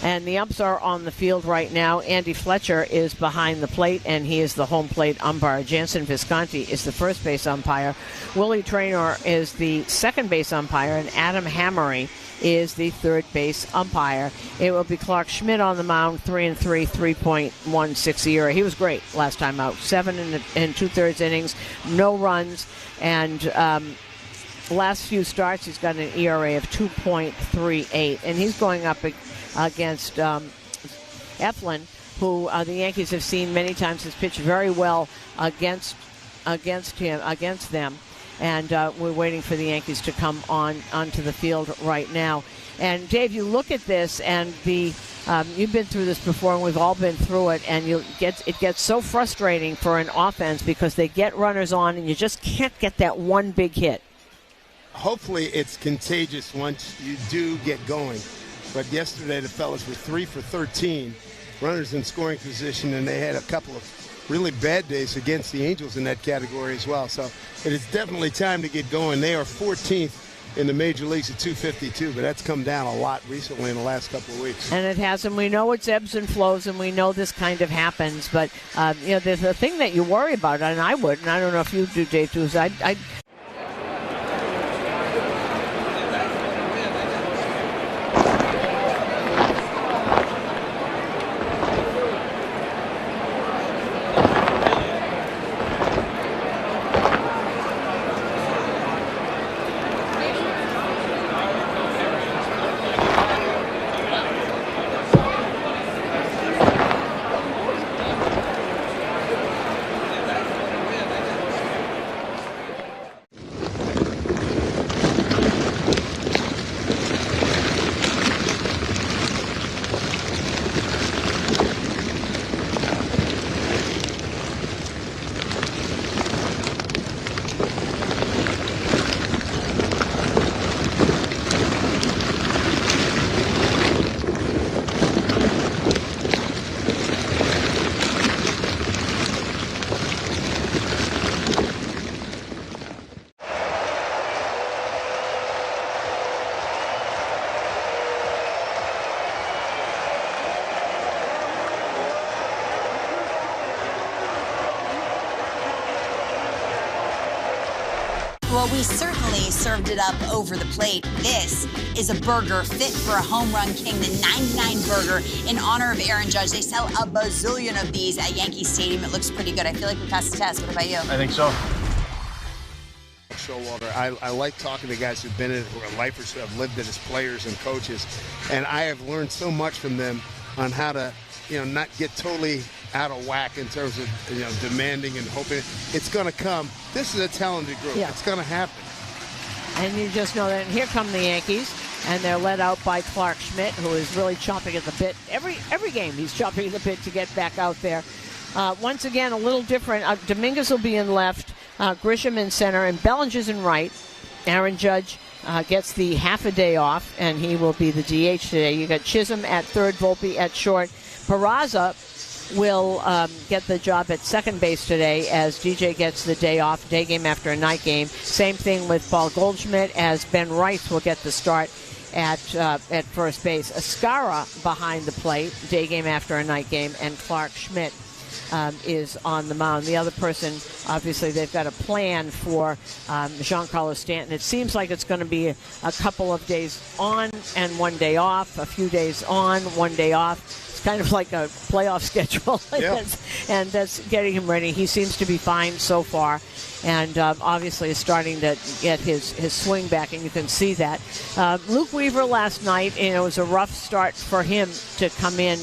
And the umps are on the field right now. Andy Fletcher is behind the plate, and he is the home plate umpire. Jansen Visconti is the first base umpire. Willie Traynor is the second base umpire, and Adam Hammery is the third base umpire. It will be Clark Schmidt on the mound, 3-3, 3.16 ERA. He was great last time out. 7 and 2/3 innings, no runs, and last few starts he's got an ERA of 2.38, and he's going up against Eflin, who the Yankees have seen many times, has pitched very well against them. And we're waiting for the Yankees to come onto the field right now. And Dave, you look at this, and you've been through this before, and we've all been through it. And it gets so frustrating for an offense because they get runners on, and you just can't get that one big hit. Hopefully, it's contagious once you do get going. But yesterday, the fellas were 3 for 13, runners in scoring position, and they had a couple of really bad days against the Angels in that category as well. So it is definitely time to get going. They are 14th in the major leagues at 252, but that's come down a lot recently in the last couple of weeks. And it has, and we know it's ebbs and flows, and we know this kind of happens. But, there's a thing that you worry about, and I would, and I don't know if you do, Dave, too, is I'd Well, we certainly served it up over the plate. This is a burger fit for a home run king, the 99 burger in honor of Aaron Judge. They sell a bazillion of these at Yankee Stadium. It looks pretty good. I feel like we passed the test. What about you? I think so. Showalter, I like talking to guys who've been in it, who are lifers, who have lived it as players and coaches, and I have learned so much from them on how to, not get totally out of whack in terms of, demanding and hoping. It's going to come. This is a talented group. Yeah. It's going to happen. And you just know that. And here come the Yankees, and they're led out by Clark Schmidt, who is really chomping at the bit. Every game he's chomping at the bit to get back out there. Once again, a little different. Dominguez will be in left, Grisham in center, and Bellinger's in right. Aaron Judge gets the half a day off, and he will be the DH today. You got Chisholm at third, Volpe at short. Peraza will get the job at second base today as DJ gets the day off, day game after a night game. Same thing with Paul Goldschmidt, as Ben Rice will get the start at first base. Ascara behind the plate, day game after a night game, and Clark Schmidt is on the mound. The other person, obviously, they've got a plan for Giancarlo Stanton. It seems like it's going to be a couple of days on and 1 day off, a few days on, 1 day off. It's kind of like a playoff schedule, yeah. And that's getting him ready. He seems to be fine so far, and obviously is starting to get his swing back, and you can see that. Luke Weaver last night, it was a rough start for him to come in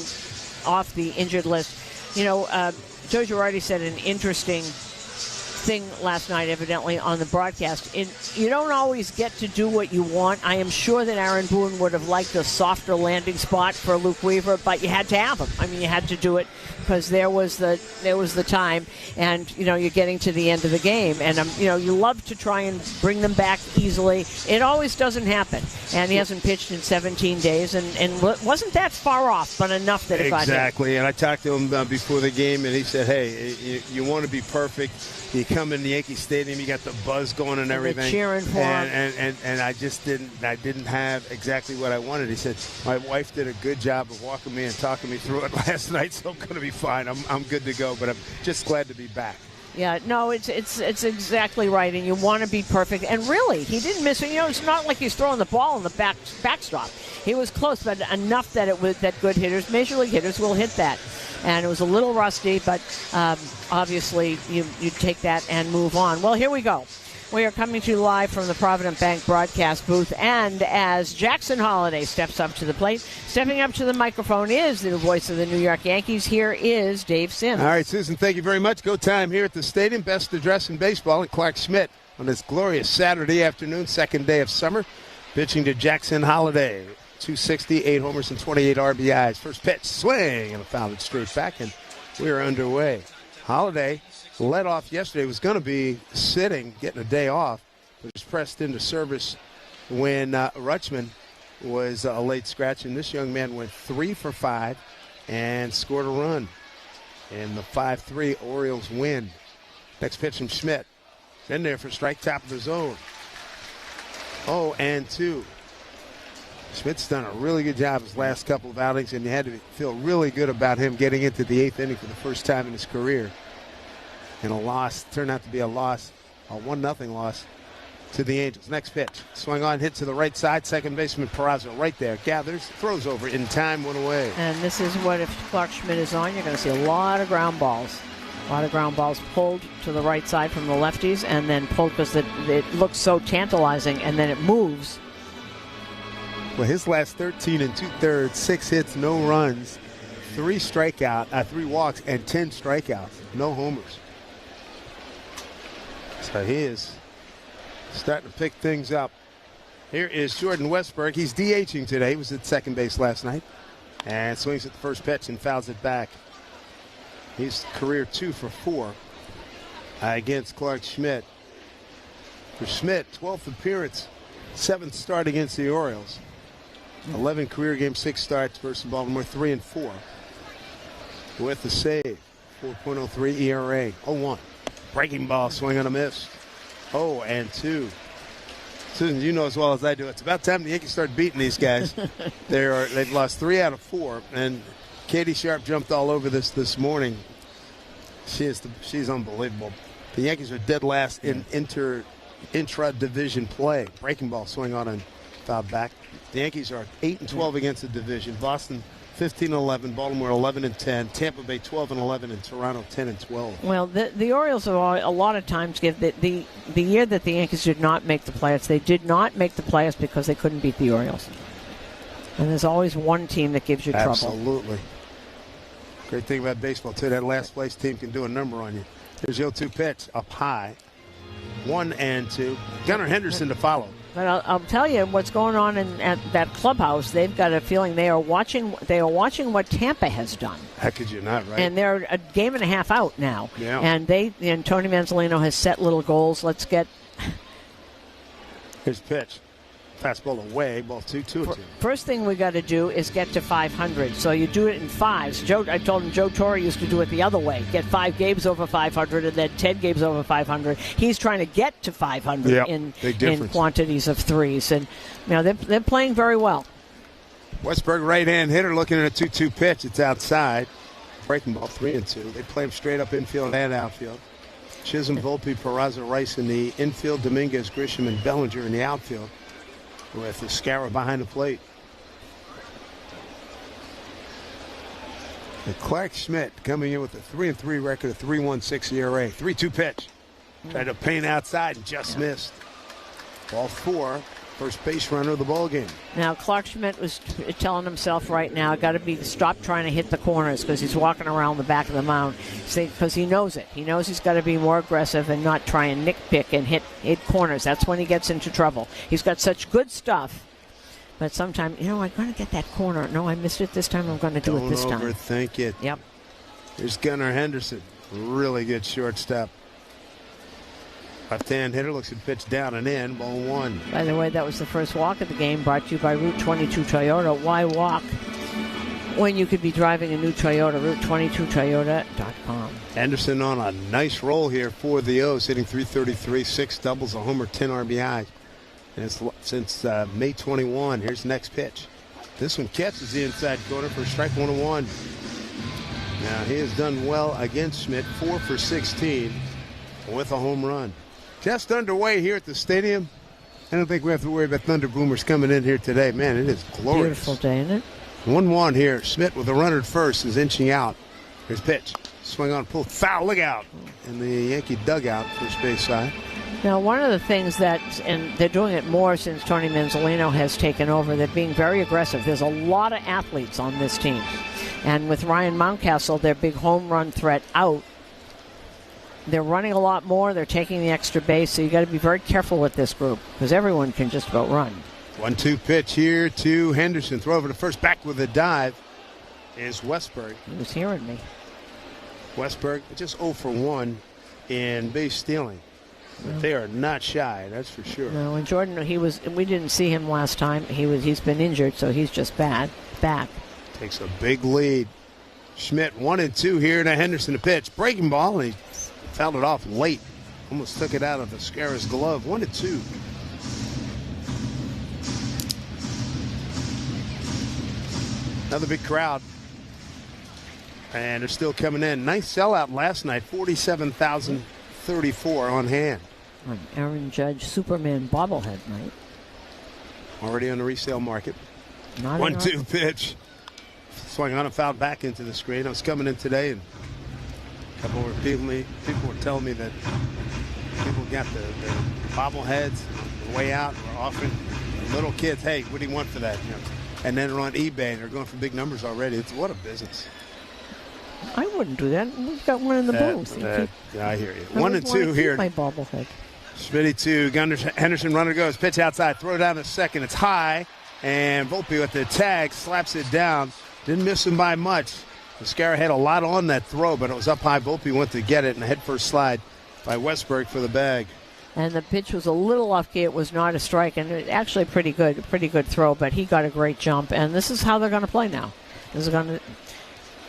off the injured list. Joe Girardi said an interesting thing last night, evidently, on the broadcast. You don't always get to do what you want. I am sure that Aaron Boone would have liked a softer landing spot for Luke Weaver, but you had to have him. I mean, you had to do it because there was the time, and you're getting to the end of the game, and you love to try and bring them back easily. It always doesn't happen, and he hasn't pitched in 17 days, and wasn't that far off, but enough that if exactly. And I talked to him before the game, and he said, "Hey, you want to be perfect. You come in the Yankee Stadium, you got the buzz going and everything. The cheering for him. And I just didn't have exactly what I wanted. He said, my wife did a good job of walking me and talking me through it last night, so I'm going to be fine. I'm good to go, but I'm just glad to be back. Yeah, no, it's exactly right, and you want to be perfect. And really, he didn't miss it. You know, it's not like he's throwing the ball in the backstop. He was close, but enough that that good hitters, Major League hitters, will hit that. And it was a little rusty, but obviously you take that and move on. Well, here we go. We are coming to you live from the Provident Bank broadcast booth, and as Jackson Holliday steps up to the plate, stepping up to the microphone is the voice of the New York Yankees. Here is Dave Sims. All right, Susan, thank you very much. Go time here at the stadium. Best address in baseball, and Clark Schmidt on this glorious Saturday afternoon, second day of summer, pitching to Jackson Holliday. 260, 8 homers, and 28 RBIs. First pitch, swing, and a foul it straight back, and we are underway. Holliday led off yesterday, was going to be sitting, getting a day off, but was pressed into service when Rutschman was a late scratch, and this young man went 3 for 5 and scored a run. And the 5-3 Orioles win. Next pitch from Schmidt. In there for strike, top of the zone. 0-2. Schmidt's done a really good job his last couple of outings, and you had to feel really good about him getting into the 8th inning for the first time in his career. And a loss turned out to be a 1-0 loss to the Angels. Next pitch, swung on, hit to the right side. Second baseman Peraza right there, gathers, throws over in time, went away. And this is what, if Clark Schmidt is on, you're going to see a lot of ground balls. A lot of ground balls pulled to the right side from the lefties, and then pulled because it looks so tantalizing, and then it moves. Well, his last 13 2/3, 6 hits, no runs, 3 walks, and 10 strikeouts, no homers. So he is starting to pick things up. Here is Jordan Westberg. He's DHing today. He was at second base last night. And swings at the first pitch and fouls it back. He's career 2 for 4 against Clark Schmidt. For Schmidt, 12th appearance, 7th start against the Orioles. 11 career games, 6 starts versus Baltimore, 3 and 4. With the save, 4.03 ERA, 0-1. Breaking ball, swing and a miss. 0-2. Susan, you know as well as I do, it's about time the Yankees start beating these guys. They've lost 3 out of 4, and Katie Sharp jumped all over this morning. She's unbelievable. The Yankees are dead last in intra-division play. Breaking ball, swing on and fouled back. The Yankees are 8-12 against the division. Boston 15-11, Baltimore 11-10, Tampa Bay 12-11, and Toronto 10-12. Well, the Orioles are a lot of times give the year that the Yankees did not make the playoffs. They did not make the playoffs because they couldn't beat the Orioles. And there's always one team that gives you trouble. Absolutely. Great thing about baseball too, that last place team can do a number on you. Here's your 2 pitch up high, 1-2. Gunnar Henderson to follow. But I'll tell you what's going on at that clubhouse. They've got a feeling they are watching what Tampa has done. How could you not, right? And they're a game and a half out now. Yeah. And Tony Manzolino has set little goals. Let's get. Here's pitch. Fastball away, ball 2-2. First thing we got to do is get to 500. So you do it in 5s. I told him Joe Torre used to do it the other way. Get 5 games over 500 and then 10 games over 500. He's trying to get to 500 in quantities of 3s. And they're playing very well. Westberg, right-hand hitter, looking at a 2-2 pitch. It's outside. Breaking ball 3-2. They play him straight up infield and outfield. Chisholm, Volpe, Peraza, Rice in the infield. Dominguez, Grisham, and Bellinger in the outfield, with Escarra behind the plate. And Clark Schmidt coming in with a 3-3 record, a 3.16 ERA. 3-2 pitch. Tried to paint outside and just missed. Ball 4. First base runner of the ball game. Now Clark Schmidt was telling himself right now, got to stop trying to hit the corners, because he's walking around the back of the mound. Because he knows it. He knows he's got to be more aggressive and not try and nitpick and hit corners. That's when he gets into trouble. He's got such good stuff, but sometimes, I'm going to get that corner. No, I missed it this time. I'm going to do it this time. Don't overthink it. Yep. Here's Gunnar Henderson. Really good shortstop. Left-hand hitter looks at pitch down and in, ball 1. By the way, that was the first walk of the game, brought to you by Route 22 Toyota. Why walk when you could be driving a new Toyota. Route22Toyota.com. Henderson on a nice roll here for the O's, hitting .333, 6 doubles, a homer, 10 RBI. And it's since May 21. Here's the next pitch. This one catches the inside corner for strike 1-1. Now he has done well against Schmidt, 4 for 16 with a home run. Just underway here at the stadium. I don't think we have to worry about Thunder Boomers coming in here today. Man, it is glorious. Beautiful day, isn't it? 1-1 here. Schmidt with a runner at first is inching out. Here's pitch. Swing on, pull, foul, look out. In the Yankee dugout, first base side. Now, one of the things that, and they're doing it more since Tony Manzolino has taken over, they're being very aggressive. There's a lot of athletes on this team. And with Ryan Mountcastle, their big home run threat out, they're running a lot more. They're taking the extra base, so you got to be very careful with this group because everyone can just about run. 1-2 pitch here to Henderson. Throw over to first, back with a dive is Westberg. He was hearing me. Westberg just 0 for 1 in base stealing. But they are not shy, that's for sure. No, and Jordan, we didn't see him last time. He's been injured, so he's just back. Takes a big lead. Schmidt 1-2 here to Henderson to pitch. Breaking ball, and he fouled it off late. Almost took it out of Vizcarra's glove. 1-2. Another big crowd. And they're still coming in. Nice sellout last night. 47,034 on hand. On Aaron Judge Superman bobblehead night. Already on the resale market. 1-2 pitch. Swung on and fouled back into the screen. I was coming in today, and a couple were people were telling me that people got the bobbleheads on the way out. We're offering little kids, hey, what do you want for that? You know, and then they're on eBay. They're going for big numbers already. What a business. I wouldn't do that. We've got one in the booth. Yeah, I hear you. 1-2 here. My bobblehead. Schmidt to Henderson. Runner goes. Pitch outside. Throw down to second. It's high. And Volpe with the tag slaps it down. Didn't miss him by much. Vizcarra had a lot on that throw, but it was up high. Volpe went to get it, and a head-first slide by Westberg for the bag. And the pitch was a little off key. It was not a strike, and it actually pretty good throw, but he got a great jump. And this is how they're going to play now. This is going to,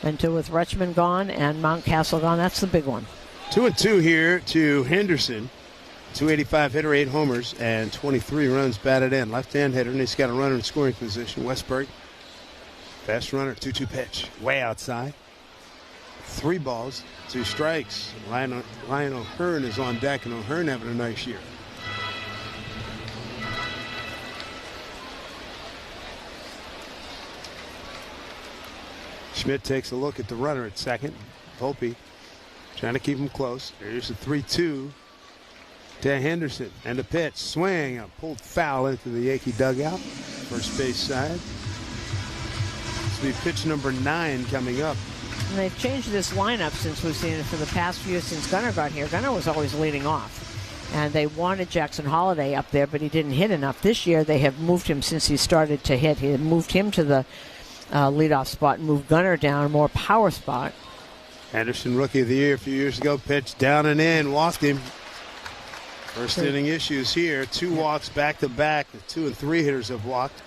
until with Rutschman gone and Mountcastle gone, that's the big one. 2-2 here to Henderson. 285 hitter, 8 homers, and 23 runs batted in. Left-hand hitter, and he's got a runner in scoring position. Westberg, fast runner, 2-2 pitch, way outside. 3 balls, 2 strikes. Ryan O'Hearn is on deck, and O'Hearn having a nice year. Schmidt takes a look at the runner at second. Volpe trying to keep him close. Here's the 3-2 to Henderson. And the pitch. Swing. A pulled foul into the Yankee dugout. First base side. This will be pitch number 9 coming up. And they've changed this lineup since we've seen it for the past few since Gunnar got here. Gunnar was always leading off. And they wanted Jackson Holiday up there, but he didn't hit enough. This year they have moved him since he started to hit. He had moved him to the leadoff spot and moved Gunnar down, more power spot. Henderson, Rookie of the Year a few years ago, pitched down and in, walked him. First inning issues here. 2 walks back-to-back. The 2 and 3 hitters have walked.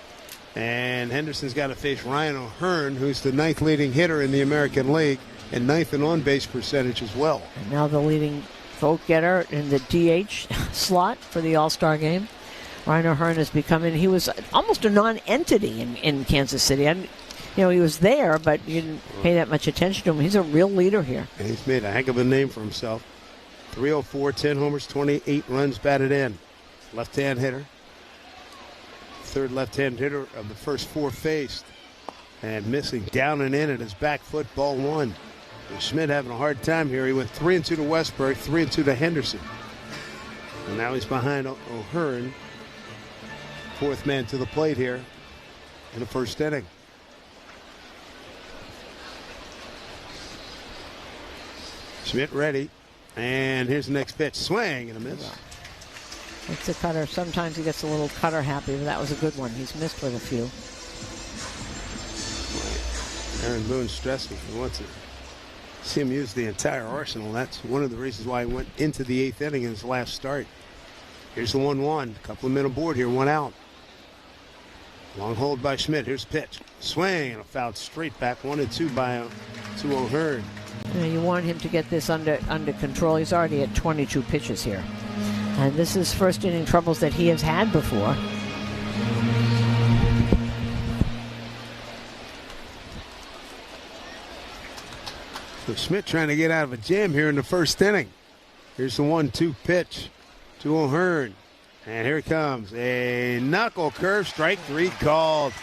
And Henderson's got to face Ryan O'Hearn, who's the 9th leading hitter in the American League, and 9th in on-base percentage as well. And now the leading vote getter in the DH slot for the All-Star game. Ryan O'Hearn has become, and he was almost a non-entity in Kansas City. He was there, but you didn't pay that much attention to him. He's a real leader here. And he's made a heck of a name for himself. 304, 10 homers, 28 runs batted in. Left-hand hitter. Third left-hand hitter of the first 4 faced. And missing down and in at his back foot, ball 1. And Schmidt having a hard time here. He went 3-2 to Westberg, 3-2 to Henderson. And now he's behind O'Hearn. 4th man to the plate here in the first inning. Schmidt ready. And here's the next pitch. Swing and a miss. It's a cutter. Sometimes he gets a little cutter happy, but that was a good one. He's missed with a few. Aaron Boone's stressing. He wants to see him use the entire arsenal. That's one of the reasons why he went into the 8th inning in his last start. Here's the 1-1. A couple of men aboard here, 1 out. Long hold by Schmidt. Here's pitch. Swing and a foul straight back. 1-2 by to O'Hearn. You want him to get this under control. He's already at 22 pitches here. And this is first inning troubles that he has had before. So Schmidt trying to get out of a jam here in the first inning. Here's the 1-2 pitch to O'Hearn. And here it comes. A knuckle curve, strike 3 called.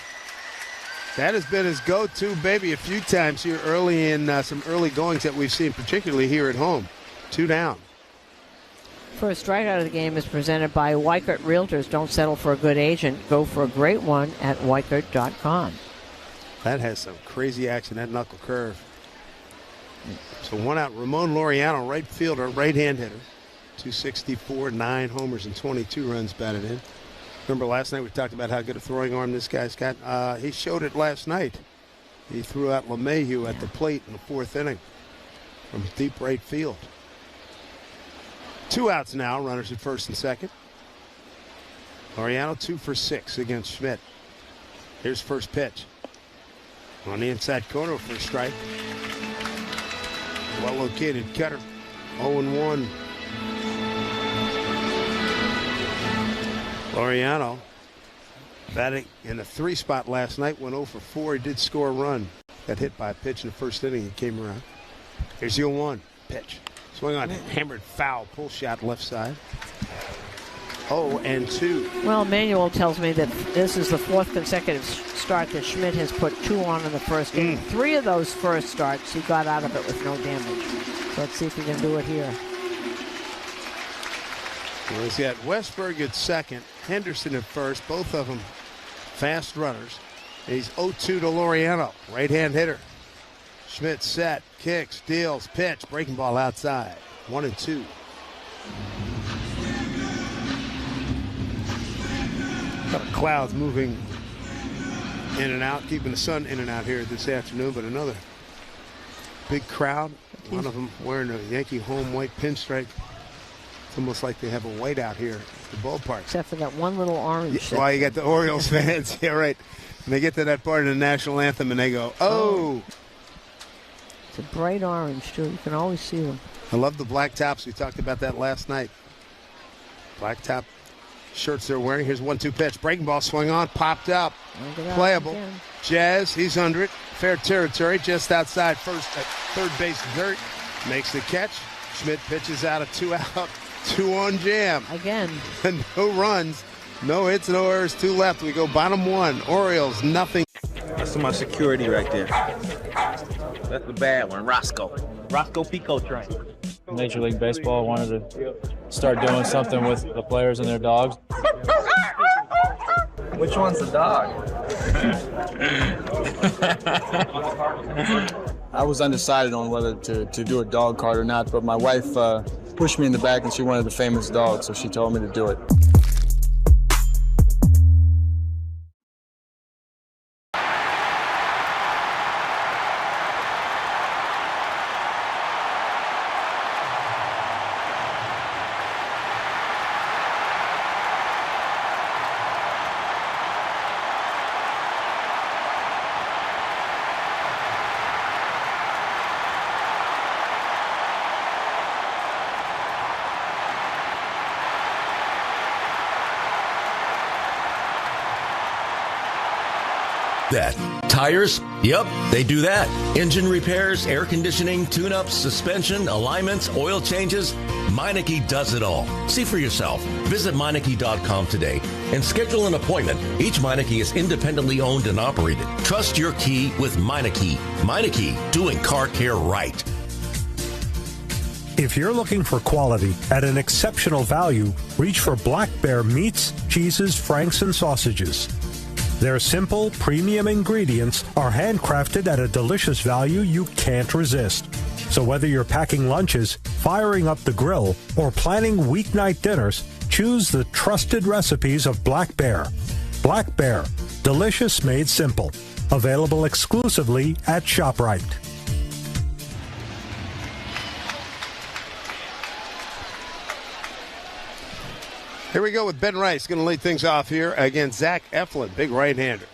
That has been his go-to baby a few times here early in some early goings that we've seen, particularly here at home. 2 down. First strikeout of the game is presented by Weichert Realtors. Don't settle for a good agent. Go for a great one at Weichert.com. That has some crazy action, that knuckle curve. So 1 out. Ramon Laureano, right fielder, right-hand hitter. 264, 9 homers, and 22 runs batted in. Remember last night we talked about how good a throwing arm this guy's got? He showed it last night. He threw out LeMahieu at the plate in the 4th inning from deep right field. 2 outs now, runners at first and second. Laureano 2 for 6 against Schmidt. Here's first pitch. On the inside corner for a strike. Well-located cutter. 0-1. Laureano batting in the 3 spot last night, went 0 for 4. He did score a run. Got hit by a pitch in the first inning. He came around. Here's the 0-1 pitch. Swing on, hammered foul, pull shot left side. 0-2. Well, Manuel tells me that this is the 4th consecutive start that Schmidt has put 2 on in the first inning. 3 of those first starts, he got out of it with no damage. So let's see if he can do it here. Well, he's got Westberg at second, Henderson at first, both of them fast runners. He's 0-2 to Laureano, right-hand hitter. Schmidt set, kicks, deals, pitch, breaking ball outside. 1-2. Got clouds moving in and out, keeping the sun in and out here this afternoon, but another big crowd. One of them wearing a Yankee home white pinstripe. It's almost like they have a whiteout here at the ballpark. Except for that one little orange. Yeah, well, you got the Orioles fans. Yeah, right. And they get to that part of the national anthem and they go, oh. It's a bright orange, too. You can always see them. I love the black tops. We talked about that last night. Black top shirts they're wearing. Here's 1-2 pitch. Breaking ball swung on, popped up. Playable. Jazz, he's under it. Fair territory, just outside first at third base dirt. Makes the catch. Schmidt pitches out a 2-out, 2-on jam. Again. No runs, no hits, no errors, 2 left. We go bottom 1. Orioles, nothing. That's my security right there. That's the bad one, Roscoe Pico train. Major League Baseball wanted to start doing something with the players and their dogs. Which one's the dog? I was undecided on whether to do a dog card or not, but my wife pushed me in the back and she wanted a famous dog, so she told me to do it. That. Tires? Yep, they do that. Engine repairs, air conditioning, tune-ups, suspension, alignments, oil changes. Meineke does it all. See for yourself. Visit Meineke.com today and schedule an appointment. Each Meineke is independently owned and operated. Trust your key with Meineke. Meineke, doing car care right. If you're looking for quality at an exceptional value, reach for Black Bear meats, cheeses, franks, and sausages. Their simple, premium ingredients are handcrafted at a delicious value you can't resist. So whether you're packing lunches, firing up the grill, or planning weeknight dinners, choose the trusted recipes of Black Bear. Black Bear, delicious made simple. Available exclusively at ShopRite. Here we go with Ben Rice. Going to lead things off here against Zach Eflin, big right-hander.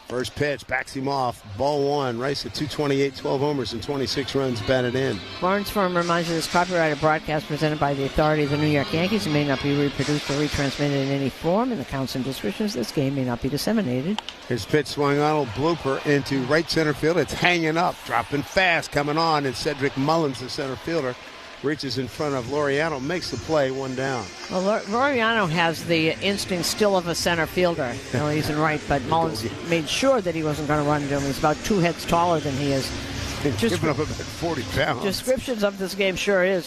First pitch, backs him off. Ball one. Rice at 228, 12 homers, and 26 runs batted in. Barnes Firm reminds you this copyrighted broadcast presented by the authority of the New York Yankees. It may not be reproduced or retransmitted in any form, and the counts and descriptions of this game may not be disseminated. His pitch swung on a blooper into right center field. It's hanging up, dropping fast, coming on, and Cedric Mullins, the center fielder, reaches in front of Laureano, makes the play, one down. Well, Laureano has the instinct still of a center fielder. You know, he's in right, but Mullins made sure that he wasn't going to run into him. He's about 2 heads taller than he is. Giving up about 40 pounds. Descriptions of this game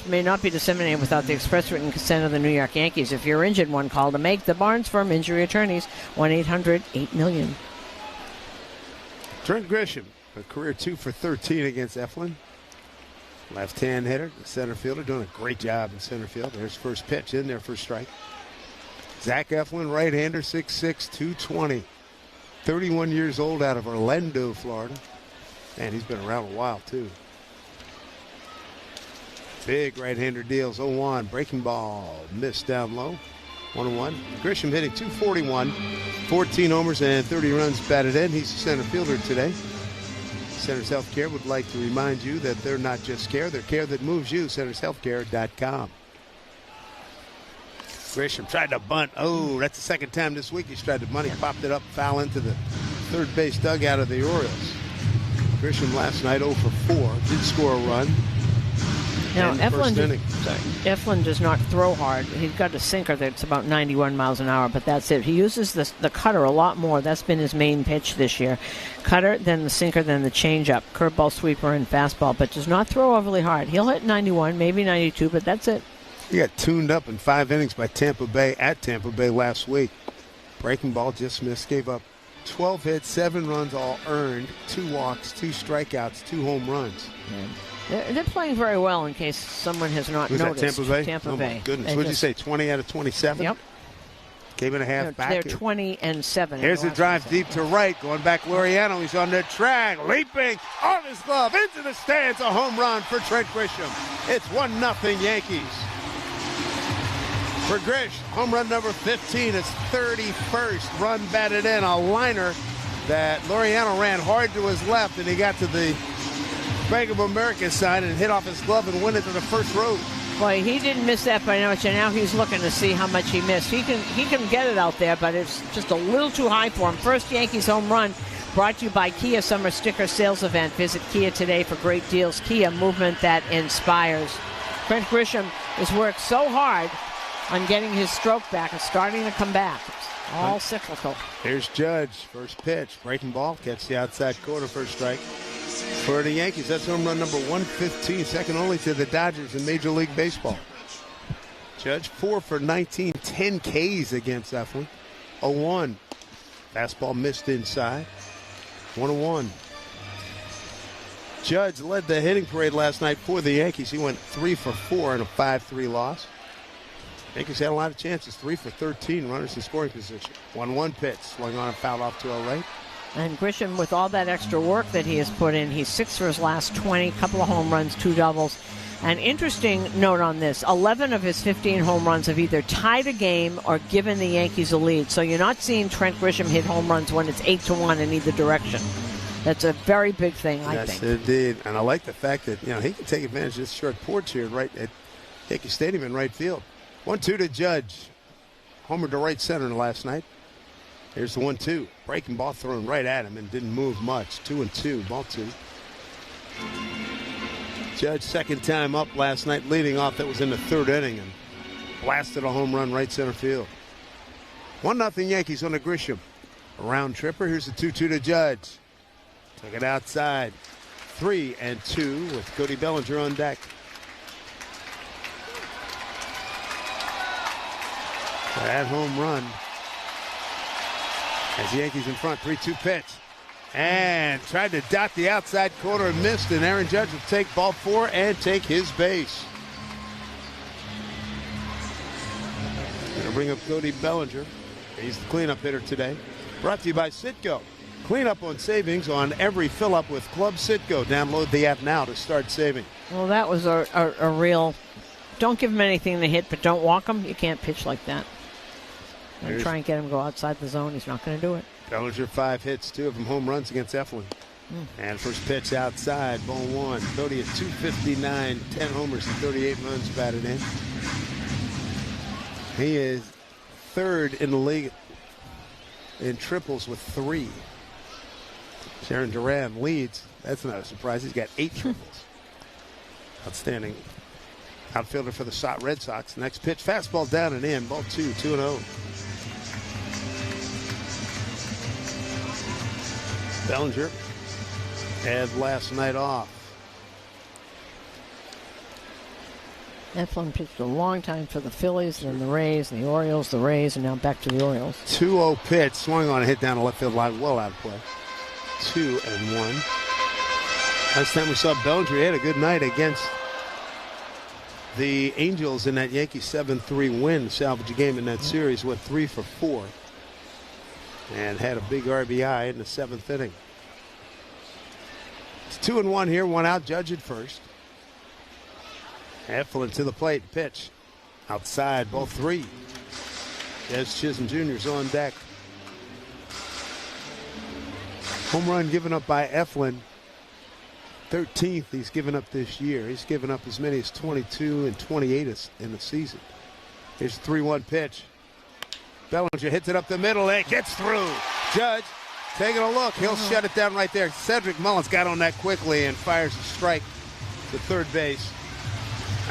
may not be disseminated without the express written consent of the New York Yankees. If you're injured, one call to make. The Barnes Firm Injury Attorneys, 1-800-8-million. Trent Grisham, a career 2 for 13 against Eflin. Left-hand hitter, the center fielder, doing a great job in center field. There's first pitch in there for strike. Zach Eflin, right-hander, 6'6", 220. 31 years old, out of Orlando, Florida. And he's been around a while, too. Big right-hander deals, 0-1. Breaking ball, missed down low. 1-1. Grisham hitting 241, 14 homers, and 30 runs batted in. He's a center fielder today. Centers Healthcare would like to remind you that they're not just care, they're care that moves you. CentersHealthcare.com. Grisham tried to bunt. Oh, that's the second time this week he's tried to bunt. He popped it up, foul into the third base dugout of the Orioles. Grisham last night 0 for 4, did score a run. Now, Eflin does not throw hard. He's got a sinker that's about 91 miles an hour, but that's it. He uses the cutter a lot more. That's been his main pitch this year. Cutter, then the sinker, then the changeup, curveball, sweeper, and fastball, but does not throw overly hard. He'll hit 91, maybe 92, but that's it. He got tuned up in 5 innings by Tampa Bay at Tampa Bay last week. Breaking ball just missed, gave up 12 hits, 7 runs all earned, 2 walks, 2 strikeouts, 2 home runs. Yeah. They're playing very well, in case someone has not noticed. That Tampa Bay? Tampa Bay. My goodness. What did you say, 20 out of 27? Yep. Game and a half back. They're 20-7. Here's a drive deep to right. Going back, Laureano. He's on the track. Leaping on his glove. Into the stands. A home run for Trent Grisham. It's 1-0 Yankees. For Grish, home run number 15. His 31st run batted in. A liner that Laureano ran hard to his left, and he got to the Bank of America side and hit off his glove and went into the first row. Boy, he didn't miss that by much, and now he's looking to see how much he missed. He can get it out there, but it's just a little too high for him. First Yankees home run brought to you by Kia Summer Sticker Sales Event. Visit Kia today for great deals. Kia, movement that inspires. Trent Grisham has worked so hard on getting his stroke back and starting to come back. It's all cyclical. Here's Judge. First pitch. Breaking ball. Catch the outside corner. First strike. For the Yankees, that's home run number 115, second only to the Dodgers in Major League Baseball. Judge 4 for 19, 10 Ks against Eflin. 0-1. Fastball missed inside. 1-1. Judge led the hitting parade last night for the Yankees. He went 3 for 4 in a 5-3 loss. Yankees had a lot of chances, 3 for 13, runners in scoring position. 1-1 pitch, swung on and fouled off to our right. And Grisham, with all that extra work that he has put in, he's 6 for his last 20, couple of home runs, 2 doubles. An interesting note on this, 11 of his 15 home runs have either tied a game or given the Yankees a lead. So you're not seeing Trent Grisham hit home runs when it's 8-1 in either direction. That's a very big thing, I think. Yes, indeed. And I like the fact that, he can take advantage of this short porch here right at Yankee Stadium in right field. 1-2 to Judge. Homer to right center last night. Here's the 1-2. Breaking ball thrown right at him and didn't move much. 2-2, ball 2. Judge, second time up last night, leading off. That was in the 3rd inning and blasted a home run right center field. 1-0 Yankees on the Grisham. A round tripper. Here's the 2-2 to Judge. Took it outside. 3-2 with Cody Bellinger on deck. That home run. As the Yankees in front, 3-2 pitch. And tried to dot the outside corner and missed, and Aaron Judge will take ball 4 and take his base. Going to bring up Cody Bellinger. He's the cleanup hitter today. Brought to you by Citgo. Clean up on savings on every fill-up with Club Citgo. Download the app now to start saving. Well, that was a real... Don't give him anything to hit, but don't walk him. You can't pitch like that. And try and get him to go outside the zone. He's not going to do it. Bellinger 5 hits, 2 of them home runs against Eflin. And first pitch outside, ball 1. Cody at 259, 10 homers and 38 runs batted in. He is 3rd in the league in triples with 3. Sharon Duran leads. That's not a surprise. He's got 8 triples. Outstanding outfielder for the Red Sox. Next pitch, fastball down and in. Ball 2, 2-0. Bellinger had last night off. Eflin pitched a long time for the Phillies, then the Rays, and the Orioles, the Rays, and now back to the Orioles. 2-0 pitch, swung on a hit down the left field line, well out of play. 2-1. Last time we saw Bellinger, he had a good night against the Angels in that Yankees 7-3 win, salvage a game in that series, went 3 for 4. And had a big RBI in the 7th inning. It's 2-1 here, 1 out, Judge at first. Eflin to the plate, pitch. Outside, ball 3. As Chisholm Jr. is on deck. Home run given up by Eflin. 13th he's given up this year. He's given up as many as 22 and 28 in the season. Here's a 3-1 pitch. Bellinger hits it up the middle. It gets through. Judge taking a look. He'll shut it down right there. Cedric Mullins got on that quickly and fires a strike to third base.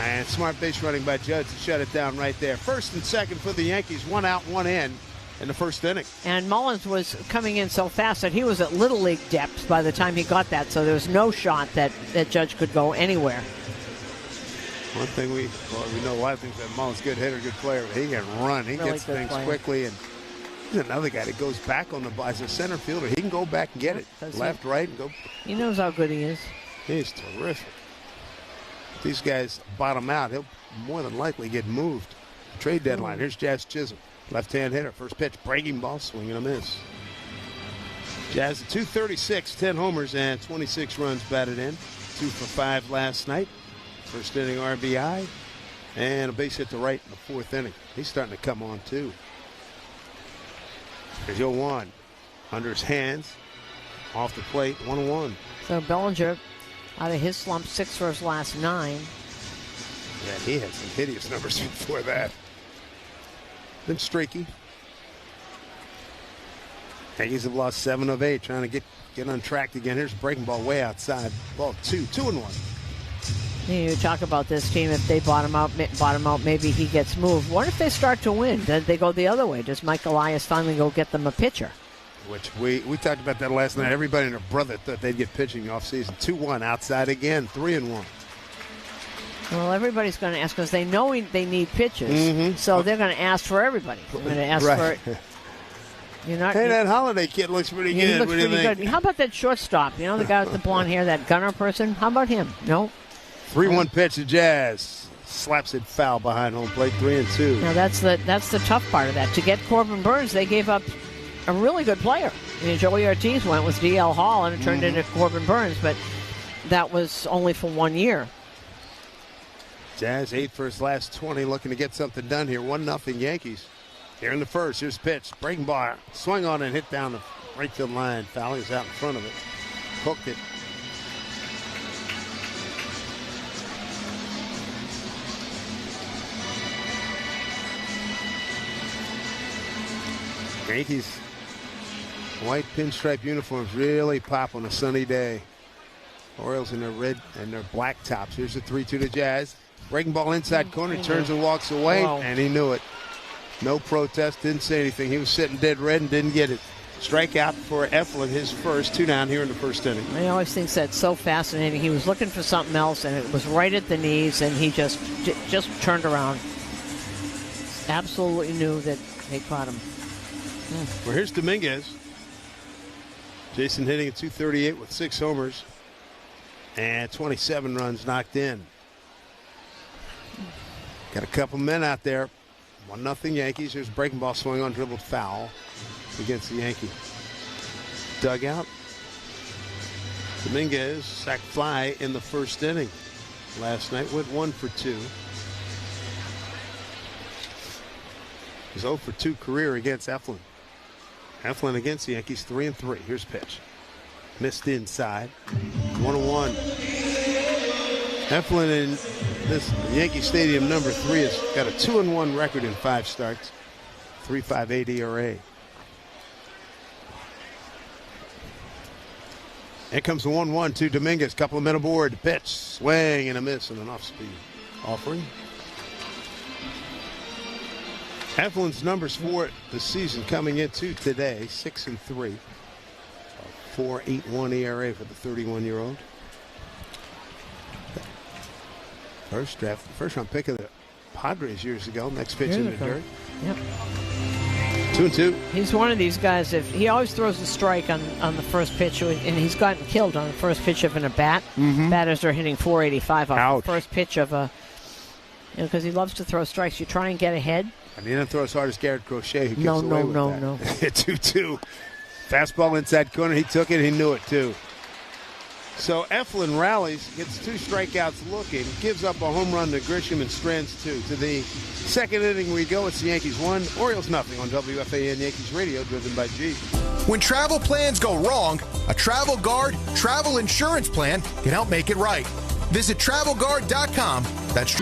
And smart base running by Judge to shut it down right there. First and second for the Yankees. 1 out, 1 in the first inning. And Mullins was coming in so fast that he was at Little League depth by the time he got that. So there was no shot that Judge could go anywhere. One thing we know a lot of things that Mullins good hitter, good player, but he can run. He really gets things quickly, and he's another guy that goes back on the ball as a center fielder. He can go back and get it, left, right, and go. He knows how good he is. He's terrific. If these guys bottom out, he'll more than likely get moved. Trade deadline. Here's Jazz Chisholm, left-hand hitter. First pitch, breaking ball, swing and a miss. Jazz at 236, 10 homers and 26 runs batted in. 2 for 5 last night. First inning RBI, and a base hit to right in the 4th inning. He's starting to come on, too. Here's 0-1. Under his hands, off the plate, 1-1. So Bellinger, out of his slump, 6 for his last 9. Yeah, he had some hideous numbers before that. Been streaky. Yankees have lost 7 of 8, trying to get on track again. Here's a breaking ball way outside. Ball 2, 2-1. You talk about this team, if they bottom out, maybe he gets moved. What if they start to win? Then they go the other way. Does Mike Elias finally go get them a pitcher? Which we talked about that last night. Everybody and their brother thought they'd get pitching off season. 2-1 outside again, 3-1. Well, everybody's going to ask because they know they need pitchers. So they're going to ask for everybody. They're going to ask for. Hey, that Holiday kid looks pretty good. He looks pretty good. How about that shortstop? You know, the guy with the blonde hair, that Gunner person? How about him? No? 3-1 pitch to Jazz. Slaps it foul behind home plate, 3-2. Now, that's the tough part of that. To get Corbin Burns, they gave up a really good player. I mean, Joey Ortiz went with D.L. Hall, and it turned into Corbin Burns, but that was only for 1 year. Jazz 8 for his last 20, looking to get something done here. 1-0 Yankees. Here in the first, here's pitch. Breaking ball, swung on and hit down the right field line. Foul is out in front of it. Hooked it. Yankees white pinstripe uniforms really pop on a sunny day. Orioles in their red and their black tops. Here's the 3-2 to Jazz. Breaking ball inside corner, turns and walks away, and he knew it. No protest, didn't say anything. He was sitting dead red and didn't get it. Strikeout for Eflin, his first. 2 down here in the first inning. I always think that's so fascinating. He was looking for something else, and it was right at the knees, and he just turned around. Absolutely knew that they caught him. Well, here's Dominguez. Jason hitting at 238 with 6 homers and 27 runs knocked in. Got a couple men out there. 1-0 Yankees. Here's a breaking ball swung on, dribbled foul against the Yankee dugout. Dominguez sacked fly in the first inning last night. Went 1 for 2. His 0 for 2 career against Eflin. Eflin against the Yankees, 3-3. Here's pitch. Missed inside. 1-1. Eflin in this Yankee Stadium number 3 has got a 2-1 record in 5 starts. 3.58 ERA. Here comes the 1-1 to Dominguez. Couple of men aboard. Pitch, swing, and a miss, and an off-speed offering. Eflin's numbers for the season coming into today, 6-3. 4.81 ERA for the 31-year-old. First round pick of the Padres years ago. Next pitch in the dirt. Yep. 2-2. He's one of these guys. If he always throws a strike on the first pitch, and he's gotten killed on the first pitch of an at bat. Batters are hitting 485 off the first pitch of a. Because he loves to throw strikes. You try and get ahead. And he didn't throw as hard as Garrett Crochet. Who gets away with that. No. 2-2. Fastball inside corner. He took it. He knew it too. So Eflin rallies, gets 2 strikeouts looking, gives up a home run to Grisham and strands 2. To the second inning we go. It's the Yankees 1, Orioles nothing on WFAN Yankees Radio, driven by G. When travel plans go wrong, a Travel Guard travel insurance plan can help make it right. Visit TravelGuard.com. That's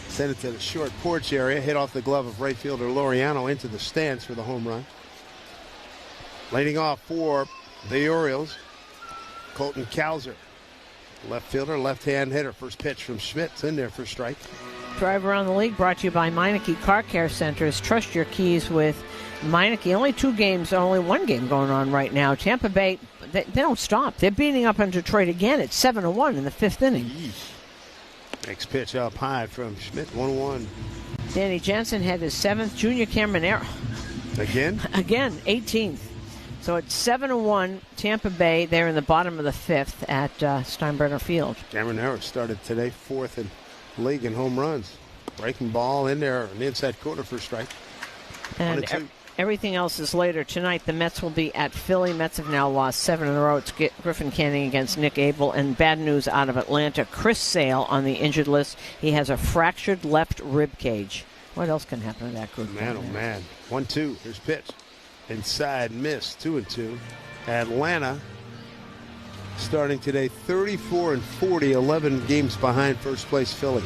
Sent it to the short porch area, hit off the glove of right fielder Laureano into the stands for the home run. Leading off for the Orioles, Colton Cowser, left fielder, left-hand hitter. First pitch from Schmidt's in there for strike. Drive Around the League brought to you by Meineke Car Care Centers. Trust your keys with Meineke. Only 2 games, only 1 game going on right now. Tampa Bay, they don't stop. They're beating up on Detroit again. It's 7-1 in the 5th inning. Yeesh. Next pitch up high from Schmidt, 1-1. Danny Jansen had his 7th. Junior Cameronero. Again? Again, 18th. So it's 7-1, Tampa Bay. They're in the bottom of the 5th at Steinbrenner Field. Cameronero started today 4th in league in home runs. Breaking ball in there in the inside corner for a strike. And everything else is later tonight. The Mets will be at Philly. Mets have now lost 7 in a row. It's Griffin Canning against Nick Abel. And bad news out of Atlanta. Chris Sale on the injured list. He has a fractured left rib cage. What else can happen to that group? Man, oh man. 1-2. Here's pitch. Inside, miss. 2-2. Atlanta starting today 34-40, 11 games behind first place Philly.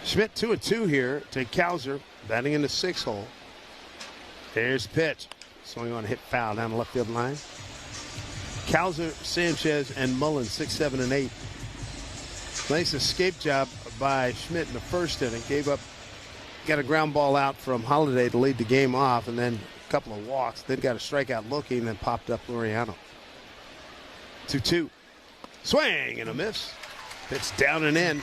Schmidt 2-2 here to Cowser, batting in the 6th hole. There's pitch. Swing on a hit foul down the left field line. Cowser, Sanchez, and Mullins 6, 7, and 8. Nice escape job by Schmidt in the first inning. Got a ground ball out from Holiday to lead the game off, and then a couple of walks. Then got a strikeout looking, then popped up Laureano. 2-2. Swing and a miss. Pitch down and in.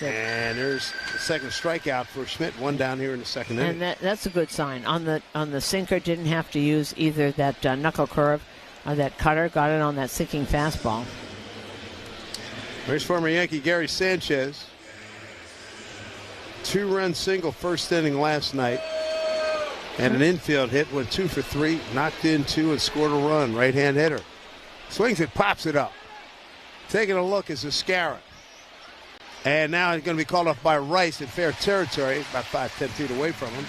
And there's the second strikeout for Schmidt. 1 down here in the 2nd inning. And that's a good sign. On the sinker, didn't have to use either that knuckle curve or that cutter. Got it on that sinking fastball. There's former Yankee Gary Sanchez. 2-run single first inning last night. And an infield hit, went 2 for 3, knocked in 2 and scored a run. Right-hand hitter. Swings it, pops it up. Taking a look is Escara. And now he's going to be called off by Rice in fair territory, about 5-10 feet away from him.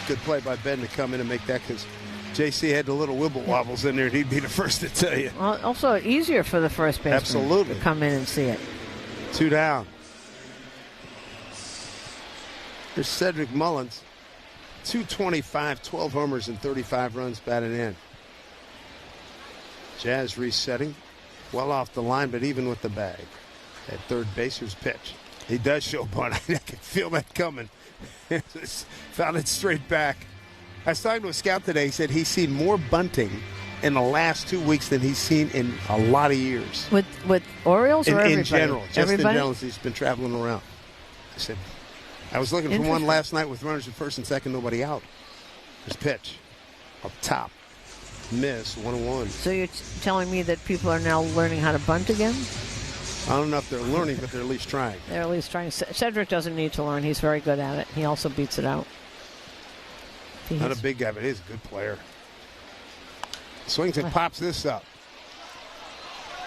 Good play by Ben to come in and make that, because JC had the little wibble wobbles in there, and he'd be the first to tell you. Well, also easier for the first baseman Absolutely. to come in and see it. 2 down. Here's Cedric Mullins. 225, 12 homers, and 35 runs batted in. Jazz resetting. Well off the line, but even with the bag. At third base, here's pitch. He does show bunt. I can feel that coming. Found it straight back. I was talking to a scout today. He said he's seen more bunting in the last 2 weeks than he's seen in a lot of years. With Orioles or everybody? In general. Just everybody? in general, he's been traveling around. I said, I was looking for one last night with runners at first and second, nobody out. His pitch. Up top. Miss, 1-1. So you're telling me that people are now learning how to bunt again? I don't know if they're learning, but they're at least trying. They're at least trying. Cedric doesn't need to learn. He's very good at it. He also beats it out. Not a big guy, but he's a good player. Swings and pops this up.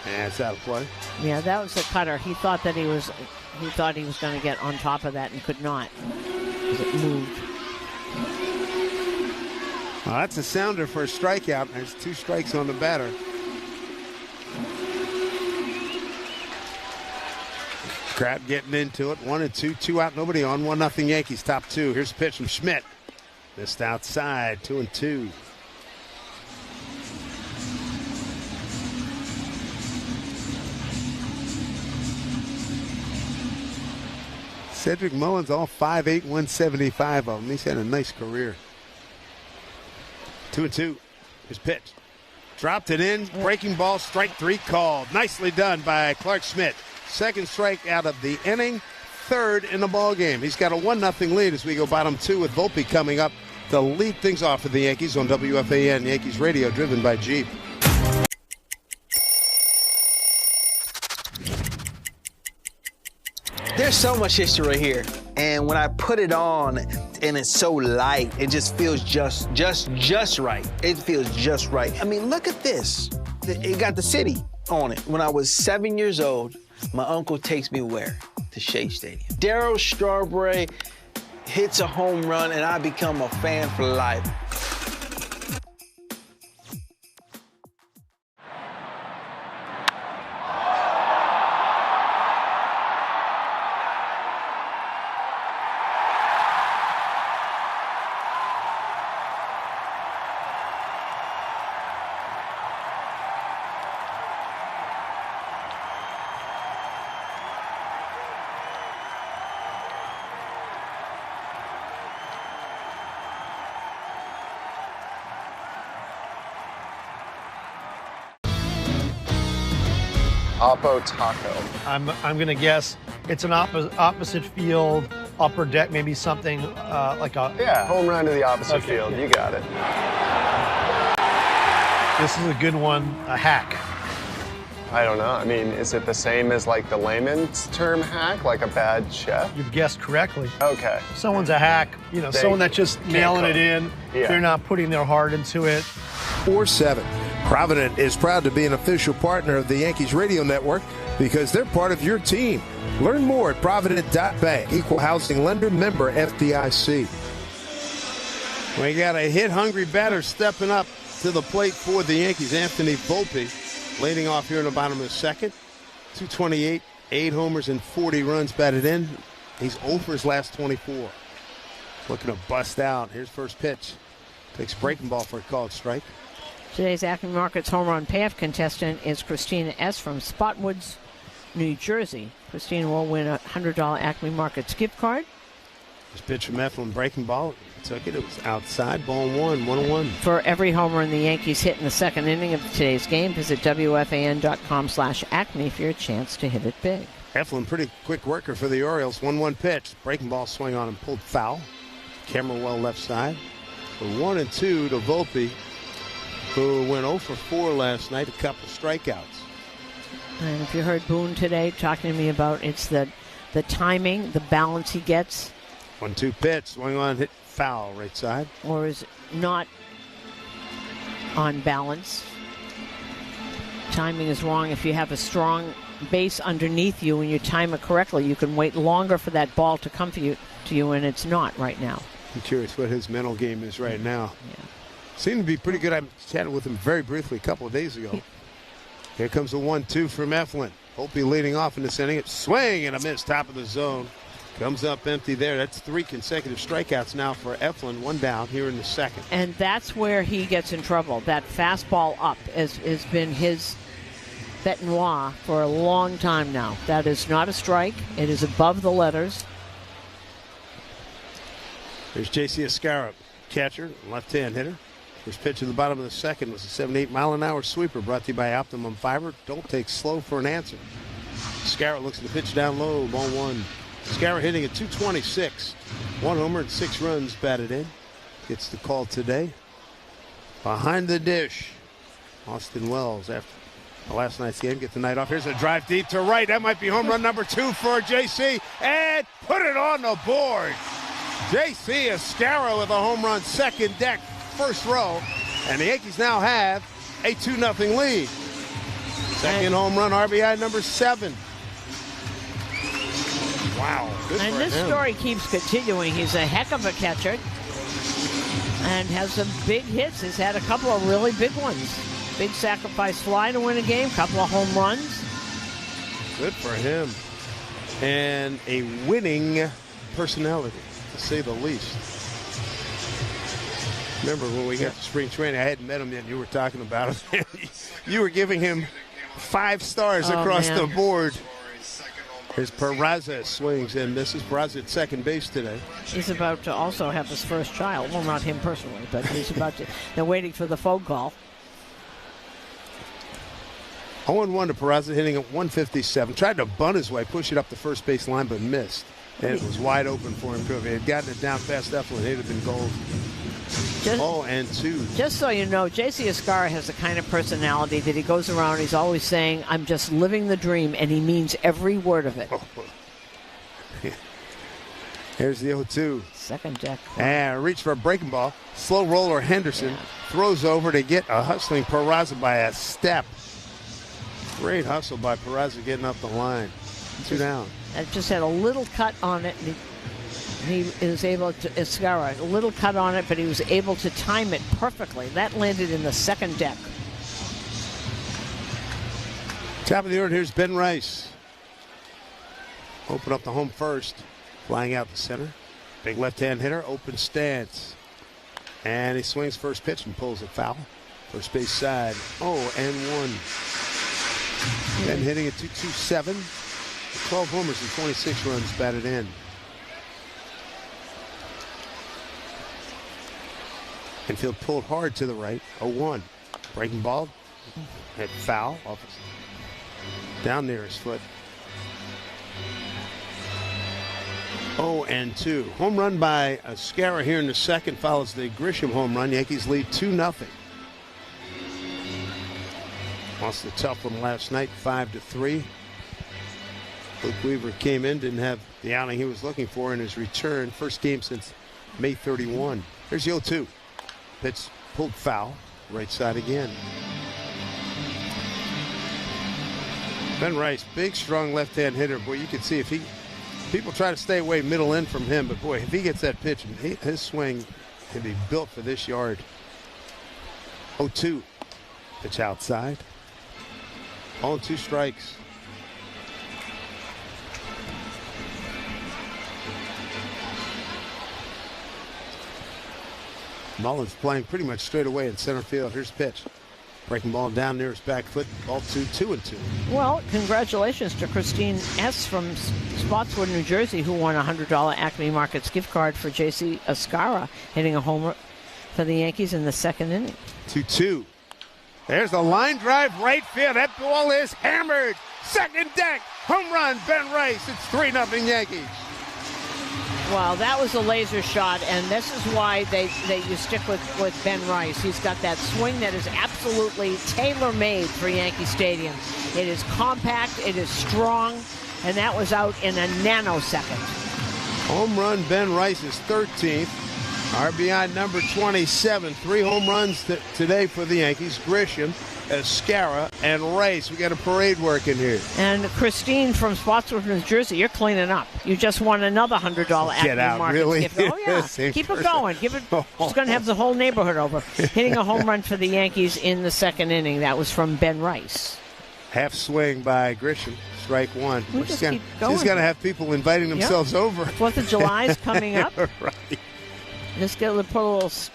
And it's out of play. Yeah, that was the cutter. He thought he was going to get on top of that and could not, because it moved. Well, that's a sounder for a strikeout. There's 2 strikes on the batter. Crowd getting into it. 1-2, 2 out, nobody on. 1-0 Yankees, top 2. Here's a pitch from Schmidt. Missed outside, 2-2. Cedric Mullins, all 5'8", 175 of them. He's had a nice career. 2-2. His pitch. Dropped it in. Breaking ball, strike 3 called. Nicely done by Clark Schmidt. Second strike out of the inning. Third in the ball game. He's got a 1-0 lead as we go bottom 2 with Volpe coming up to lead things off for the Yankees on WFAN Yankees Radio, driven by Jeep. There's so much history here, and when I put it on and it's so light, it just feels just right. It feels just right. I mean, look at this. It got the city on it. When I was 7 years old, my uncle takes me where? To Shea Stadium. Darryl Strawberry hits a home run, and I become a fan for life. Oppo Taco. I'm going to guess it's an opposite field, upper deck, maybe something like a... Yeah, home run to the opposite field. Yeah. You got it. This is a good one, a hack. I don't know. I mean, is it the same as like the layman's term hack, like a bad chef? You've guessed correctly. Okay. Someone's a hack, someone that's just nailing it in. Yeah. They're not putting their heart into it. 4-7. Provident is proud to be an official partner of the Yankees radio network because they're part of your team. Learn more at Provident.bank. Equal housing lender, member FDIC. We got a hit-hungry batter stepping up to the plate for the Yankees. Anthony Volpe leading off here in the bottom of the second. 228, 8 homers and 40 runs batted in. He's 0 for his last 24. Looking to bust out. Here's first pitch. Takes breaking ball for a called strike. Today's Acme Markets home run payoff contestant is Christina S. from Spotwoods, New Jersey. Christina will win a $100 Acme Markets gift card. This pitch from Eflin, breaking ball. Took it. It was outside. Ball 1-1. For every homer in the Yankees hit in the second inning of today's game, visit WFAN.com/Acme for your chance to hit it big. Eflin, pretty quick worker for the Orioles. 1-1 pitch. Breaking ball swing on him. Pulled foul. Camera well left side. So 1-2 to Volpe, who went 0 for 4 last night, a couple strikeouts. And if you heard Boone today talking to me about it's the timing, the balance he gets. 1-2 pitch, swing on, hit foul right side. Or is not on balance. Timing is wrong if you have a strong base underneath you and you time it correctly, you can wait longer for that ball to come to you, and it's not right now. I'm curious what his mental game is right now. Yeah. Seemed to be pretty good. I chatted with him very briefly a couple of days ago. Here comes the 1-2 from Eflin. Opie leading off in this inning. Swing and a miss, top of the zone. Comes up empty there. That's 3 consecutive strikeouts now for Eflin. 1 down here in the second. And that's where he gets in trouble. That fastball up has been his bête noire for a long time now. That is not a strike. It is above the letters. There's J.C. Escarra, catcher, left-hand hitter. First pitch at the bottom of the second was a 78-mile-an-hour sweeper brought to you by Optimum Fiber. Don't take slow for an answer. Escarra looks at the pitch down low, ball 1. Escarra hitting at 226. 1 homer and 6 runs batted in. Gets the call today. Behind the dish, Austin Wells after last night's game. Get the night off. Here's a drive deep to right. That might be home run number 2 for JC. And put it on the board. JC Escarra with a home run, second deck, first row. And the Yankees now have a 2-0 lead. Second home run, RBI number 7. Wow. And this story keeps continuing. He's a heck of a catcher and has some big hits. He's had a couple of really big ones. Big sacrifice fly to win a game, couple of home runs. Good for him. And a winning personality, to say the least. Remember when we got to spring training, I hadn't met him yet, and you were talking about him. You were giving him 5 stars across the board. Here's Peraza, swings and misses. Peraza at second base today. He's about to also have his first child. Well, not him personally, but he's about to. They're waiting for the phone call. 0-1 to Peraza, hitting at 157. Tried to bunt his way, push it up the first base line, but missed. And it was wide open for him, too. If he had gotten it down past Eflin, it would have been gold. 0-2. Just so you know, J.C. Escarra has the kind of personality that he goes around, he's always saying, I'm just living the dream, and he means every word of it. Here's the 0-2. Second deck. And reach for a breaking ball. Slow roller Henderson throws over to get a hustling Peraza by a step. Great hustle by Peraza getting up the line. 2 down. It just had a little cut on it. He is able to, Escarra, a little cut on it, but he was able to time it perfectly. That landed in the second deck. Top of the order, here's Ben Rice. Open up the home first. Flying out the center. Big left-hand hitter, open stance. And he swings first pitch and pulls it foul. First base side, 0-1. Ben hitting at 227. 12 homers and 26 runs batted in. Infield pulled hard to the right, 0-1. Breaking ball, hit foul, down near his foot. 0-2. Home run by Escarra here in the second follows the Grisham home run. Yankees lead 2-0. Lost the tough one last night, 5-3. Luke Weaver came in, didn't have the outing he was looking for in his return. First game since May 31. Here's the 0-2. Pitch pulled foul, right side again. Ben Rice, big, strong left-hand hitter. Boy, you can see if people try to stay away middle in from him, but boy, if he gets that pitch, his swing can be built for this yard. 0-2. Pitch outside. 0-2 strikes. Mullins playing pretty much straight away in center field. Here's pitch. Breaking ball down near his back foot. Ball 2-2. Well, congratulations to Christine S. from Spotswood, New Jersey, who won a $100 Acme Markets gift card for J.C. Escarra, hitting a homer for the Yankees in the second inning. 2-2. There's the line drive right field. That ball is hammered. Second deck. Home run, Ben Rice. It's 3-0 Yankees. Well, that was a laser shot, and this is why you stick with Ben Rice. He's got that swing that is absolutely tailor-made for Yankee Stadium. It is compact, it is strong, and that was out in a nanosecond. Home run, Ben Rice's 13th. RBI number 27. 3 home runs today for the Yankees. Grisham, Escara, and Rice. We got a parade working here. And Christine from Spotswood, New Jersey, you're cleaning up. You just won another $100 Get Acme out, Markets really? gift. Oh, yeah. Keep it going. She's going to have the whole neighborhood over. Hitting a home run for the Yankees in the second inning. That was from Ben Rice. Half swing by Grisham. Strike one. She's going to have people inviting themselves over. 4th of July is coming up. Right. Just put those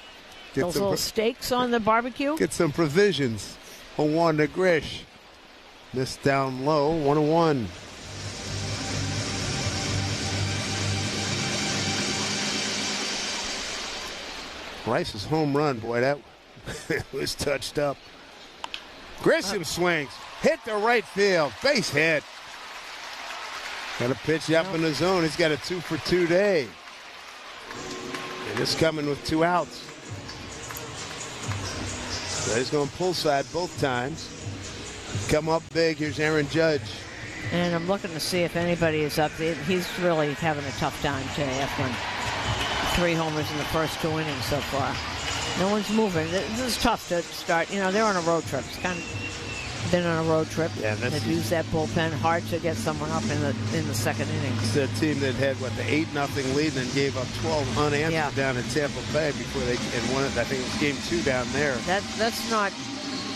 little steaks on the barbecue. Get some provisions. 0-1 to Grish. Missed down low. 1-1. Rice's home run, boy, that was touched up. Grisham swings. Hit the right field. Base hit. Got a pitch up in the zone. He's got a 2-for-2 day. And it's coming with 2 outs. So he's going pull side both times. Come up big. Here's Aaron Judge. And I'm looking to see if anybody is up. He's really having a tough time today. Eflin. 3 homers in the first 2 innings so far. No one's moving. This is tough to start. They're on a road trip. It's kind of been on a road trip. Yeah, they've used that bullpen. Hard to get someone up in the second inning. It's a team that had the 8-0 lead and gave up 12 unanswered down in Tampa Bay before they won it. I think it was game 2 down there. That's not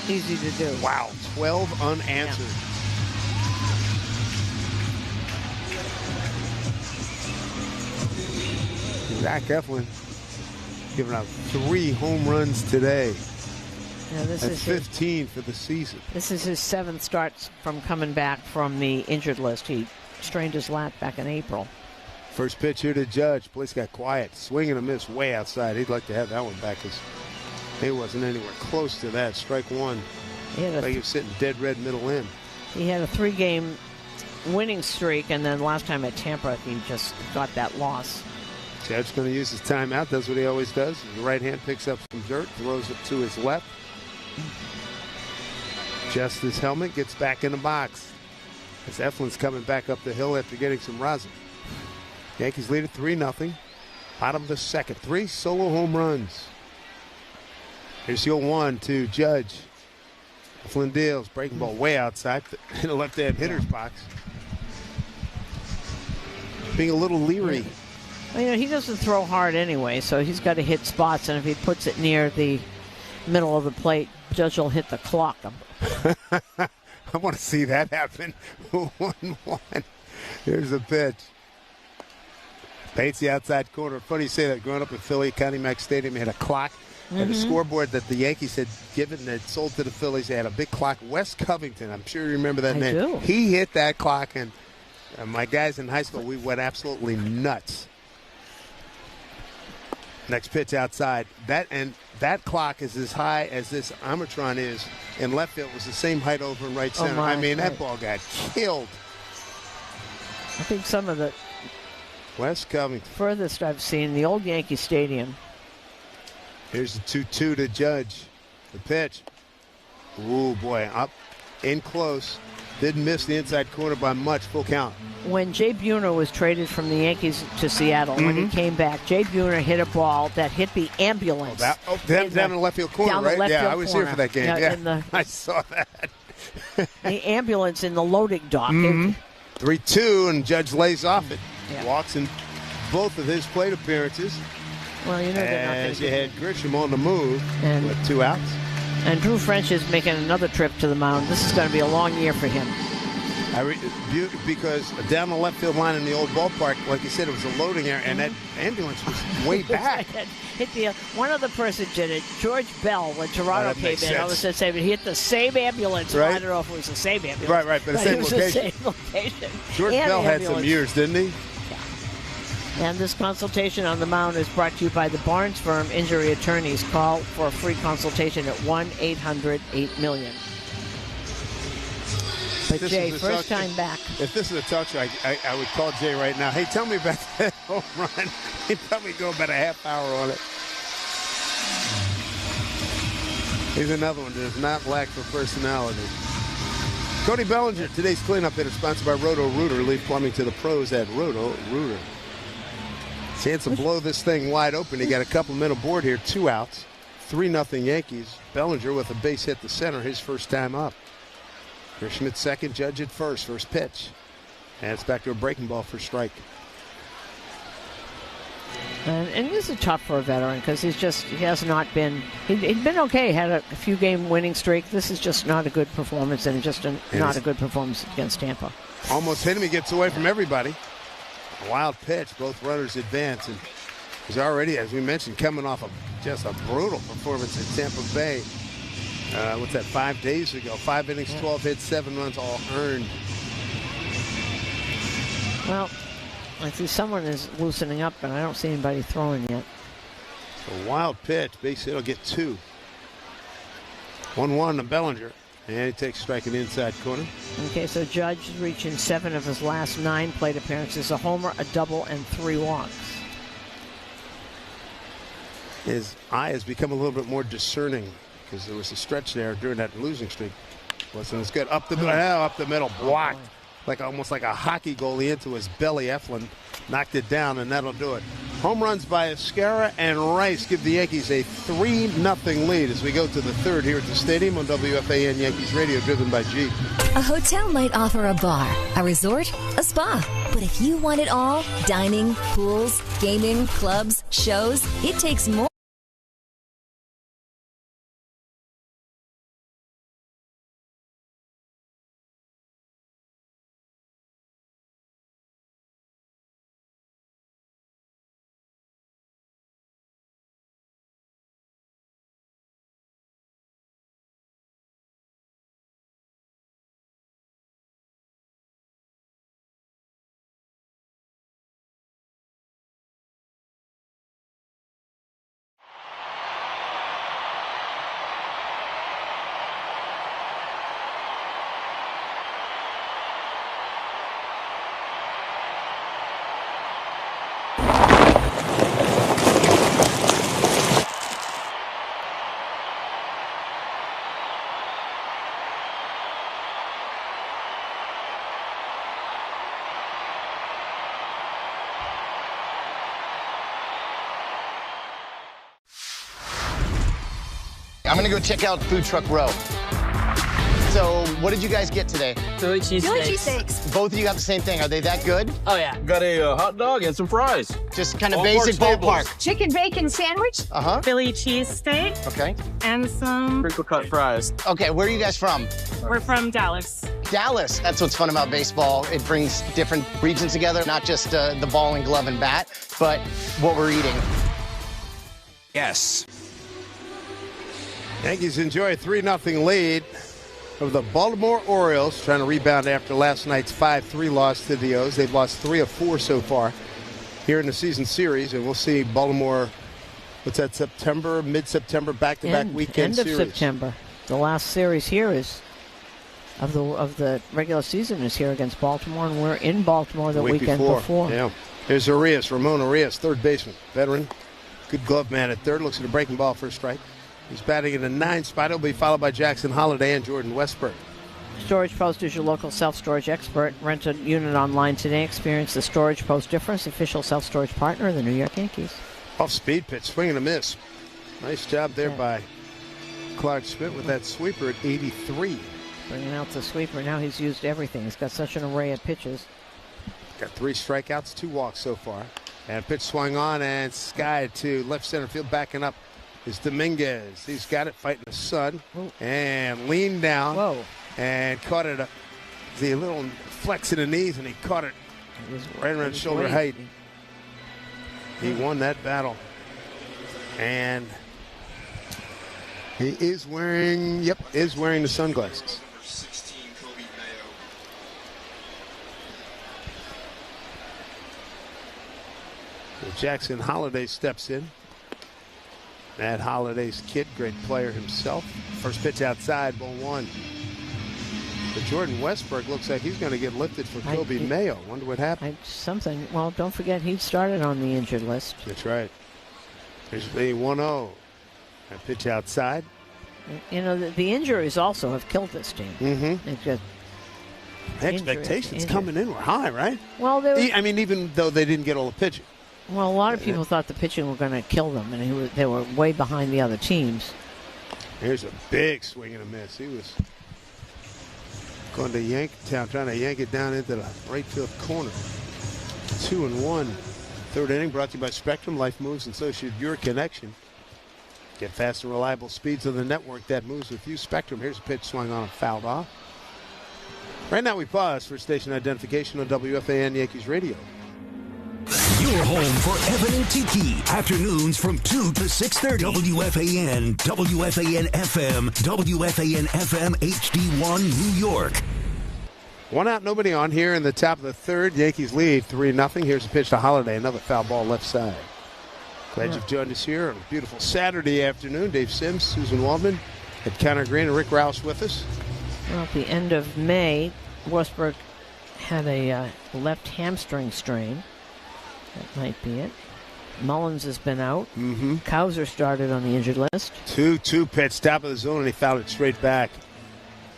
easy to do. Wow, 12 unanswered. Zach Eflin giving up 3 home runs today. That's 15 for the season. This is his 7th start from coming back from the injured list. He strained his lat back in April. First pitch here to Judge. Place got quiet. Swing and a miss way outside. He'd like to have that one back because he wasn't anywhere close to that. Strike one. He was sitting dead red middle in. He had a 3-game winning streak, and then last time at Tampa, he just got that loss. Judge going to use his timeout. Does what he always does. The right hand picks up some dirt, throws it to his left. Just his helmet, gets back in the box. As Eflin's coming back up the hill after getting some rosin. Yankees lead at 3-0. Bottom of the second. 3 solo home runs. Here's the 0-1 to Judge. Eflin deals. Breaking ball way outside in the left-hand hitter's box. Being a little leery. Well, he doesn't throw hard anyway, so he's got to hit spots, and if he puts it near the middle of the plate, Judge will hit the clock. I want to see that happen. 1-1. Here's the pitch. Bates the outside corner. Funny you say that. Growing up in Philly, Connie Mack Stadium, had a clock and a scoreboard that the Yankees had given that sold to the Phillies. They had a big clock. Wes Covington, I'm sure you remember that name. Do. He hit that clock, and my guys in high school, we went absolutely nuts. Next pitch outside. That clock is as high as this Armatron is in left field. It was the same height over in right center. That ball got killed. I think some of the Wes Covington. Furthest I've seen, the old Yankee Stadium. Here's the 2-2 to Judge. The pitch. Ooh, boy, up in close. Didn't miss the inside corner by much. Full count. When Jay Buhner was traded from the Yankees to Seattle, when he came back, Jay Buhner hit a ball that hit the ambulance. Down in the left field corner, right? Yeah, I was here for that game. Yeah, I saw that. The ambulance in the loading dock. 3-2, and Judge lays off it. Yeah. Walks in both of his plate appearances. Well, they're not going to. You had Grisham on the move with 2 outs. And Drew French is making another trip to the mound. This is going to be a long year for him. Because down the left field line in the old ballpark, like you said, it was a loading area, and that ambulance was way back. One other person did it. George Bell, when Toronto came in, I was going to say, but he hit the same ambulance. Right? I don't know if it was the same ambulance. Right, but it was the same location. George Bell had some years, didn't he? And this consultation on the mound is brought to you by the Barnes Firm Injury Attorneys. Call for a free consultation at 1-800-8-million. But Jay, first time back. If this is a talk show, I would call Jay right now. Hey, tell me about that home run. He'd probably go about a half hour on it. Here's another one that does not lack for personality. Cody Bellinger, today's cleanup hitter, sponsored by Roto-Rooter. Leave plumbing to the pros at Roto-Rooter. Chance to blow this thing wide open. He got a couple men aboard here. 2 outs. 3-0 Yankees. Bellinger with a base hit to center, his first time up. Here's Schmidt second, Judge at first. First pitch. And it's back to a breaking ball for strike. And this is tough for a veteran because he has not been, he'd been okay, had a few game winning streak. This is just not a good performance, and not a good performance against Tampa. Almost hit him. He gets away from everybody. A wild pitch. Both runners advance. And he's already, as we mentioned, coming off of just a brutal performance in Tampa Bay. 5 days ago? 5 innings, 12 hits, 7 runs, all earned. Well, I see someone is loosening up, and I don't see anybody throwing yet. A wild pitch. Base hit will get 2. 1-1 to Bellinger. And he takes strike in the inside corner. Okay, so Judge is reaching 7 of his last 9 plate appearances. A homer, a double, and 3 walks. His eye has become a little bit more discerning because there was a stretch there during that losing streak. Wasn't as good. Up the middle, blocked. Almost like a hockey goalie into his belly. Eflin knocked it down, and that'll do it. Home runs by Escarra and Rice give the Yankees a 3-0 lead as we go to the third here at the stadium on WFAN Yankees Radio, driven by G. A hotel might offer a bar, a resort, a spa. But if you want it all, dining, pools, gaming, clubs, shows, it takes more. I'm gonna go check out Food Truck Row. So, what did you guys get today? Philly cheesesteaks. Both of you got the same thing. Are they that good? Oh, yeah. Got a hot dog and some fries. Just kind of basic ballpark. Chicken bacon sandwich. Philly cheesesteak. Okay. And some Crinkle cut fries. Okay, where are you guys from? We're from Dallas. Dallas. That's what's fun about baseball. It brings different regions together, not just the ball and glove and bat, but what we're eating. Yes. Yankees enjoy a 3-0 lead of the Baltimore Orioles, trying to rebound after last night's 5-3 loss to the O's. They've lost 3 of 4 so far here in the season series, and we'll see Baltimore, September, mid-September, back-to-back weekend series. End of September. The last series here is of the regular season is here against Baltimore, and we're in Baltimore the weekend before. Yeah. There's Ramon Arias, third baseman, veteran. Good glove man at third. Looks at a breaking ball for a strike. He's batting in the 9th spot. He'll be followed by Jackson Holliday and Jordan Westburg. Storage Post is your local self-storage expert. Rent a unit online today. Experience the Storage Post difference. Official self-storage partner of the New York Yankees. Off-speed pitch, swing and a miss. Nice job there by Clark Schmidt with that sweeper at 83. Bringing out the sweeper. Now he's used everything. He's got such an array of pitches. Got 3 strikeouts, 2 walks so far. And pitch swung on and skied to left center field, backing up is Dominguez. He's got it, fighting the sun. And leaned down. And caught it. The little flex in the knees, and he caught it right around shoulder height. He won that battle. And he is wearing, the sunglasses. So Jackson Holliday steps in. Matt Holliday's kid, great player himself. First pitch outside, ball 1. But Jordan Westburg looks like he's going to get lifted for Kobe Mayo. Wonder what happened. Well, don't forget he started on the injured list. That's right. There's the 1-0. That pitch outside. You know, the injuries also have killed this team. Mm-hmm. It's just expectations coming in were high, right? Well, even though they didn't get all the pitching. Well, a lot of people thought the pitching were going to kill them, and they were way behind the other teams. Here's a big swing and a miss. He was going to Yanktown, trying to yank it down into the right field corner. 2-1. Third inning brought to you by Spectrum. Life moves, and so should your connection. Get fast and reliable speeds on the network that moves with you. Spectrum. Here's a pitch swung on and fouled off. Right now we pause for station identification on WFAN Yankees Radio. Your home for Evan and Tiki. Afternoons from 2 to 6:30. WFAN, WFAN FM, WFAN FM HD1 New York. One out, nobody on here in the top of the third. Yankees lead 3-0. Here's a pitch to Holiday. Another foul ball left side. Glad you've joined us here on a beautiful Saturday afternoon. Dave Sims, Susan Waldman, and Connor Green and Rick Rouse with us. Well, at the end of May, Westbrook had a left hamstring strain. That might be it. Mullins has been out. Cowser started on the injured list. 2-2 pitch, top of the zone, and he fouled it straight back.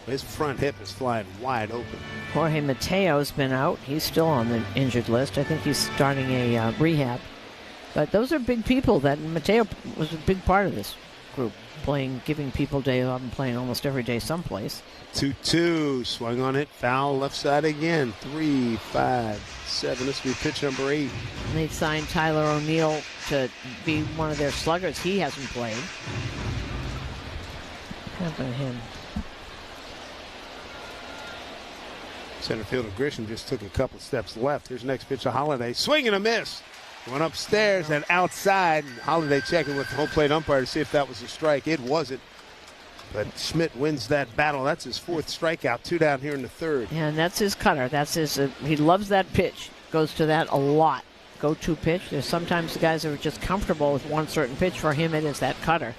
His front hip is flying wide open. Jorge Mateo's been out. He's still on the injured list. I think he's starting a rehab. But those are big people. That Mateo was a big part of this group, giving people days off and playing almost every day someplace. 2-2, swung on it, foul left side again. 3, 5, 7. This will be pitch number 8. And they signed Tyler O'Neill to be one of their sluggers. He hasn't played. What happened to him? Center fielder Grisham just took a couple steps left. Here's the next pitch to Holiday. Swing and a miss. Went upstairs and outside. Holiday checking with the home plate umpire to see if that was a strike. It wasn't. But Schmidt wins that battle. That's his 4th strikeout. 2 down here in the 3rd. Yeah, and that's his cutter. That's his. He loves that pitch. Goes to that a lot. Go-to pitch. There's sometimes the guys are just comfortable with one certain pitch. For him, it is that cutter.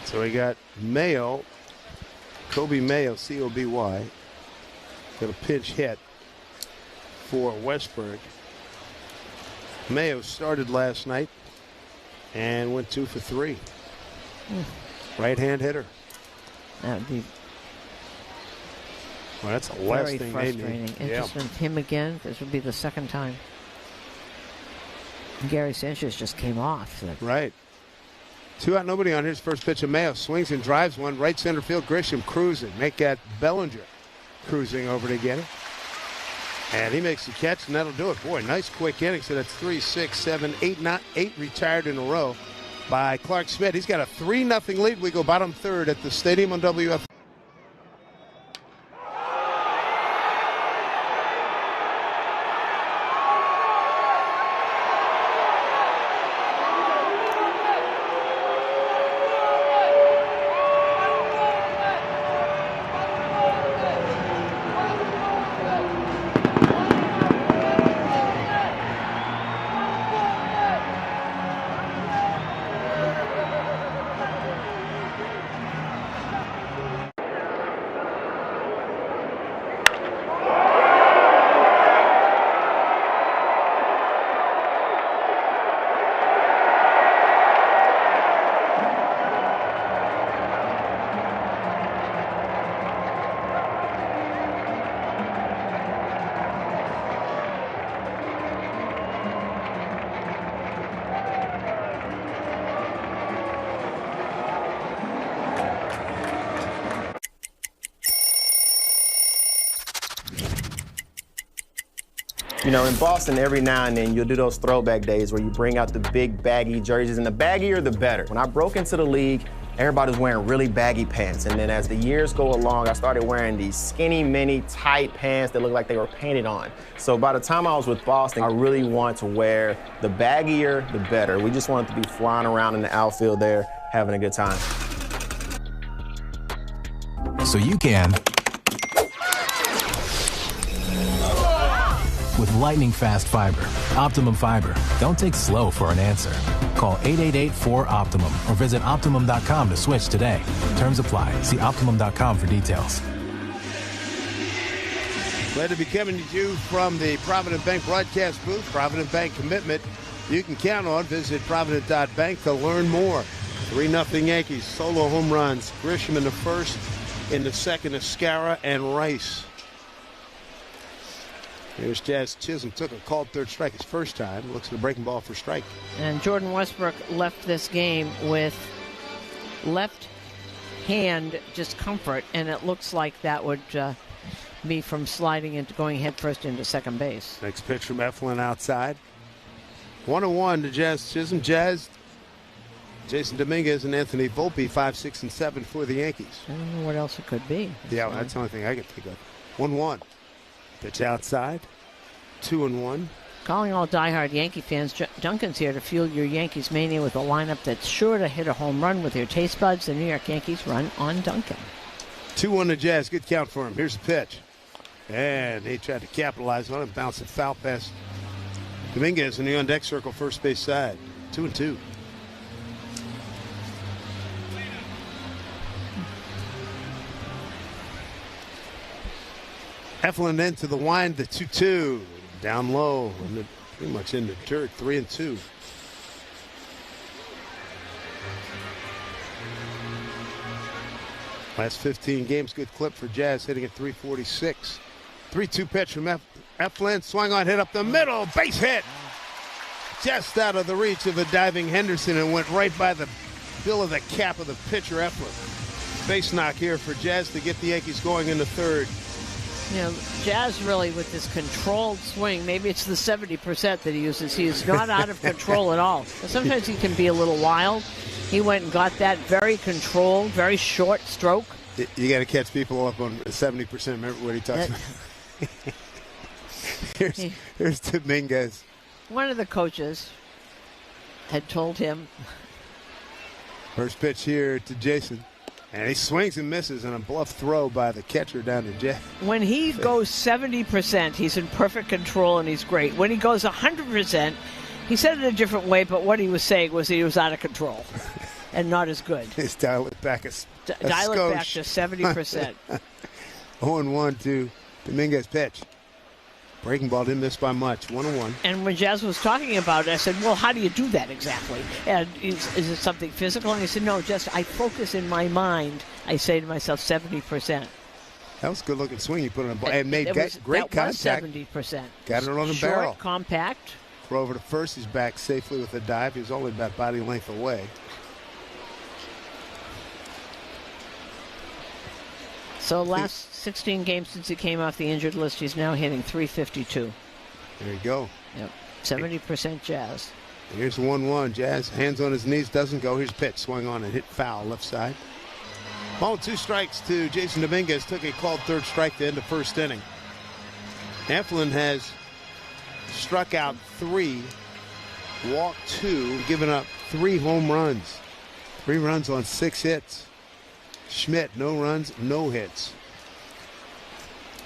So we got Mayo, Kobe Mayo, C-O-B-Y. Got a pinch hit for Westburg. Mayo started last night and went 2 for 3. Right-hand hitter. That would be that's the last very thing frustrating. they need. Interesting. Him again. This would be the second time. Gary Sanchez just came off. Right. 2 out, nobody on. Here's first pitch of Mayo. Swings and drives one. Right center field. Grisham cruising. Make that Bellinger cruising over to get it. And he makes the catch, and that'll do it. Boy, nice quick inning. So that's 3, 6, 7, 8, 8 retired in a row by Clark Schmidt. He's got a 3-0 lead. We go bottom third at the stadium on WF. You know, in Boston, every now and then, you'll do those throwback days where you bring out the big baggy jerseys, and the baggier, the better. When I broke into the league, everybody was wearing really baggy pants, and then as the years go along, I started wearing these skinny, mini, tight pants that looked like they were painted on. So by the time I was with Boston, I really wanted to wear the baggier, the better. We just wanted to be flying around in the outfield there, having a good time. So you can. With lightning fast fiber, Optimum Fiber. Don't take slow for an answer. Call 888-4-OPTIMUM or visit Optimum.com to switch today. Terms apply. See Optimum.com for details. Glad to be coming to you from the Provident Bank broadcast booth. Provident Bank commitment you can count on. Visit Provident.bank to learn more. 3-0 Yankees. Solo home runs. Grisham in the first. In the second, Escara and Rice. Here's Jazz Chisholm. Took a called third strike his first time. Looks at a breaking ball for strike. And Jordan Westbrook left this game with left hand discomfort, and it looks like that would be from sliding into going headfirst into second base. Next pitch from Eflin outside. 1-1 to Jazz Chisholm. Jazz, Jason Dominguez, and Anthony Volpe, 5, 6, and 7 for the Yankees. I don't know what else it could be. Yeah, that's the only thing I could think of. 1-1. Pitch outside. 2-1. Calling all diehard Yankee fans, Duncan's here to fuel your Yankees mania with a lineup that's sure to hit a home run with your taste buds. The New York Yankees run on Duncan. 2-1 to Jazz. Good count for him. Here's the pitch. And he tried to capitalize on it. Bounce it foul past Dominguez in the on-deck circle, first base side. 2-2. Eflin into the wind, the 2-2. Down low, and pretty much in the dirt, 3-2. Last 15 games, good clip for Jazz, hitting at 346. 3-2 pitch from Eflin, swung on, hit up the middle, base hit. Just out of the reach of a diving Henderson and went right by the bill of the cap of the pitcher, Eflin. Base knock here for Jazz to get the Yankees going in the third. You know, Jazz really with this controlled swing, maybe it's the 70% that he uses. He is not out of control at all. Sometimes he can be a little wild. He went and got that very controlled, very short stroke. You got to catch people up on 70%. Remember what he talks about? Here's Dominguez. One of the coaches had told him. First pitch here to Jason. And he swings and misses on a bluff throw by the catcher down to Jeff. When he goes 70%, he's in perfect control and he's great. When he goes 100%, he said it a different way, but what he was saying was he was out of control and not as good. Let's dial it back dial it back to 70%. 0-1 to Dominguez pitch. Breaking ball, didn't miss by much. 1-1. And when Jazz was talking about it, I said, well, how do you do that exactly? And is it something physical? And he said, no, just I focus in my mind. I say to myself, 70%. That was a good-looking swing he put on the ball. And made great contact. That was 70%. Got it on the Short, barrel. Compact. Throw over to first. He's back safely with a dive. He was only about body length away. So last 16 games since he came off the injured list, he's now hitting .352. There you go. Yep, 70% Jazz. Here's 1-1. Jazz, hands on his knees, doesn't go. Here's pitch, swung on and hit foul left side. Ball 2 strikes to Jason Dominguez. Took a called third strike to end the first inning. Eflin has struck out 3, walked 2, given up 3 home runs. 3 runs on 6 hits. Schmidt, no runs, no hits.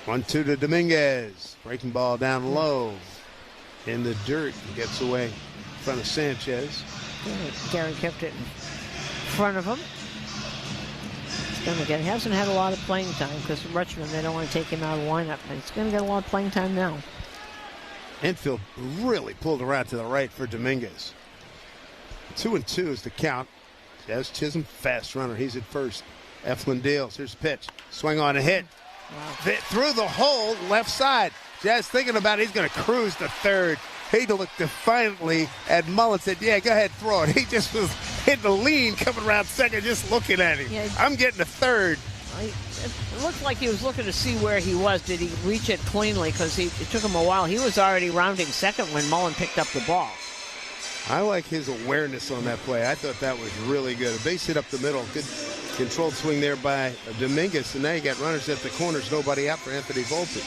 1-2 to Dominguez. Breaking ball down low. In the dirt. He gets away in front of Sanchez. Gary kept it in front of him. He hasn't had a lot of playing time because Richmond, they don't want to take him out of the lineup. But he's going to get a lot of playing time now. Infield really pulled around to the right for Dominguez. 2-2 is the count. Jazz Chisholm, fast runner. He's at first. Eflin deals. Here's the pitch. Swing on a hit. Wow. Through the hole, left side. Jazz thinking about it. He's going to cruise to third. He looked defiantly at Mullen, said, yeah, go ahead, throw it. He just was hitting the lean coming around second, just looking at him. Yeah, I'm getting to third. It looked like he was looking to see where he was. Did he reach it cleanly? Because it took him a while. He was already rounding second when Mullen picked up the ball. I like his awareness on that play. I thought that was really good. A base hit up the middle. Good controlled swing there by Dominguez. And now you got runners at the corners. Nobody out for Anthony Volpe.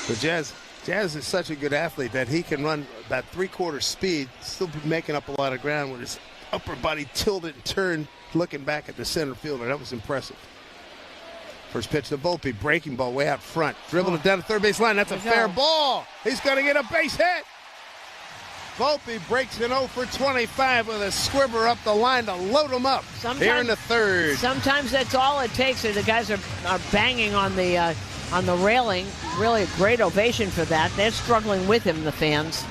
But Jazz is such a good athlete that he can run about 3/4 speed, still be making up a lot of ground with his upper body tilted and turned, looking back at the center fielder. That was impressive. First pitch to Volpe, breaking ball way out front. Dribbled it down the third base line. That's a fair ball. He's going to get a base hit. Volpe breaks an 0 for 25 with a squibber up the line to load him up here in the third. Sometimes that's all it takes. The guys are banging on the railing. Really a great ovation for that. They're struggling with him, the fans.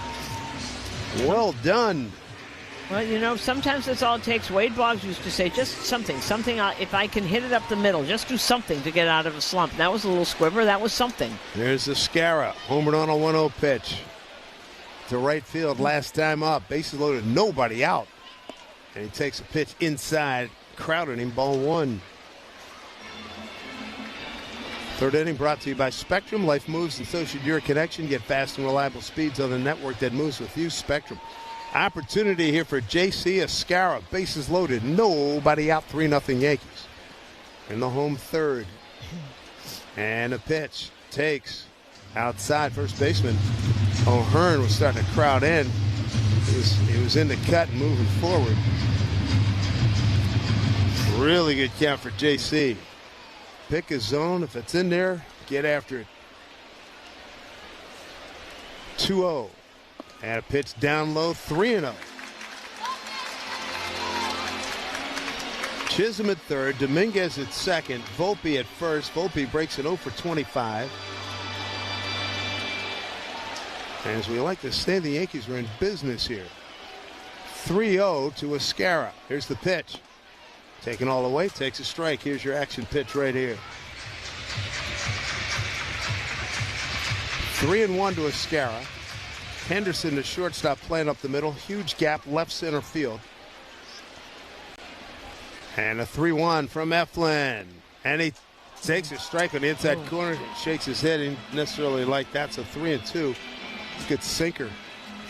Well done Well, sometimes that's all it takes. Wade Boggs used to say, just something. If I can hit it up the middle, just do something to get out of a slump. That was a little squiver. That was something. There's Escara, homered on a 1-0 pitch to right field last time up. Bases loaded, nobody out. And he takes a pitch inside, crowded him, ball one. Third inning brought to you by Spectrum. Life moves and so should your connection. Get fast and reliable speeds on the network that moves with you. Spectrum. Opportunity here for J.C. Escara. Bases loaded. Nobody out. 3-0 Yankees. In the home third. And a pitch. Outside. First baseman O'Hearn was starting to crowd in. He was in the cut and moving forward. Really good count for J.C. Pick a zone. If it's in there, get after it. 2-0. And a pitch down low, 3-0. Chisholm at third, Dominguez at second, Volpe at first. Volpe breaks it 0 for 25. And as we like to say, the Yankees are in business here. 3-0 to Escara. Here's the pitch. Taken all the way, takes a strike. Here's your action pitch right here. 3-1 to Escara. Henderson, the shortstop, playing up the middle. Huge gap, left center field. And a 3-1 from Eflin. And he takes a strike on the inside corner. Shakes his head. He didn't necessarily like that. So 3-2. Good sinker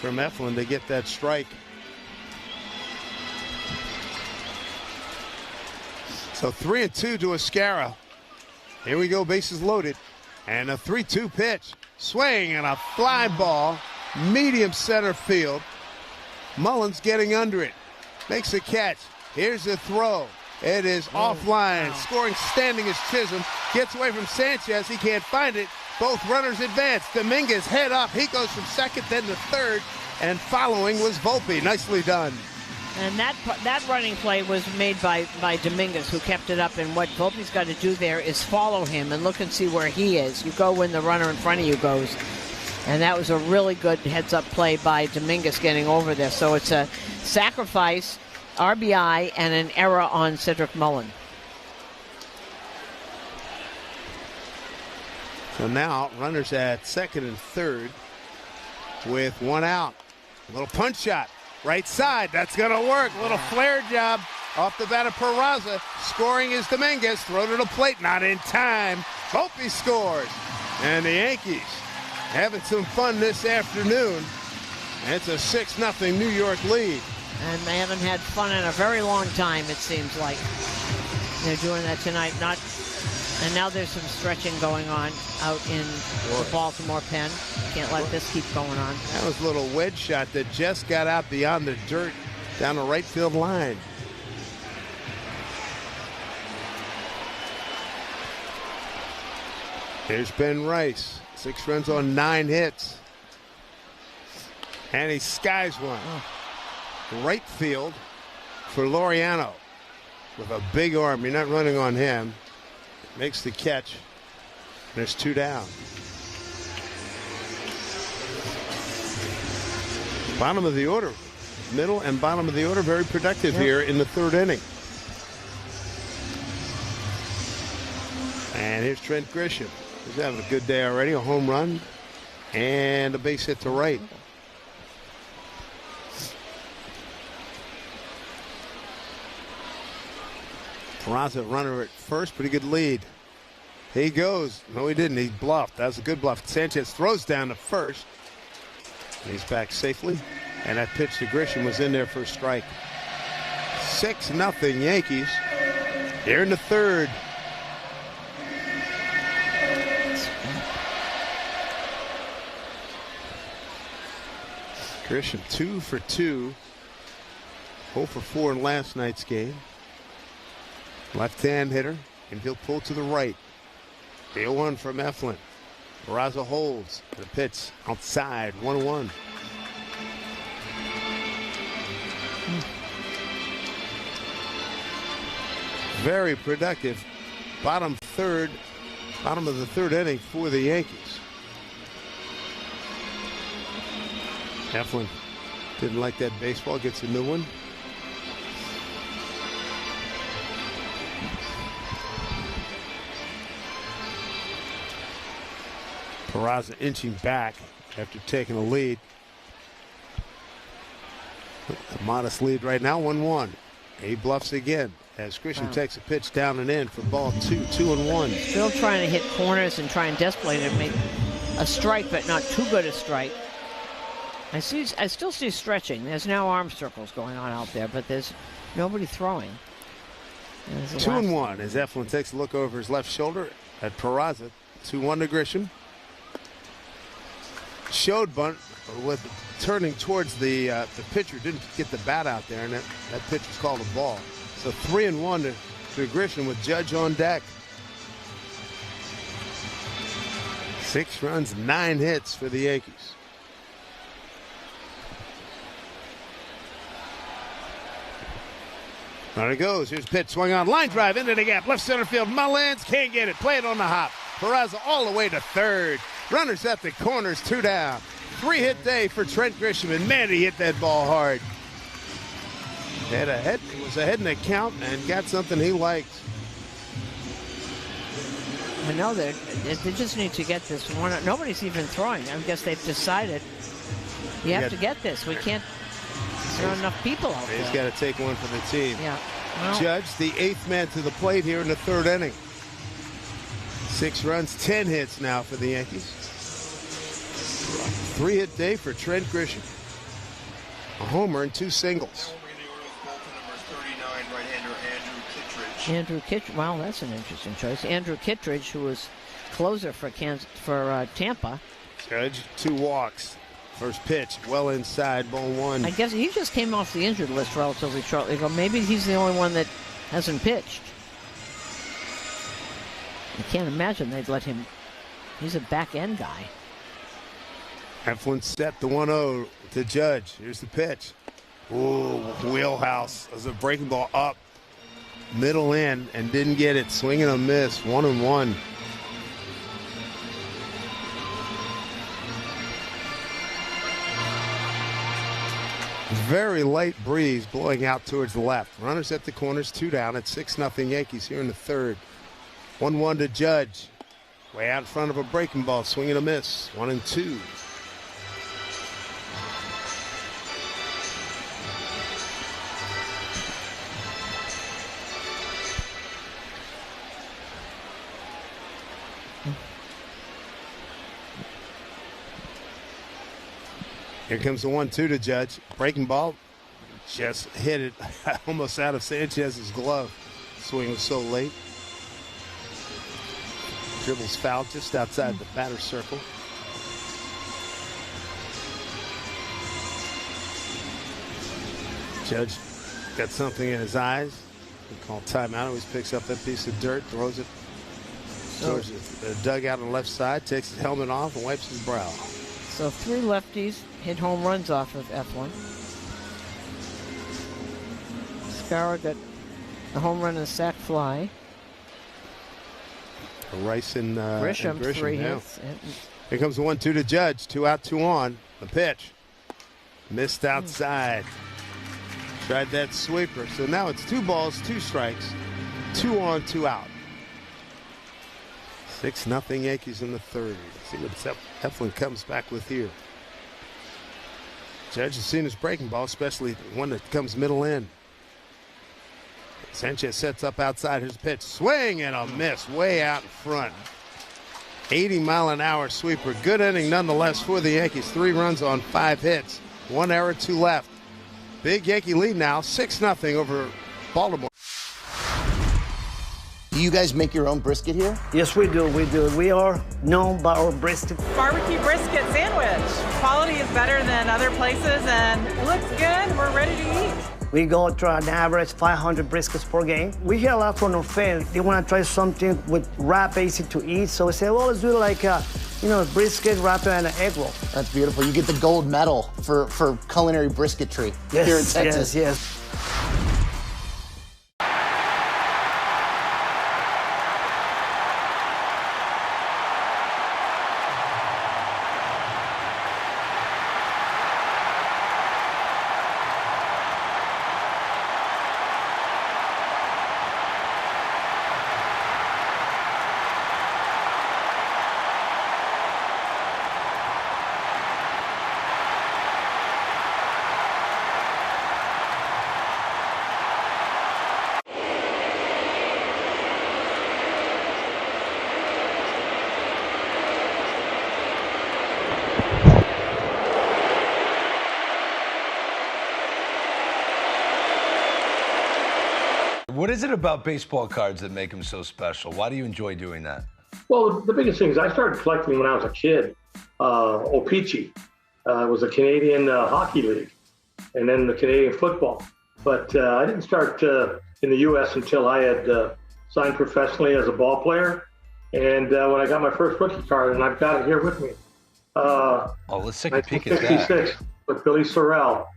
from Eflin to get that strike. So 3-2 to Escara. Here we go, bases loaded. And a 3-2 pitch. Swing and a fly ball. Medium center field. Mullins getting under it. Makes a catch. Here's the throw. It is offline. Scoring standing is Chisholm. Gets away from Sanchez. He can't find it. Both runners advance. Dominguez head up. He goes from second, then to third. And following was Volpe. Nicely done. And that running play was made by Dominguez, who kept it up. And what Volpe's got to do there is follow him and look and see where he is. You go when the runner in front of you goes. And that was a really good heads-up play by Dominguez getting over there. So it's a sacrifice, RBI, and an error on Cedric Mullin. So now runners at second and third with one out. A little punch shot. Right side. That's going to work. A little flare job off the bat of Peraza. Scoring is Dominguez. Throw to the plate. Not in time. Volpe scores. And the Yankees having some fun this afternoon. It's a 6-0 New York lead. And they haven't had fun in a very long time, it seems like. They're doing that tonight. And now there's some stretching going on out in the Baltimore pen. Can't let this keep going on. That was a little wedge shot that just got out beyond the dirt down the right field line. Here's Ben Rice. 6 runs on 9 hits. And he skies one. Right field for Laureano with a big arm. You're not running on him. Makes the catch. There's 2 down. Bottom of the order. Middle and bottom of the order very productive here in the third inning. And here's Trent Grisham. He's having a good day already. A home run and a base hit to right. Peraza runner at first. Pretty good lead. He goes. No, he didn't. He bluffed. That was a good bluff. Sanchez throws down to first. And he's back safely. And that pitch to Grisham was in there for a strike. 6-0 Yankees. Here in the third. Grisham 2 for 2. 0 for 4 in last night's game. Left-hand hitter, and he'll pull to the right. The 0-1 from Eflin. Peraza holds. The pitch outside, 1-1. Very productive. Bottom of the third inning for the Yankees. Eflin Didn't like that baseball. Gets a new one. Peraza inching back after taking a lead. A modest lead right now, 1-1. He bluffs again as Grisham takes a pitch down and in for ball 2, 2-1. Still trying to hit corners and try and desperately to make a strike, but not too good a strike. I still see stretching. There's now arm circles going on out there, but there's nobody throwing. 2-1 as Eflin takes a look over his left shoulder at Peraza. 2-1 to Grisham. Showed bunt with turning towards the pitcher. Didn't get the bat out there, and that pitch was called a ball. So 3-1 to Grisham with Judge on deck. 6 runs, 9 hits for the Yankees. There it goes. Here's pitch, swung on, line drive into the gap, left center field. Mullins can't get it. Play it on the hop. Peraza all the way to third. Runners at the corners, 2 down. 3-hit day for Trent Grisham, and man, he hit that ball hard. Was ahead in the count and got something he liked. I know they just need to get this one. Nobody's even throwing. I guess they've decided you have to get this. We can't. There's not enough people out there. He's got to take one for the team. Yeah. Well, Judge, the 8th man to the plate here in the 3rd inning. 6 runs, 10 hits now for the Yankees. 3-hit day for Trent Grisham. A homer and 2 singles. Andrew Kittredge. Wow, that's an interesting choice. Andrew Kittredge, who was closer for Tampa. Judge, 2 walks. First pitch, well inside, ball 1. I guess he just came off the injured list relatively shortly ago. Maybe he's the only one that hasn't pitched. I can't imagine they'd let him. He's a back-end guy. Eflin set the 1-0 to Judge. Here's the pitch. Ooh, wheelhouse. As a breaking ball up, middle in, and didn't get it. Swing and a miss, 1-1. Very light breeze blowing out towards the left. Runners at the corners, 2 down. It's 6-0 Yankees here in the 3rd. 1-1 to Judge. Way out in front of a breaking ball. Swing and a miss. 1-2. Here comes the 1-2 to Judge. Breaking ball. Just hit it almost out of Sanchez's glove. Swing was so late. Dribbles foul just outside the batter's circle. Judge got something in his eyes. We call timeout. Always picks up that piece of dirt, throws it towards the dugout on the left side, takes his helmet off, and wipes his brow. So 3 lefties hit home runs off of Eflin. Scarra got a home run and a sac fly. Rice and Grisham, 3 now. hits. Here comes the 1-2 to Judge. 2 out, 2 on. The pitch. Missed outside. Tried that sweeper. So now it's 2 balls, 2 strikes. 2 on, 2 out. 6-0 Yankees in the 3rd. See what Eflin comes back with here. Judge has seen his breaking ball, especially one that comes middle in. Sanchez sets up outside his pitch. Swing and a miss way out in front. 80-mile-an-hour sweeper. Good inning nonetheless for the Yankees. 3 runs on 5 hits. 1 error, 2 left. Big Yankee lead now, 6-0 over Baltimore. Do you guys make your own brisket here? Yes, we do. We are known by our brisket. Barbecue brisket sandwich. Quality is better than other places, and it looks good. We're ready to eat. We go to an average 500 briskets per game. We hear a lot from our fans. They want to try something with wrap, easy to eat. So we say, well, let's do like brisket, wrap, and an egg roll. That's beautiful. You get the gold medal for culinary brisketry here in Texas. Yes. What is it about baseball cards that make them so special? Why do you enjoy doing that? Well, the biggest thing is I started collecting when I was a kid. O-Pee-Chee was a Canadian hockey league, and then the Canadian football. But I didn't start in the U.S. until I had signed professionally as a ball player. And when I got my first rookie card, and I've got it here with me. Let's take a peek at that. 1966 with Billy Sorrell.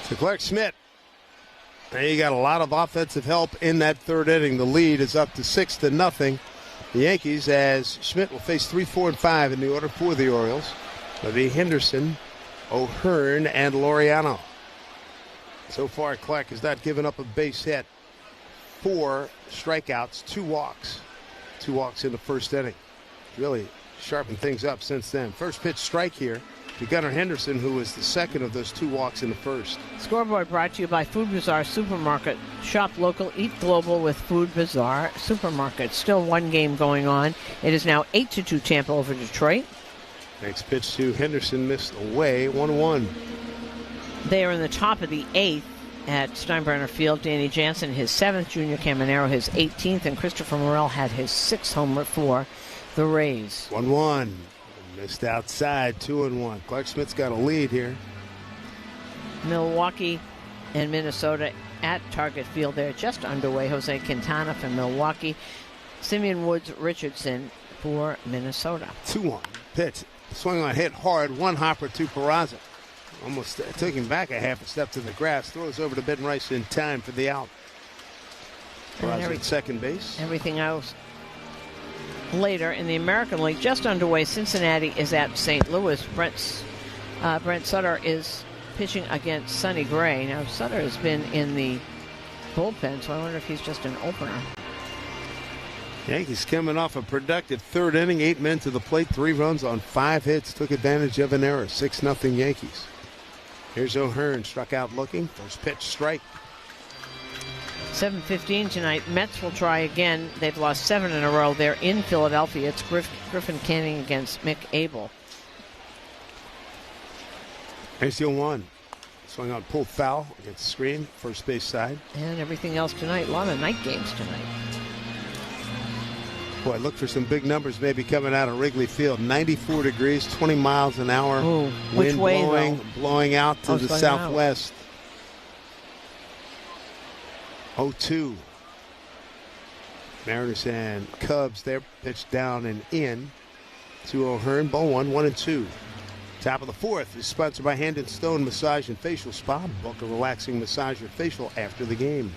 So Clark Schmidt, he got a lot of offensive help in that third inning. The lead is up to 6-0. The Yankees, as Schmidt will face 3, 4, and 5 in the order for the Orioles. It'll be Henderson, O'Hearn, and Laureano. So far, Clark has not given up a base hit. 4 strikeouts, 2 walks. 2 walks in the first inning. Really sharpened things up since then. First pitch strike here to Gunnar Henderson, who was the second of those 2 walks in the first. Scoreboard brought to you by Food Bazaar Supermarket. Shop local, eat global with Food Bazaar Supermarket. Still one game going on. It is now 8-2 Tampa over Detroit. Next pitch to Henderson, missed away, 1-1. They are in the top of the 8th at Steinbrenner Field. Danny Jansen, his 7th, Junior Caminero, his 18th, and Christopher Morel had his 6th homer for the Rays. 1-1. Missed outside, 2-1. Clark Schmidt's got a lead here. Milwaukee and Minnesota at Target Field. They're just underway. Jose Quintana for Milwaukee. Simeon Woods Richardson for Minnesota. 2-1. Pitch. Swing on, hit hard. 1 hopper to Peraza. Almost took him back a half a step to the grass. Throws over to Ben Rice in time for the out. Peraza at second base. Everything else later in the American League, just underway. Cincinnati is at St. Louis. Brent Sutter is pitching against Sonny Gray. Now, Sutter has been in the bullpen, so I wonder if he's just an opener. Yankees coming off a productive third inning. 8 men to the plate, 3 runs on 5 hits. Took advantage of an error. 6-0 Yankees. Here's O'Hearn, struck out looking. First pitch, strike. 7:15 tonight. Mets will try again. They've lost 7 in a row. They're in Philadelphia. It's Griffin Canning against Mick Abel. Here's the 0-1. Swung out, pulled foul against the screen, first base side. And everything else tonight. A lot of night games tonight. Boy, look for some big numbers maybe coming out of Wrigley Field. 94 degrees, 20 miles an hour. Ooh, wind which way, blowing out to the southwest. 0-2. Mariners and Cubs, they're pitched down and in to O'Hearn. Ball 1, 1-2. Top of the 4th is sponsored by Hand and Stone Massage and Facial Spa. Book a relaxing massage or facial after the game.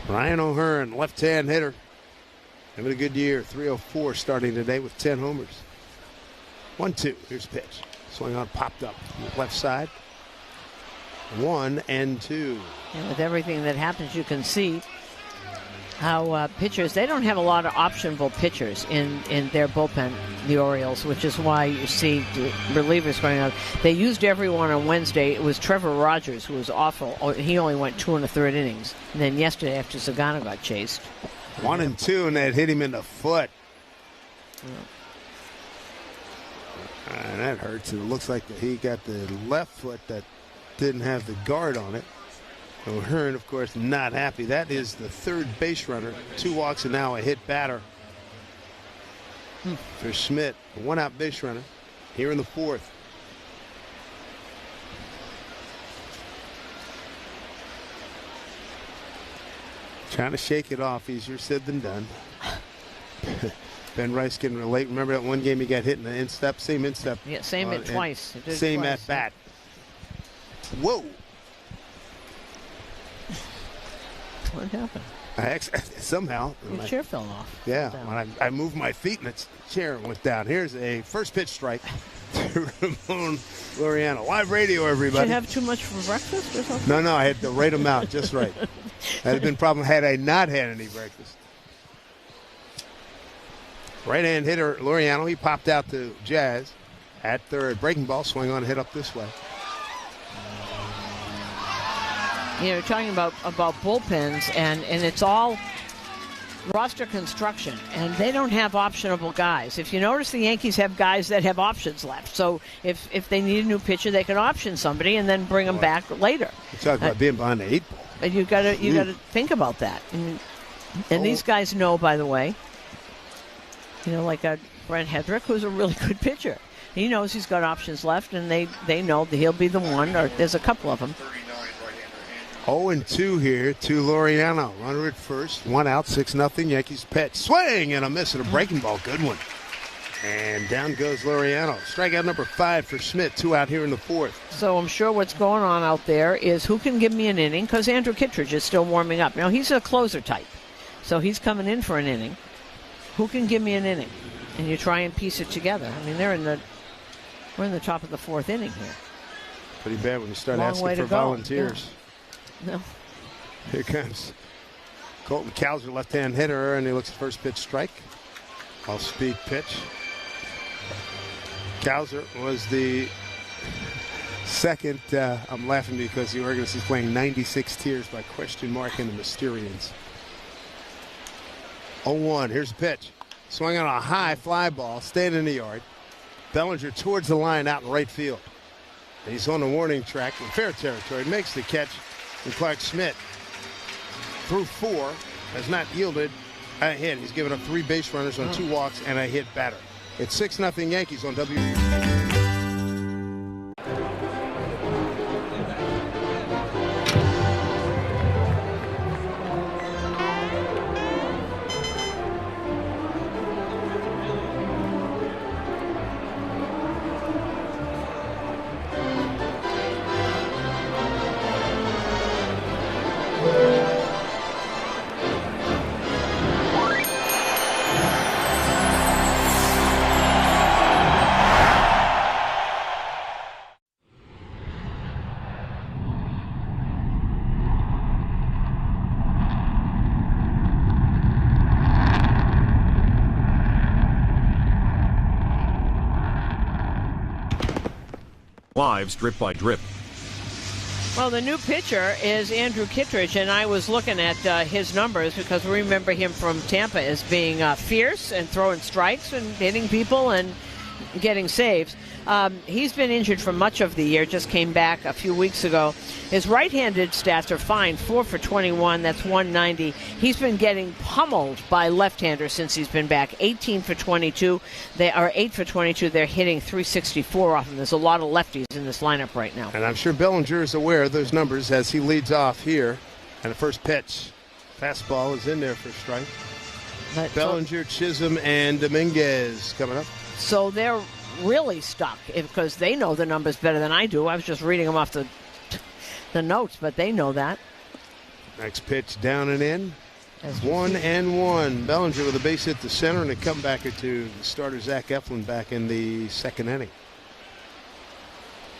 Ryan O'Hearn, left-hand hitter. Having a good year. 304 starting today with 10 homers. 1-2. Here's pitch. Swing on, popped up left side. 1-2. And with everything that happens, you can see how pitchers, they don't have a lot of optionable pitchers in their bullpen, the Orioles, which is why you see the relievers going out. They used everyone on Wednesday. It was Trevor Rogers, who was awful. He only went 2 1/3 innings. And then yesterday, after Zagano got chased. 1-2, and that hit him in the foot. And that hurts. It looks like he got the left foot that didn't have the guard on it. O'Hearn, of course, not happy. That is the third base runner. 2 walks and now a hit batter for Schmidt. A 1-out base runner here in the 4th. Trying to shake it off. Easier said than done. Ben Rice can relate. Remember that one game he got hit in the instep? Same instep. Yeah, same it twice. Same at bat. Whoa. What happened? Somehow. Your chair fell off. Yeah, when I moved my feet and the chair went down. Here's a first pitch strike to Ramon Laureano. Live radio, everybody. Did you have too much for breakfast or something? No, I had the right amount, just right. That had been a problem had I not had any breakfast. Right-hand hitter Laureano, he popped out to Jazz at third. Breaking ball, swing on, hit up this way. You know, talking about bullpens, and it's all roster construction, and they don't have optionable guys. If you notice, the Yankees have guys that have options left. So if they need a new pitcher, they can option somebody and then bring them back later. You talk about being behind the 8 ball. And you got to think about that. And these guys know, by the way, like a Brent Hedrick, who's a really good pitcher. He knows he's got options left, and they know that he'll be the one, or there's a couple of them. 0-2 here to Laureano. Runner at first, 1 out, 6-0. Yankees pitch. Swing and a miss at a breaking ball. Good one. And down goes Laureano. Strikeout number 5 for Schmidt. 2 out here in the 4th. So I'm sure what's going on out there is who can give me an inning, because Andrew Kittredge is still warming up. Now, he's a closer type, so he's coming in for an inning. Who can give me an inning? And you try and piece it together. I mean, we're in the top of the 4th inning here. Pretty bad when you start asking for volunteers. Yeah. No. Here comes Colton Cowser, left-hand hitter, and he looks at first pitch strike. Off-speed pitch. Cowser was the second. I'm laughing because the organist is playing 96 Tears by Question Mark and the Mysterians. 0-1. Here's the pitch. Swung on a high fly ball, staying in the yard. Bellinger towards the line out in right field. And he's on the warning track in fair territory. Makes the catch. And Clark Schmidt, through 4, has not yielded a hit. He's given up 3 base runners on 2 walks and a hit batter. It's 6-0 Yankees on W. Live drip by drip. Well, the new pitcher is Andrew Kittredge, and I was looking at his numbers because we remember him from Tampa as being fierce and throwing strikes and hitting people and getting saves. He's been injured for much of the year, just came back a few weeks ago. His right-handed stats are fine, 4 for 21, that's 190. He's been getting pummeled by left-handers since he's been back, 18 for 22. They are 8 for 22. They're hitting 364 off him. There's a lot of lefties in this lineup right now. And I'm sure Bellinger is aware of those numbers as he leads off here. And the first pitch, fastball is in there for a strike. Bellinger, Chisholm, and Dominguez coming up. So they're really stuck because they know the numbers better than I do. I was just reading them off the notes, but they know that. Next pitch down and in. 1-1. Bellinger with a base hit to center and a comeback or two. The starter Zach Eflin back in the 2nd inning.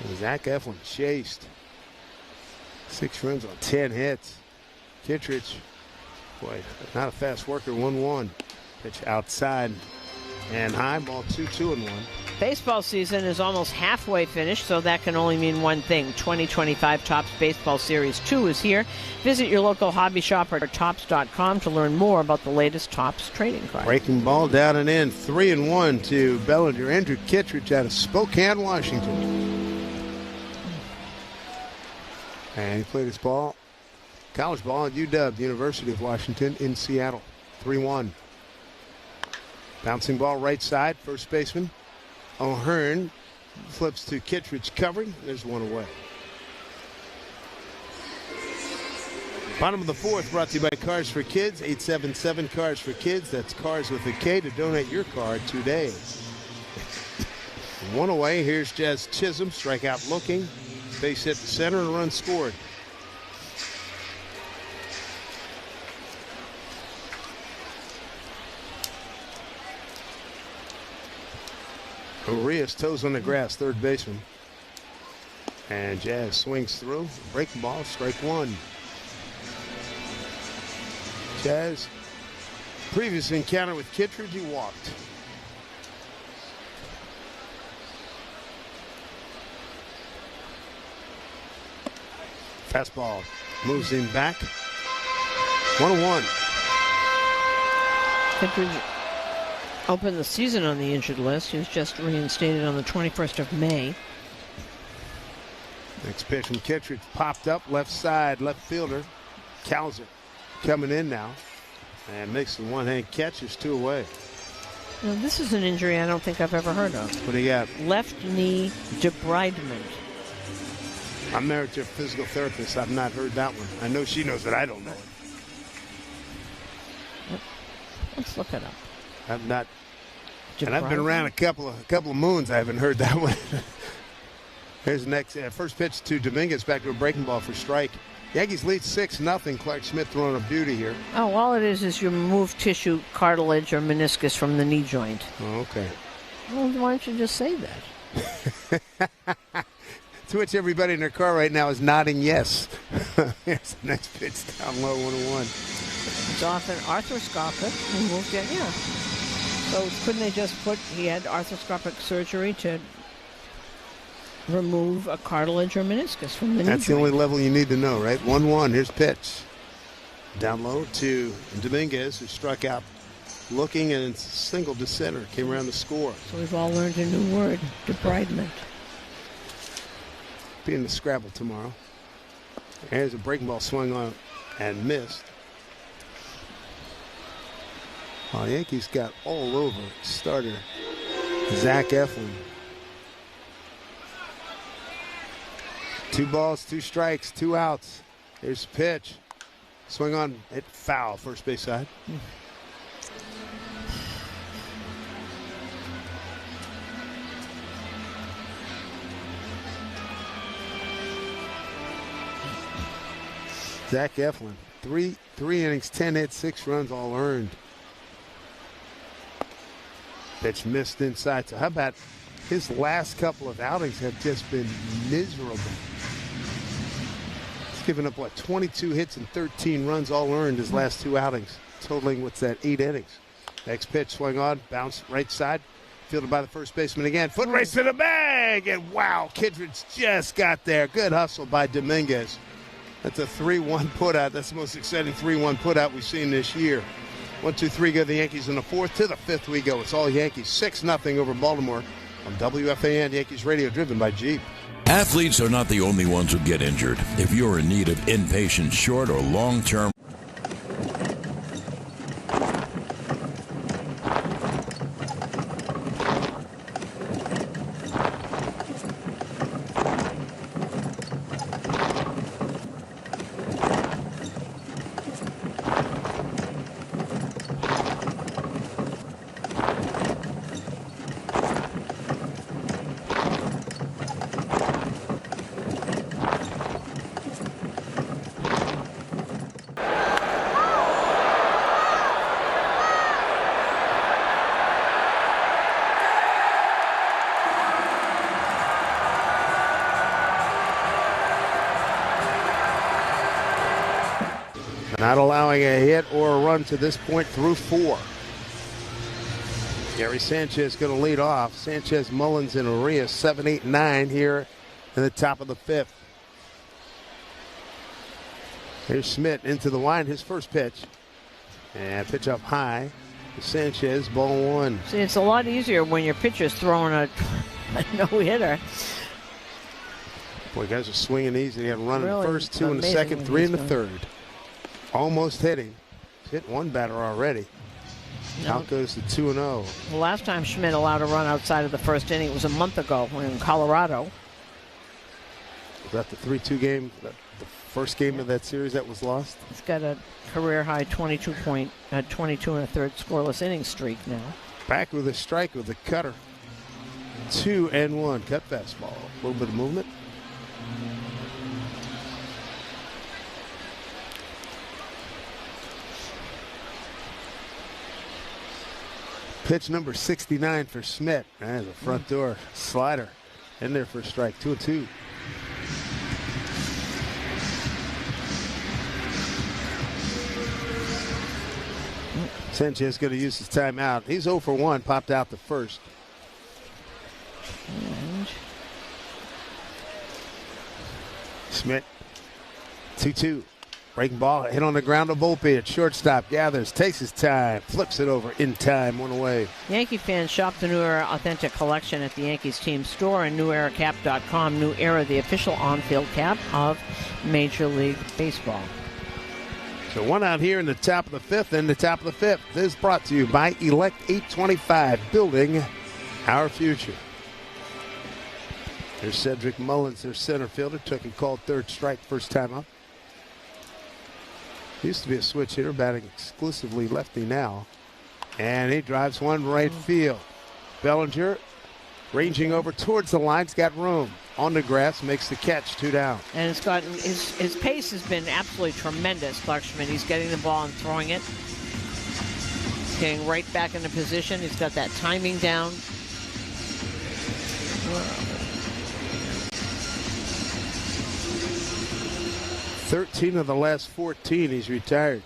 And Zach Eflin chased 6 runs on 10 hits. Kittredge, boy, not a fast worker. 1-1. Pitch outside and high, ball 2-2-1. Baseball season is almost halfway finished, so that can only mean one thing. 2025 Topps Baseball Series 2 is here. Visit your local hobby shop or Topps.com to learn more about the latest Topps trading cards. Breaking ball down and in. 3-1 to Bellinger. Andrew Kittredge out of Spokane, Washington. And he played his ball, college ball at UW, University of Washington in Seattle. 3-1. Bouncing ball right side, first baseman O'Hearn flips to Kittredge covering. There's one away. Bottom of the 4th brought to you by Cars for Kids. 877 Cars for Kids. That's Cars with a K to donate your car today. One away. Here's Jazz Chisholm. Strikeout looking. Base hit to center and a run scored. Urias toes on the grass, third baseman. And Jazz swings through. Breaking ball, strike 1. Jazz, previous encounter with Kittredge, he walked. Fastball moves him back. 1-1. Kittredge opened the season on the injured list. He was just reinstated on the 21st of May. Next pitch from Kittredge popped up left side, left fielder. Cowser coming in now and makes the one-hand catch. There's 2 away. Now, this is an injury I don't think I've ever heard of. What do you got? Left knee debridement. I'm married to a physical therapist. I've not heard that one. I know she knows it. I don't know it. Let's look it up. I've not. And I've been around a couple of moons. I haven't heard that one. Here's the next first pitch to Dominguez, back to a breaking ball for strike. Yankees lead 6-0. Clark Schmidt throwing a beauty here. Oh, all it is you remove tissue, cartilage, or meniscus from the knee joint. Oh, okay. Well, why don't you just say that? To which everybody in their car right now is nodding yes. Here's the next pitch down low, 1-1. It's often arthroscopic. Removed it, yeah. So couldn't they just put he had arthroscopic surgery to remove a cartilage or meniscus from the knee That's the only level you need to know, right? 1-1. Here's pitch. Down low to Dominguez, who struck out looking and single to center. Came around to score. So we've all learned a new word, debridement. Be in the Scrabble tomorrow. There's a breaking ball swung on and missed. Oh, the Yankees got all over starter Zach Eflin. 2 balls, 2 strikes, 2 outs. Here's the pitch. Swing on, hit foul, first base side. Zach Eflin, three innings, 10 hits, 6 runs, all earned. Pitch missed inside. So how about his last couple of outings have just been miserable. He's given up, 22 hits and 13 runs, all earned his last 2 outings, totaling, 8 innings. Next pitch, swung on, bounce right side, fielded by the first baseman again. Foot race to the bag, and wow, Kittredge just got there. Good hustle by Dominguez. That's a 3-1 putout. That's the most exciting 3-1 putout we've seen this year. 1-2-3 go the Yankees in the 4th. To the 5th we go. It's all Yankees. 6-0 over Baltimore on WFAN Yankees Radio, driven by Jeep. Athletes are not the only ones who get injured. If you're in need of inpatient short or long-term Not allowing a hit or a run to this point through 4. Gary Sanchez going to lead off. Sanchez, Mullins, and Urias 7, 8, 9 here in the top of the 5th. Here's Schmidt into the line, his first pitch. And pitch up high. Sanchez, ball 1. See, it's a lot easier when your pitcher's throwing a no-hitter. Boy, guys are swinging easy. They had a run in the first, 2 in the second, 3 in the third. Almost hitting. Hit 1 batter already. No. Out goes the 2-0. The last time Schmidt allowed a run outside of the first inning was a month ago in Colorado. Was that the 3-2 game, the first game of that series that was lost? He's got a career-high 22 and a third scoreless inning streak now. Back with a strike with a cutter. 2-1. Cut fastball. A little bit of movement. Pitch number 69 for Schmidt. There's a front door slider in there for a strike. 2-2. Sanchez going to use his timeout. He's 0 for 1. Popped out the first. And Schmidt. 2-2. Breaking ball, hit on the ground to Volpe at shortstop. Gathers, takes his time, flips it over in time, one away. Yankee fans, shop the New Era Authentic Collection at the Yankees team store and neweracap.com. New Era, the official on-field cap of Major League Baseball. So one out here in the top of the fifth, and the top of the fifth is brought to you by Elect 825, building our future. There's Cedric Mullins, their center fielder, took and called third strike first time up. Used to be a switch hitter, batting exclusively lefty now. And he drives one right field. Bellinger ranging over towards the line. He's got room. On the grass, makes the catch, 2 down. And it's gotten his pace has been absolutely tremendous, Clark Schmidt. He's getting the ball and throwing it. He's getting right back into position. He's got that timing down. 13 of the last 14, he's retired.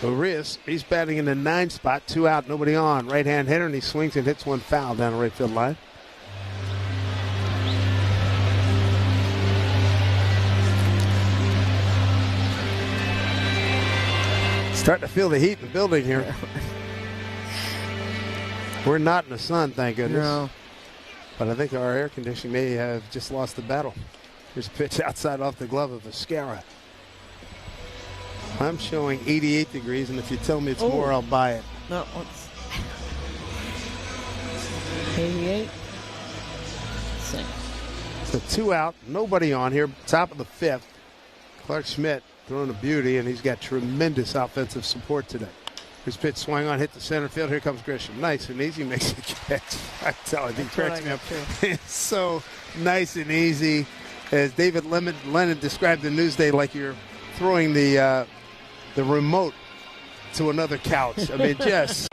Urias, he's batting in the 9 spot, 2 out, nobody on. Right-hand hitter, and he swings and hits one foul down the right field line. Starting to feel the heat in the building here. We're not in the sun, thank goodness. No. But I think our air conditioning may have just lost the battle. Here's a pitch outside off the glove of Vizquera. I'm showing 88 degrees, and if you tell me it's more, I'll buy it. No, let's 88. So 2 out, nobody on here. Top of the 5th. Clark Schmidt throwing a beauty, and he's got tremendous offensive support today. His pitch swung on, hit the center field. Here comes Grisham. Nice and easy, makes the catch. I tell you, he cracks me up. It's so nice and easy. As David Lennon described in Newsday, like you're throwing the remote to another couch. I mean, just.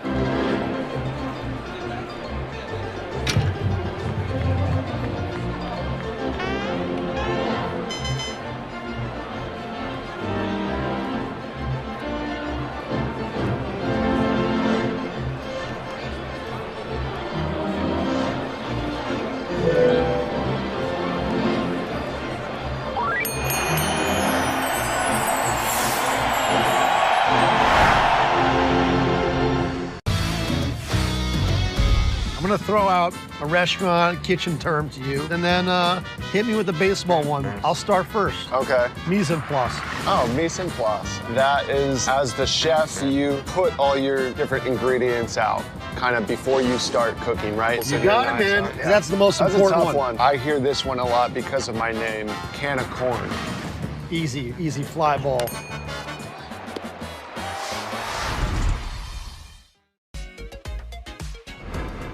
To throw out a restaurant kitchen term to you, and then hit me with the baseball one. I'll start first. Okay. Mise en place. Oh, mise en place. That is, as the chef, you put all your different ingredients out kind of before you start cooking, right? You got it, man. Yeah. That's the most important That's a tough one. I hear this one a lot because of my name, can of corn. Easy fly ball.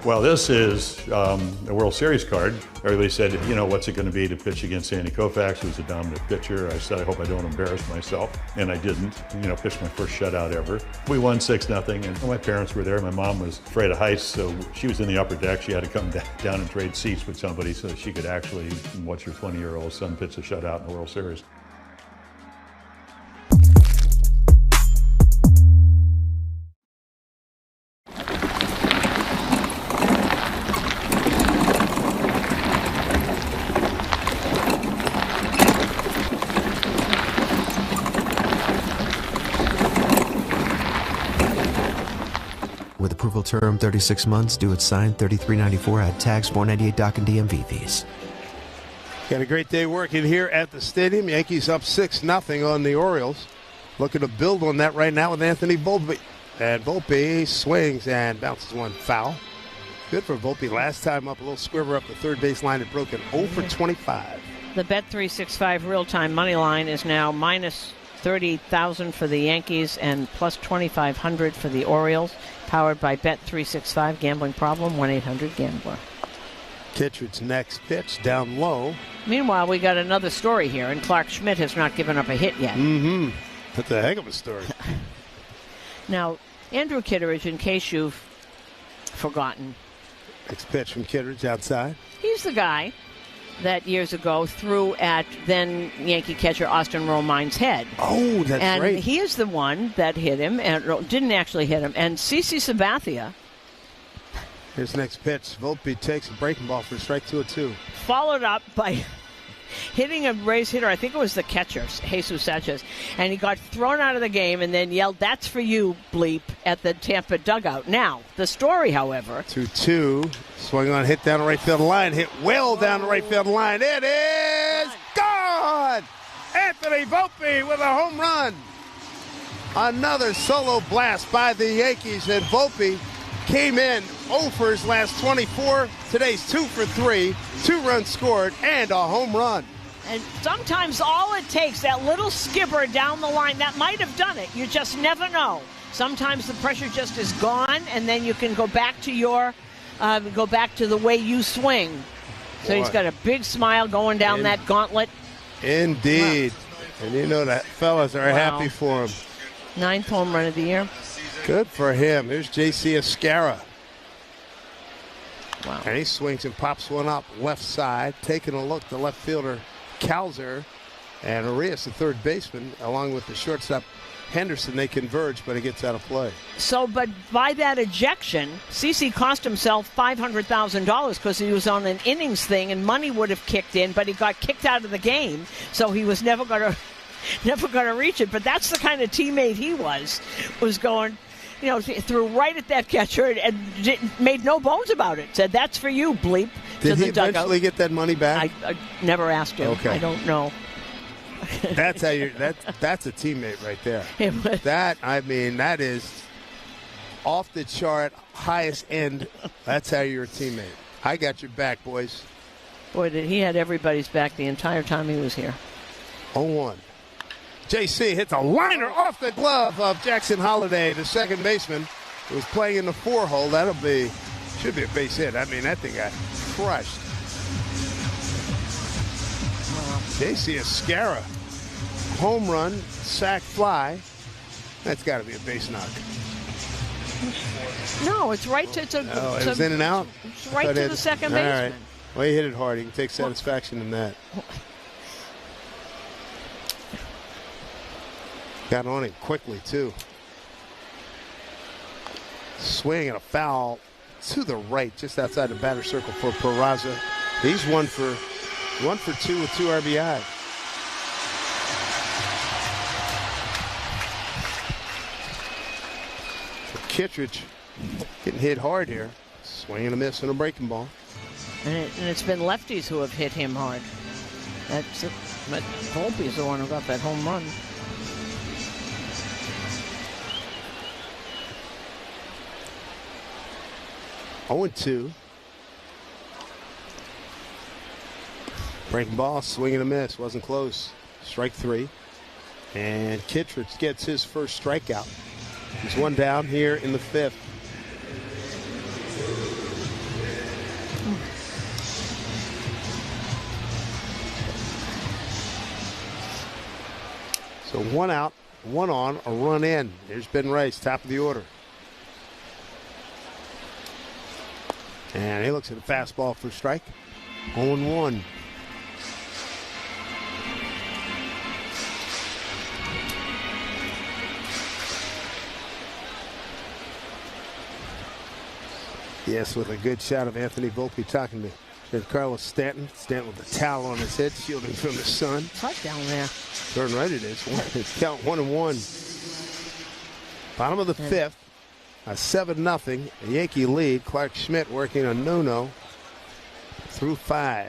Well, this is a World Series card. Everybody said, you know, what's it going to be to pitch against Sandy Koufax, who's a dominant pitcher? I said, I hope I don't embarrass myself. And I didn't. You know, pitched my first shutout ever. We won 6-0, and my parents were there. My mom was afraid of heights, so she was in the upper deck. She had to come down and trade seats with somebody so she could actually watch her 20-year-old son pitch a shutout in the World Series. Approval term 36 months, due at signed $33.94 at tax, $498 doc and DMV fees. Got a great day working here at the stadium. Yankees up 6-0 on the Orioles. Looking to build on that right now with Anthony Volpe. And Volpe swings and bounces one foul. Good for Volpe. Last time up, a little squiver up the third base line and broken 0 for 25. The Bet365 real-time money line is now minus 30,000 for the Yankees and plus 2,500 for the Orioles. Powered by Bet365. Gambling problem, 1-800-GAMBLER. Kittredge's next pitch down low. Meanwhile, we got another story here, and Clark Schmidt has not given up a hit yet. Mm-hmm. That's a heck of a story. Now, Andrew Kittredge, in case you've forgotten. Next pitch from Kittredge outside. He's the guy that years ago threw at then Yankee catcher Austin Romine's head. Oh, that's and right. And he is the one that hit him, and didn't actually hit him. And CeCe Sabathia Here's the next pitch. Volpe takes a breaking ball for strike 2-2. Followed up by hitting a raise hitter. I think it was the catcher, Jesus Sanchez. And he got thrown out of the game and then yelled, "That's for you, bleep," at the Tampa dugout. Now, the story, however. 2-2. Swung on, hit down the right field line. Hit well down the right field line. It is gone! Anthony Volpe with a home run. Another solo blast by the Yankees. And Volpe came in 0 for his last 24. Today's 2 for 3, 2 runs scored, and a home run. And sometimes all it takes, that little skipper down the line, that might have done it. You just never know. Sometimes the pressure just is gone, and then you can go back to the way you swing. So he's got a big smile going down that gauntlet. Indeed. Wow. And you know that fellas are happy for him. 9th home run of the year. Good for him. Here's J.C. Escarra. Wow. And he swings and pops one up left side. Taking a look, the left fielder, Calzer, and Arias, the third baseman, along with the shortstop, Henderson. They converge, but he gets out of play. So, but by that ejection, CeCe cost himself $500,000 because he was on an innings thing and money would have kicked in, but he got kicked out of the game, so he was never going to reach it. But that's the kind of teammate he was going, threw right at that catcher and made no bones about it. Said, "That's for you, bleep." Did he eventually get that money back? I never asked him. Okay. I don't know. That's how that's a teammate right there. That is off the chart, highest end. That's how you're a teammate. I got your back, boys. Boy, he had everybody's back the entire time he was here. 0-1. JC hits a liner off the glove of Jackson Holliday, the second baseman, who was playing in the 4-hole. Should be a base hit. That thing got crushed. J.C. Escarra, home run, sac fly. That's got to be a base knock. No, it's right to. It was in and out. It's right to the second baseman. All right. Well, he hit it hard. He can take satisfaction in that. Got on him quickly too. Swing and a foul to the right, just outside the batter circle for Peraza. He's 1 for 2 with 2 RBI. So Kittredge getting hit hard here. Swing and a miss and a breaking ball. And it's been lefties who have hit him hard. But Volpe's the one who got that home run. Oh, 2. Breaking ball, swing and a miss. Wasn't close. Strike 3. And Kittredge gets his first strikeout. He's 1 down here in the 5th. So 1 out, 1 on, a run in. Here's Ben Rice, top of the order. And he looks at a fastball for strike. 0-1. Yes, with a good shot of Anthony Volpe talking to Carlos Stanton. Stanton with a towel on his head, shielding from the sun. Hot down there. Turn right it is. Count 1-1. Bottom of the 5th. A 7-0 Yankee lead. Clark Schmidt working a no-no through 5.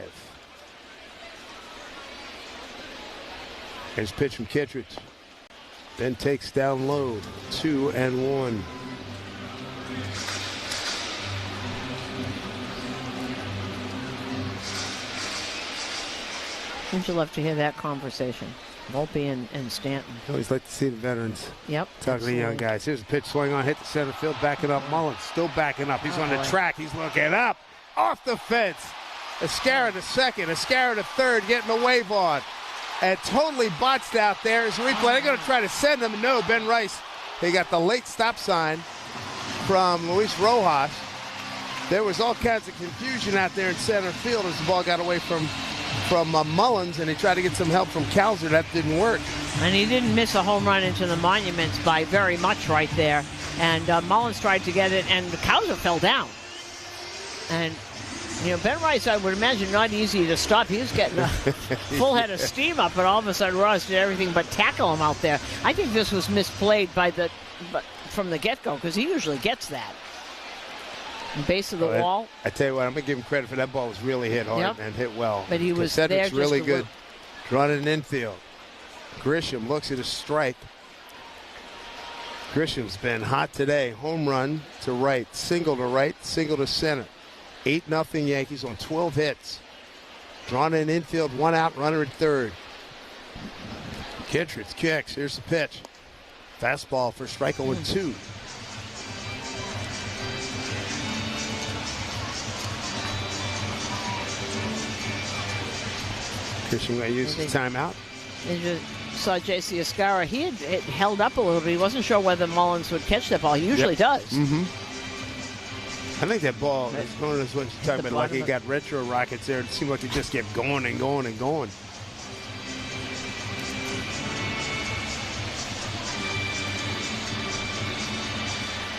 Here's pitch from Kittredge. Then takes down low. 2-1. Wouldn't you love to hear that conversation? Volpe and Stanton. I always like to see the veterans talking to the young guys. Here's a pitch swing on, hit the center field, backing up. Mullins still backing up. He's on the track. He's looking up. Off the fence. Escarra to second. Escarra to third, getting the wave on. And totally botched out there. As a replay, they're going to try to send him. No, Ben Rice. They got the late stop sign from Luis Rojas. There was all kinds of confusion out there in center field as the ball got away from Mullins, and he tried to get some help from Calzer. That didn't work. And he didn't miss a home run into the monuments by very much right there. And Mullins tried to get it, and Calzer fell down. And, Ben Rice, I would imagine, not easy to stop. He was getting a full head of steam up, and all of a sudden Ross did everything but tackle him out there. I think this was misplayed from the get-go, because he usually gets that. Base of the wall. I tell you what, I'm going to give him credit for that ball was really hit hard and hit well. But he was Cedric's there really good. Running infield. Grisham looks at a strike. Grisham's been hot today. Home run to right, single to center. 8-0 Yankees on 12 hits. Drawn in infield, one out, runner at third. Kittredge kicks. Here's the pitch. Fastball for strike 0-2. Grisham going to use his timeout. And you saw J.C. Escara. He had held up a little bit. He wasn't sure whether Mullins would catch that ball. He usually does. Mm-hmm. I think that ball is going as what you're talking about. Like he got retro rockets there. It seemed like he just kept going and going and going.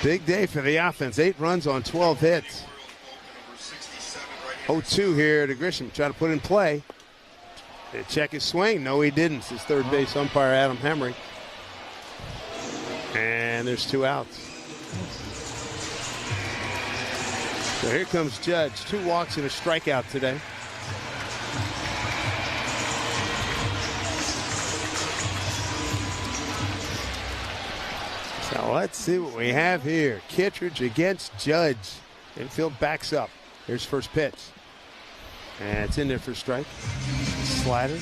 Big day for the offense. 8 runs on 12 hits. 0-2 here to Grisham. Try to put in play. They check his swing. No, he didn't. It's his third base umpire, Adam Hemry. And there's 2 outs. So here comes Judge. 2 walks and a strikeout today. So let's see what we have here. Kittredge against Judge. Infield backs up. Here's first pitch. And it's in there for a strike. Slider.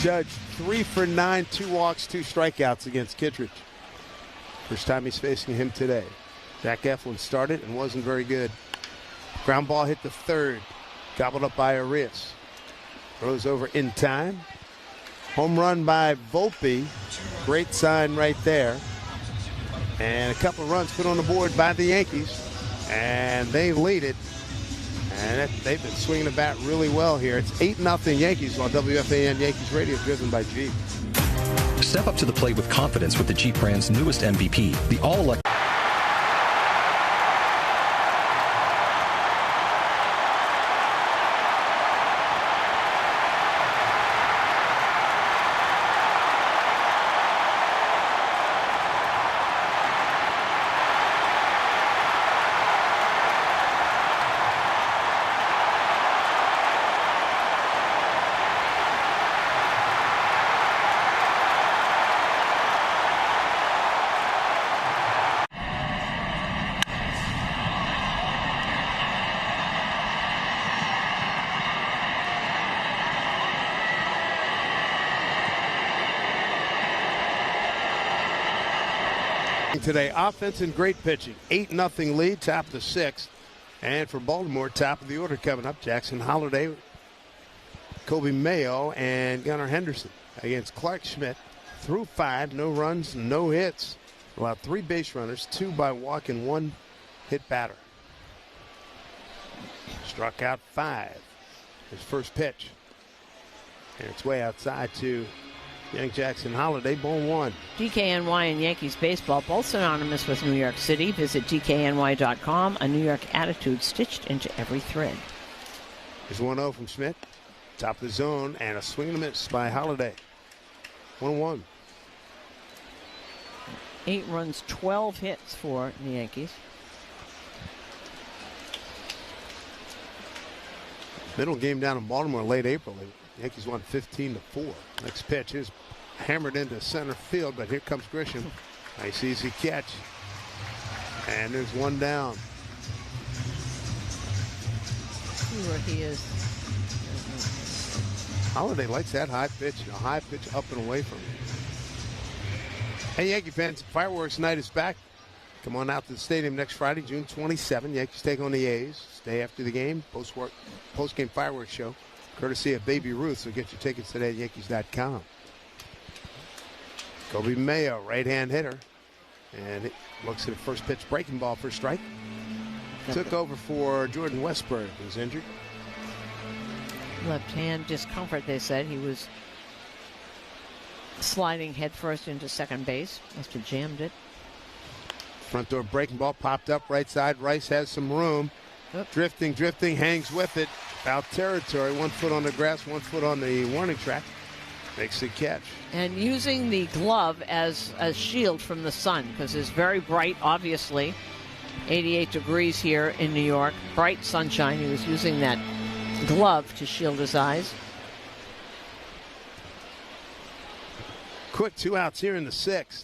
Judge 3 for 9, 2 walks, 2 strikeouts against Kittredge. First time he's facing him today. Zach Eflin started and wasn't very good. Ground ball hit the third. Gobbled up by Arias. Throws over in time. Home run by Volpe. Great sign right there. And a couple of runs put on the board by the Yankees. And they lead it. And they've been swinging the bat really well here. It's 8-0 Yankees on WFAN Yankees Radio, driven by Jeep. Step up to the plate with confidence with the Jeep brand's newest MVP, the all-electric. Today, offense and great pitching. 8-0 lead, top of the 6th. And for Baltimore, top of the order coming up, Jackson Holliday, Kobe Mayo, and Gunnar Henderson against Clark Schmidt. Through 5, no runs, no hits. Allowed 3 base runners, 2 by walk and 1 hit batter. Struck out 5. His first pitch. And it's way outside to young Jackson Holliday, ball 1. DKNY and Yankees baseball, both synonymous with New York City. Visit DKNY.com. A New York attitude stitched into every thread. Here's 1-0 from Schmidt. Top of the zone, and a swing and a miss by Holliday. 1-1. 8 runs, 12 hits for the Yankees. Middle game down in Baltimore late April. The Yankees won 15-4. Next pitch is hammered into center field, but here comes Grisham. Nice easy catch. And there's 1 down. See where he is. Holliday likes that high pitch. A high pitch up and away from him. Hey, Yankee fans, fireworks night is back. Come on out to the stadium next Friday, June 27. Yankees take on the A's. Stay after the game. Post-game fireworks show. Courtesy of Baby Ruth, so get your tickets today at Yankees.com. Kobe Mayo, right-hand hitter. And it looks at the first pitch, breaking ball for a strike. Took over for Jordan Westburg, who's injured. Left hand discomfort, they said. He was sliding headfirst into second base. Must have jammed it. Front door breaking ball popped up right side. Rice has some room. Drifting, hangs with it. Foul territory. 1 foot on the grass, 1 foot on the warning track. Makes the catch. And using the glove as a shield from the sun, because it's very bright, obviously. 88 degrees here in New York. Bright sunshine. He was using that glove to shield his eyes. Quick 2 outs here in the 6th.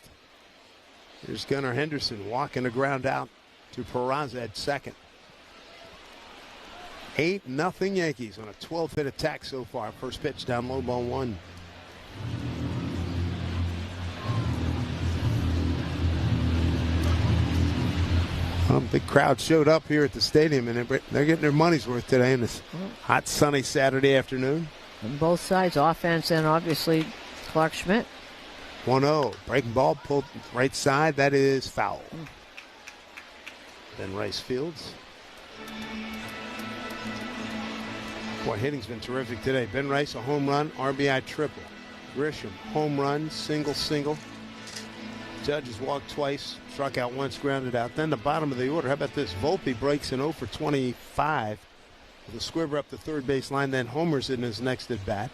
Here's Gunnar Henderson walking the ground out to Peraza at second. 8-0 Yankees on a 12-hit attack so far. First pitch down low, ball 1. Big crowd showed up here at the stadium, and they're getting their money's worth today in this hot, sunny Saturday afternoon. On both sides, offense and obviously Clark Schmidt. 1-0. Breaking ball pulled right side. That is foul. Then Rice fields. Boy, hitting's been terrific today. Ben Rice, a home run, RBI triple. Grisham, home run, single. Judge has walked twice, struck out once, grounded out. Then the bottom of the order. How about this? Volpe breaks an 0 for 25 with a squibber up the third base line, then homers in his next at bat.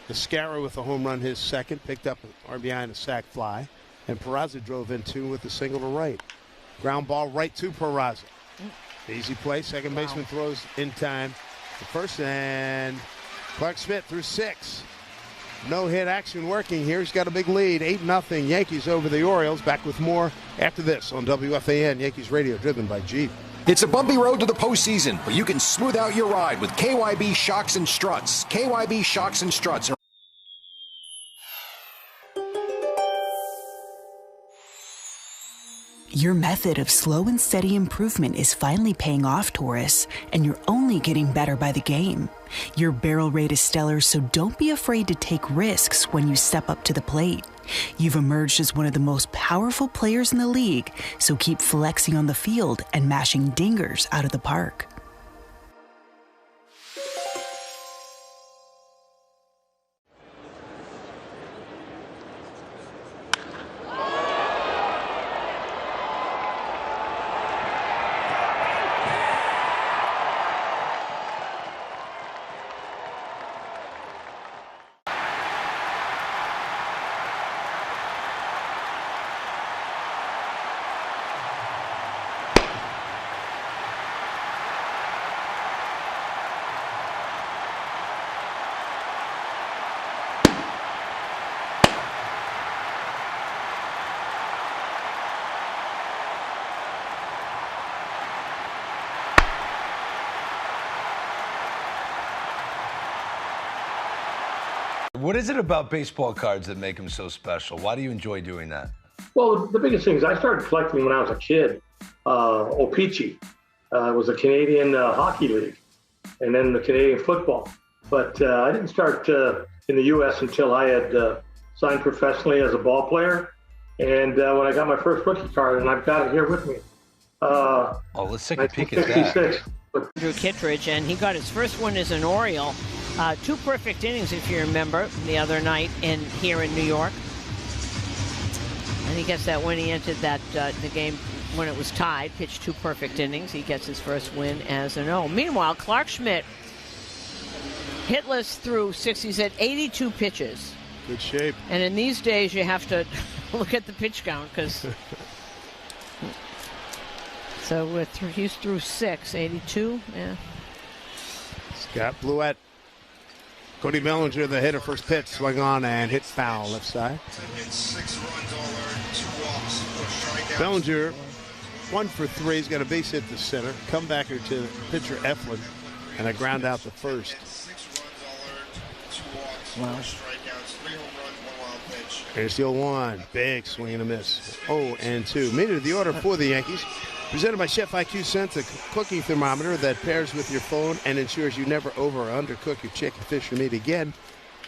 Escara with a home run, his second, picked up an RBI and a sac fly. And Peraza drove in 2 with a single to right. Ground ball right to Peraza. Easy play. Second baseman throws in time. The first, and Clark Schmidt through 6. No hit action working here. He's got a big lead. 8-0 Yankees over the Orioles. Back with more after this on WFAN Yankees Radio, driven by Jeep. It's a bumpy road to the postseason, but you can smooth out your ride with KYB Shocks and Struts. KYB Shocks and Struts are Your method of slow and steady improvement is finally paying off, Taurus, and you're only getting better by the game. Your barrel rate is stellar, so don't be afraid to take risks when you step up to the plate. You've emerged as one of the most powerful players in the league, so keep flexing on the field and mashing dingers out of the park. What is it about baseball cards that make them so special? Why do you enjoy doing that? Well, the biggest thing is I started collecting when I was a kid. O-Pee-Chee was a Canadian hockey league, and then the Canadian football. But I didn't start in the U.S. until I had signed professionally as a ball player. And when I got my first rookie card, and I've got it here with me. Let's take a peek at that. Drew Kittredge, and he got his first one as an Oriole. 2 perfect innings, if you remember, the other night here in New York. And he gets that when he entered the game when it was tied, pitched 2 perfect innings. He gets his first win as an O. Meanwhile, Clark Schmidt, hitless through 6. He's at 82 pitches. Good shape. And in these days, you have to look at the pitch count because. So he's through 6, 82. Yeah. Scott Blewett. Cody Bellinger, the hitter, first pitch, swung on and hit foul left side. Bellinger, 1 for 3. He's got a base hit to center. Comebacker to pitcher Eflin, and a ground out to first. Wow. Here's the 0-1. Big swing and a miss. 0-2. Meter of the order for the Yankees. Presented by Chef IQ Sense, a cooking thermometer that pairs with your phone and ensures you never over or undercook your chicken, fish, or meat again.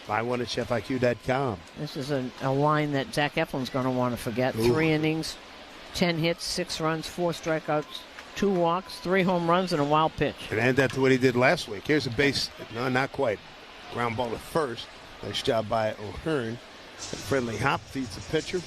Buy one at chefiq.com. This is a line that Zach Eflin's going to want to forget. Ooh. 3 innings, 10 hits, 6 runs, 4 strikeouts, 2 walks, 3 home runs, and a wild pitch. And add that to what he did last week. Here's a base, no, not quite. Ground ball to first. Nice job by O'Hearn. A friendly hop feeds the pitcher.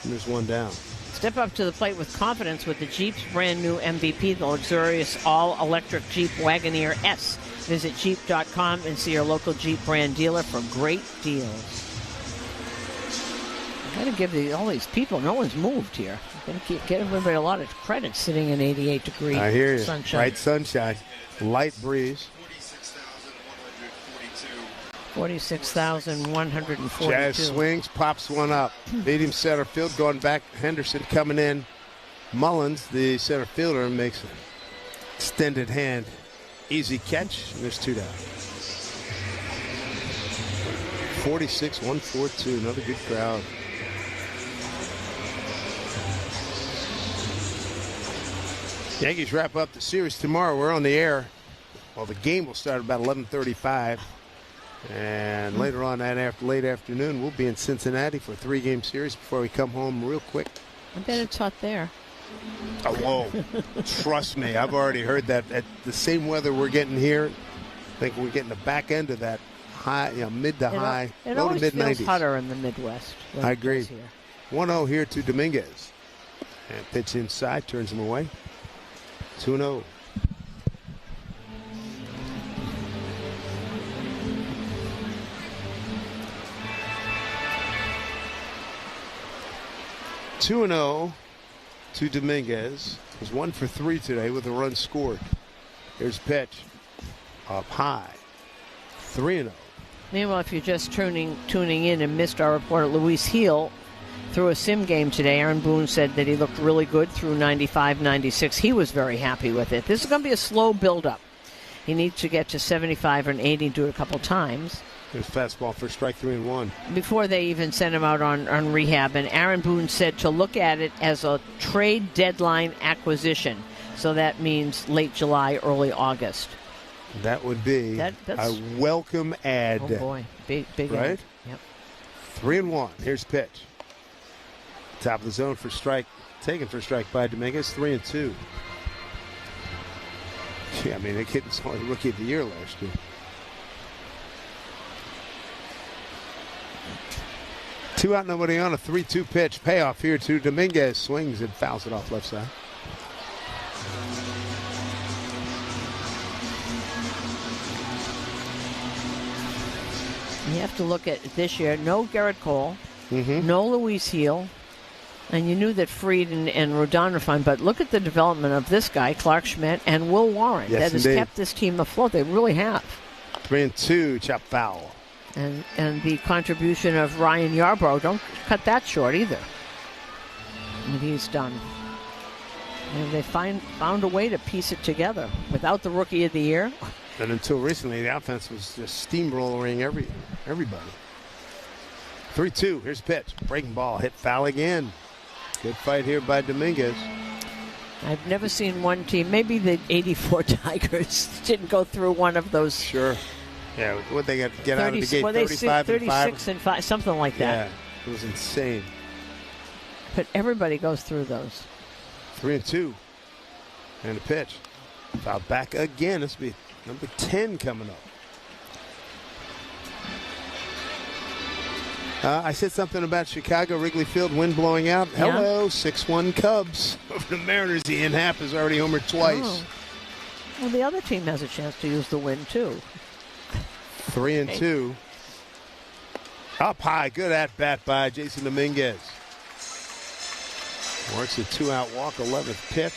And there's one down. Step up to the plate with confidence with the Jeep's brand new MVP, the luxurious all-electric Jeep Wagoneer S. Visit Jeep.com and see your local Jeep brand dealer for great deals. I've got to give all these people, no one's moved here. I'm going to get everybody a lot of credit sitting in 88-degree I hear you. sunshine. Bright sunshine, light breeze. 46,142. Jazz swings, pops one up. Medium center field going back. Henderson coming in. Mullins, the center fielder, makes an extended hand. Easy catch. And there's two down. 46-142. Another good crowd. Yankees wrap up the series tomorrow. We're on the air. Well, the game will start about 11:35. And later on that late afternoon, we'll be in Cincinnati for a 3-game series before we come home real quick. I bet it's hot there. Oh, whoa. Trust me, I've already heard that. At the same weather we're getting here, I think we're getting the back end of that high, mid to high, low to mid 90s. It always feels hotter in the Midwest. I agree. 1-0 here to Dominguez. And pitch inside, turns him away. 2-0. To Dominguez. Was 1 for 3 today with a run scored. Here's pitch. Up high. 3-0. Meanwhile, if you're just tuning in and missed our reporter, Luis Heel threw a sim game today. Aaron Boone said that he looked really good through 95, 96. He was very happy with it. This is going to be a slow build-up. He needs to get to 75 and 80 and do it a couple times. There's fastball for strike 3-1. Before they even sent him out on rehab. And Aaron Boone said to look at it as a trade deadline acquisition. So that means late July, early August. That would be a welcome add. Oh, boy. Big right? Add. Yep. 3-1. Here's pitch. Top of the zone for strike. Taken for strike by Dominguez. 3-2. Yeah, I mean, the kid was only rookie of the year last year. 2 out, nobody on. A 3-2 pitch. Payoff here to Dominguez. Swings and fouls it off left side. You have to look at this year. No Garrett Cole. Mm-hmm. No Luis Heel. And you knew that Fried and Rodon were fine, but look at the development of this guy, Clark Schmidt, and Will Warren. Yes, that has kept this team afloat. They really have. 3-2, chop foul. And the contribution of Ryan Yarbrough, don't cut that short either. And he's done. And they found a way to piece it together without the rookie of the year. And until recently, the offense was just steamrolling everybody. 3-2, here's pitch. Breaking ball, hit foul again. Good fight here by Dominguez. I've never seen one team, maybe the 84 Tigers didn't go through one of those. Sure. Yeah, what they got to get 30, out of the gate, well, 36 and 5, something like that. Yeah, it was insane. But everybody goes through those. 3-2. And a pitch. Foul back again. This will be number 10 coming up. I said something about Chicago, Wrigley Field, wind blowing out. Yeah. Hello, 6-1 Cubs. Over the Mariners, Ian Happ has already homered twice. Oh. Well, the other team has a chance to use the wind, too. 3-2. Up high, good at bat by Jason Dominguez. Works a 2-out walk, 11th pitch.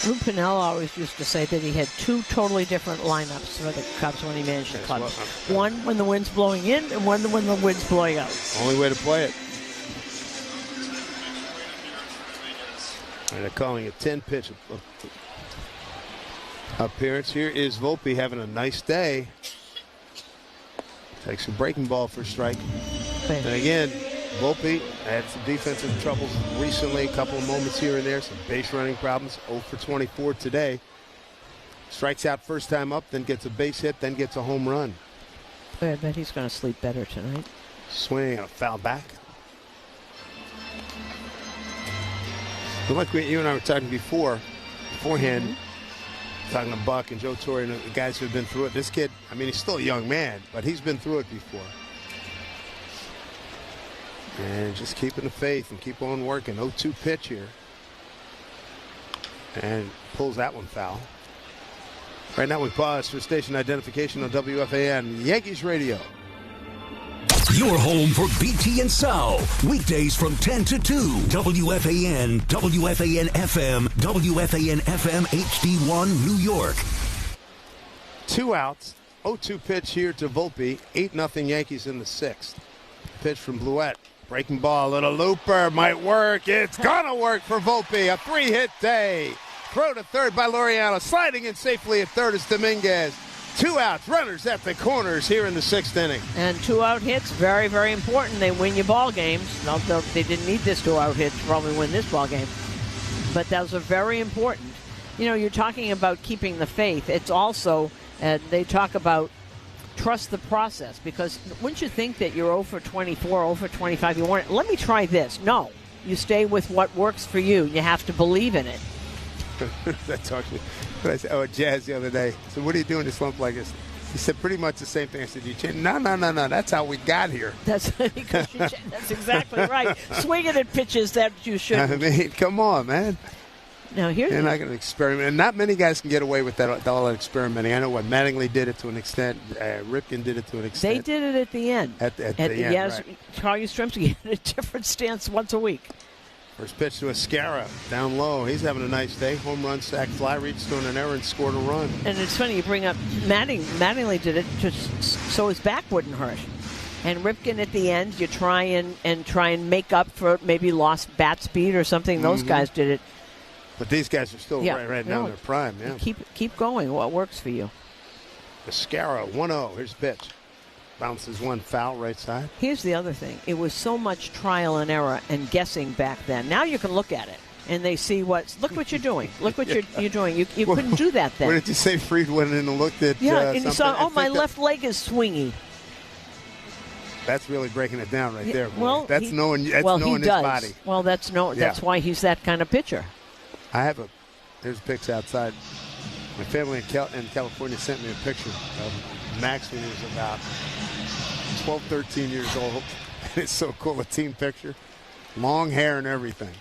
Lou Piniella always used to say that he had 2 totally different lineups for the Cubs when he managed the Cubs. One when the wind's blowing in and one when the wind's blowing out. Only way to play it. And they're calling it 10-pitch appearance. Here is Volpe having a nice day. Takes a breaking ball for strike. Okay. And again, Volpe had some defensive troubles recently, a couple of moments here and there, some base running problems. 0 for 24 today. Strikes out first time up, then gets a base hit, then gets a home run. I bet he's going to sleep better tonight. Swing and a foul back. But like you and I were talking beforehand, talking to Buck and Joe Torre and the guys who have been through it. This kid, I mean, he's still a young man, but he's been through it before. And just keeping the faith and keep on working. 0-2 pitch here. And pulls that one foul. Right now we pause for station identification on WFAN Yankees Radio. Your home for BT and Sal. Weekdays from 10 to 2. WFAN, WFAN FM, WFAN FM HD1 New York. 2 outs. 0-2 pitch here to Volpe. 8-0 Yankees in the 6th. Pitch from Bluette. Breaking ball. Little looper. Might work. It's going to work for Volpe. A 3-hit day. Throw to third by Laureano. Sliding in safely at third is Dominguez. 2 outs, runners at the corners here in the 6th inning. And 2-out hits, very, very important. They win you ball games. They didn't need this 2-out hit to probably win this ball game. But those are very important. You know, you're talking about keeping the faith. It's also, they talk about trust the process. Because wouldn't you think that you're 0 for 24, 0 for 25, you want it? Let me try this. No. You stay with what works for you. You have to believe in it. That talks to me. I said, Jazz the other day. So what are you doing to slump like this? He said pretty much the same thing. I said, you change? No. That's how we got here. That's because that's exactly right. Swinging at pitches that you shouldn't. I mean, come on, man. Now here's you're not going to experiment, and not many guys can get away with that. All that experimenting. I know what Mattingly did it to an extent. Ripken did it to an extent. They did it at the end. At the end, yes, right. Charlie Yastrzemski had a different stance once a week. First pitch to Escara, down low. He's having a nice day. Home run, sack, fly, reached on an error and scored a run. And it's funny you bring up Mattingly did it just so his back wouldn't hurt. And Ripken at the end, you try and make up for maybe lost bat speed or something. Those guys did it. But these guys are still right now in their prime. Yeah. Keep going. What works for you? Escara, 1-0. Here's the pitch. Bounces one foul right side. Here's the other thing. It was so much trial and error and guessing back then. Now you can look at it and they see look what you're doing. Look what you're doing. You couldn't do that then. What did you say? Fried went in and looked at and you saw, my left leg is swingy. That's really breaking it down right there. Boy. Well, that's knowing his body. Well, that's why he's that kind of pitcher. There's pics outside. My family in California sent me a picture of Max when he was about 12, 13 years old. It's so cool, a team picture. Long hair and everything.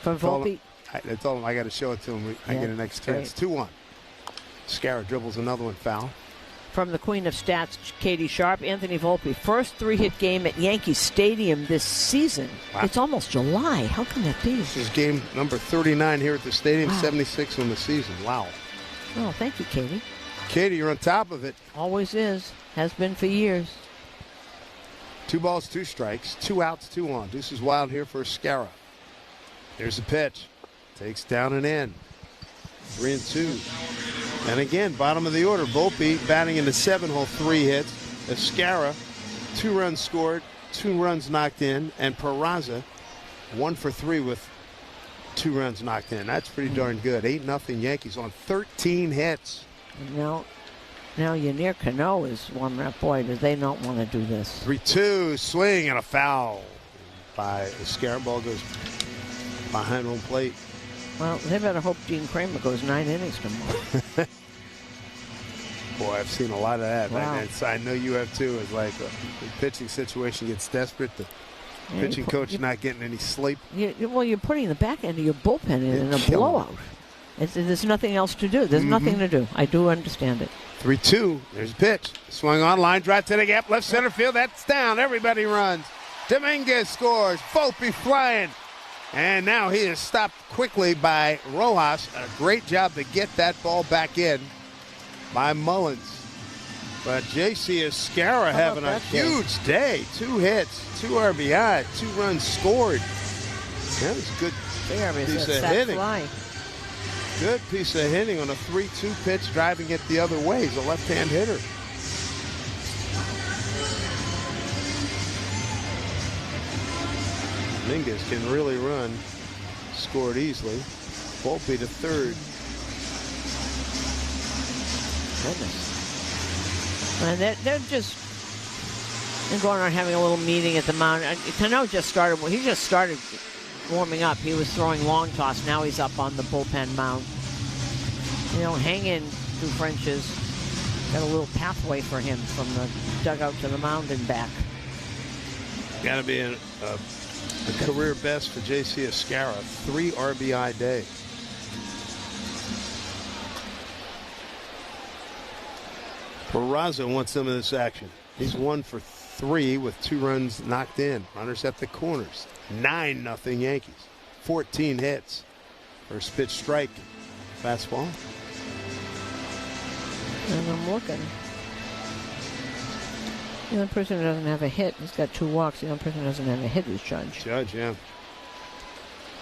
From Volpe? I told him I got to show it to him. I get an next chance. 2-1. Scarra dribbles another one foul. From the Queen of Stats, Katie Sharp, Anthony Volpe. First 3-hit game at Yankee Stadium this season. Wow. It's almost July. How can that be? This is game number 39 here at the stadium, 76 on the season. Wow. Oh, thank you, Katie. Katie, you're on top of it. Always is. Has been for years. 2 balls, 2 strikes. 2 outs, 2 on. This is wild here for Scarra. There's the pitch. Takes down and in. 3-2. And again, bottom of the order. Volpe batting in the 7-hole, 3 hits. Escara, 2 runs scored, 2 runs knocked in. And Peraza, 1 for 3 with 2 runs knocked in. That's pretty darn good. 8-0 Yankees on 13 hits. Now Yanir Cano is warming up. Boy, do they not want to do this. 3-2, swing and a foul by Escara. Ball goes behind home plate. Well, they better hope Gene Kramer goes 9 innings tomorrow. Boy, I've seen a lot of that. Wow. I know you have too. It's like the pitching situation gets desperate. The pitching coach not getting any sleep. You're putting the back end of your bullpen in a blowout. There's nothing else to do. There's nothing to do. I do understand it. 3-2. There's a pitch. Swung on, line drive to the gap. Left center field. That's down. Everybody runs. Dominguez scores. Volpe flying. And now he is stopped quickly by Rojas. A great job to get that ball back in by Mullins. But J.C. Escara having a huge day. 2 hits, 2 RBI, 2 runs scored. That was a good piece of hitting. Good piece of hitting on a 3-2 pitch, driving it the other way. He's a left-hand hitter. Dominguez can really run. Scored easily. Volpe to third. Goodness. And they're going around having a little meeting at the mound. Cano just started. He just started warming up. He was throwing long toss. Now he's up on the bullpen mound. Hang in 2 Frenches. Got a little pathway for him from the dugout to the mound and back. Got to be a career best for J.C. Escarra. 3 RBI day. Peraza wants some of this action. He's 1 for 3 with 2 runs knocked in. Runners at the corners. 9-0 Yankees. 14 hits. First pitch strike. Fastball. And I'm looking. The only person who doesn't have a hit, he's got 2 walks. The only person who doesn't have a hit is Judge. Judge, yeah.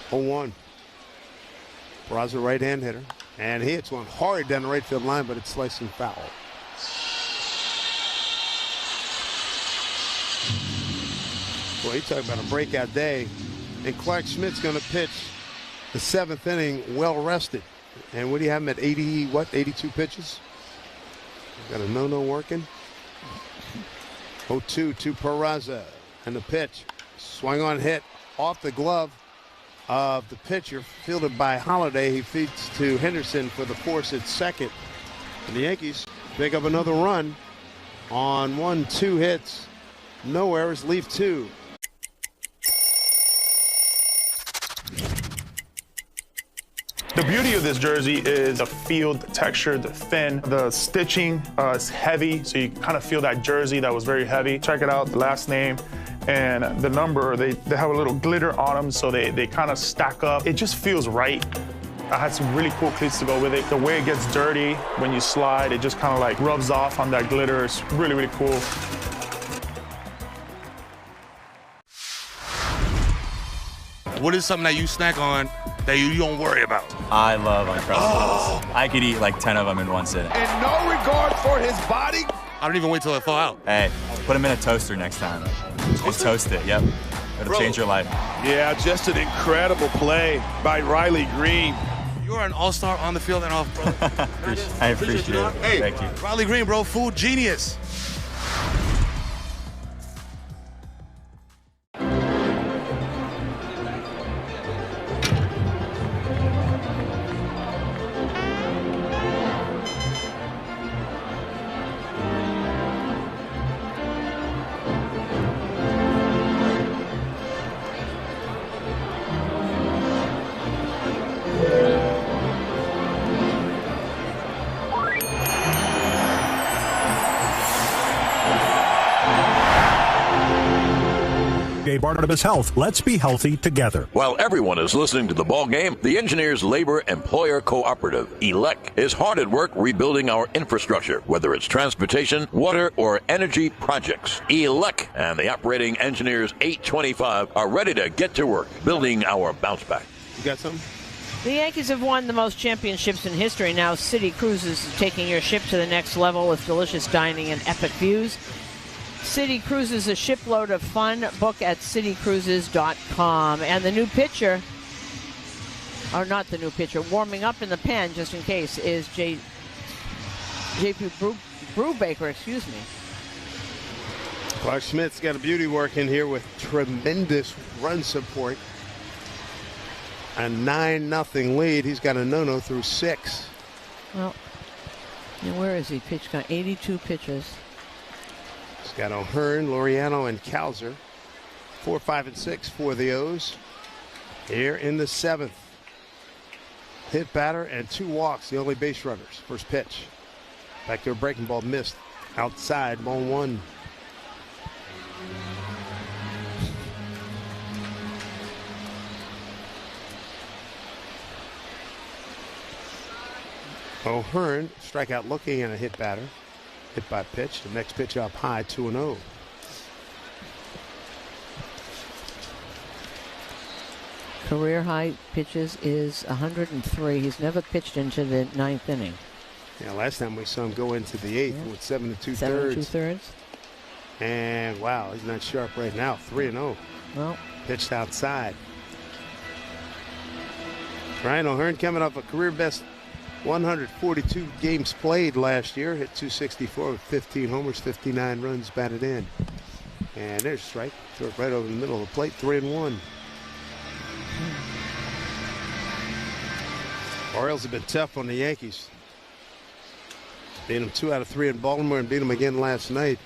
0-1. Peraza, right-hand hitter. And he hits one hard down the right field line, but it's slicing foul. Well, you talk about a breakout day. And Clark Schmidt's going to pitch the 7th inning well rested. And what do you have him at 82 pitches? Got a no-no working. 0-2 to Peraza. And the pitch. Swung on, hit off the glove of the pitcher. Fielded by Holiday. He feeds to Henderson for the force at second. And the Yankees pick up another run on 1-2 hits. No errors, leave 2. The beauty of this jersey is the feel, the texture, the thin, the stitching is heavy, so you kind of feel that jersey that was very heavy. Check it out, the last name and the number, they have a little glitter on them, so they kind of stack up. It just feels right. I had some really cool cleats to go with it. The way it gets dirty when you slide, it just kind of like rubs off on that glitter. It's really, really cool. What is something that you snack on that you don't worry about? I love Uncrustables. I could eat like 10 of them in one sitting. And no regard for his body? I don't even wait till it thaw out. Hey, put them in a toaster next time. Just toast it, yep. It'll change your life. Yeah, just an incredible play by Riley Green. You're an all-star on the field and off, brother. I appreciate it. Hey, thank you. Riley Green, bro, food genius. Barnabas Health. Let's be healthy together. While everyone is listening to the ball game, the Engineers Labor Employer Cooperative, ELEC, is hard at work rebuilding our infrastructure, whether it's transportation, water, or energy projects. ELEC and the operating engineers 825 are ready to get to work building our bounce back. You got something? The Yankees have won the most championships in history. Now City Cruises is taking your ship to the next level with delicious dining and epic views. City Cruises, a shipload of fun. Book at citycruises.com. And the new pitcher, or not the new pitcher, warming up in the pen, just in case, is J.P. Brubaker, excuse me. Clark Schmidt's got a beauty work in here with tremendous run support. A 9-0 lead. He's got a no-no through 6. Well, where is he? Pitched got 82 pitches. He's got O'Hearn, Laureano, and Kowser. 4, 5, and 6 for the O's. Here in the 7th. Hit batter and 2 walks, the only base runners. First pitch. Back to a breaking ball missed. Outside, ball 1. O'Hearn, strikeout looking and a hit batter. Hit by pitch. The next pitch up high, 2-0. Career high pitches is 103. He's never pitched into the 9th inning. Yeah, last time we saw him go into the 8th with 7 2/3. 7 2/3. And wow, he's not sharp right now. 3-0. Well, pitched outside. Ryan O'Hearn coming off a career best 142 games played last year. Hit 264 with 15 homers, 59 runs batted in. And there's a strike. Threw it right over the middle of the plate. 3-1. Orioles have been tough on the Yankees. Beat them 2 out of 3 in Baltimore and beat them again last night.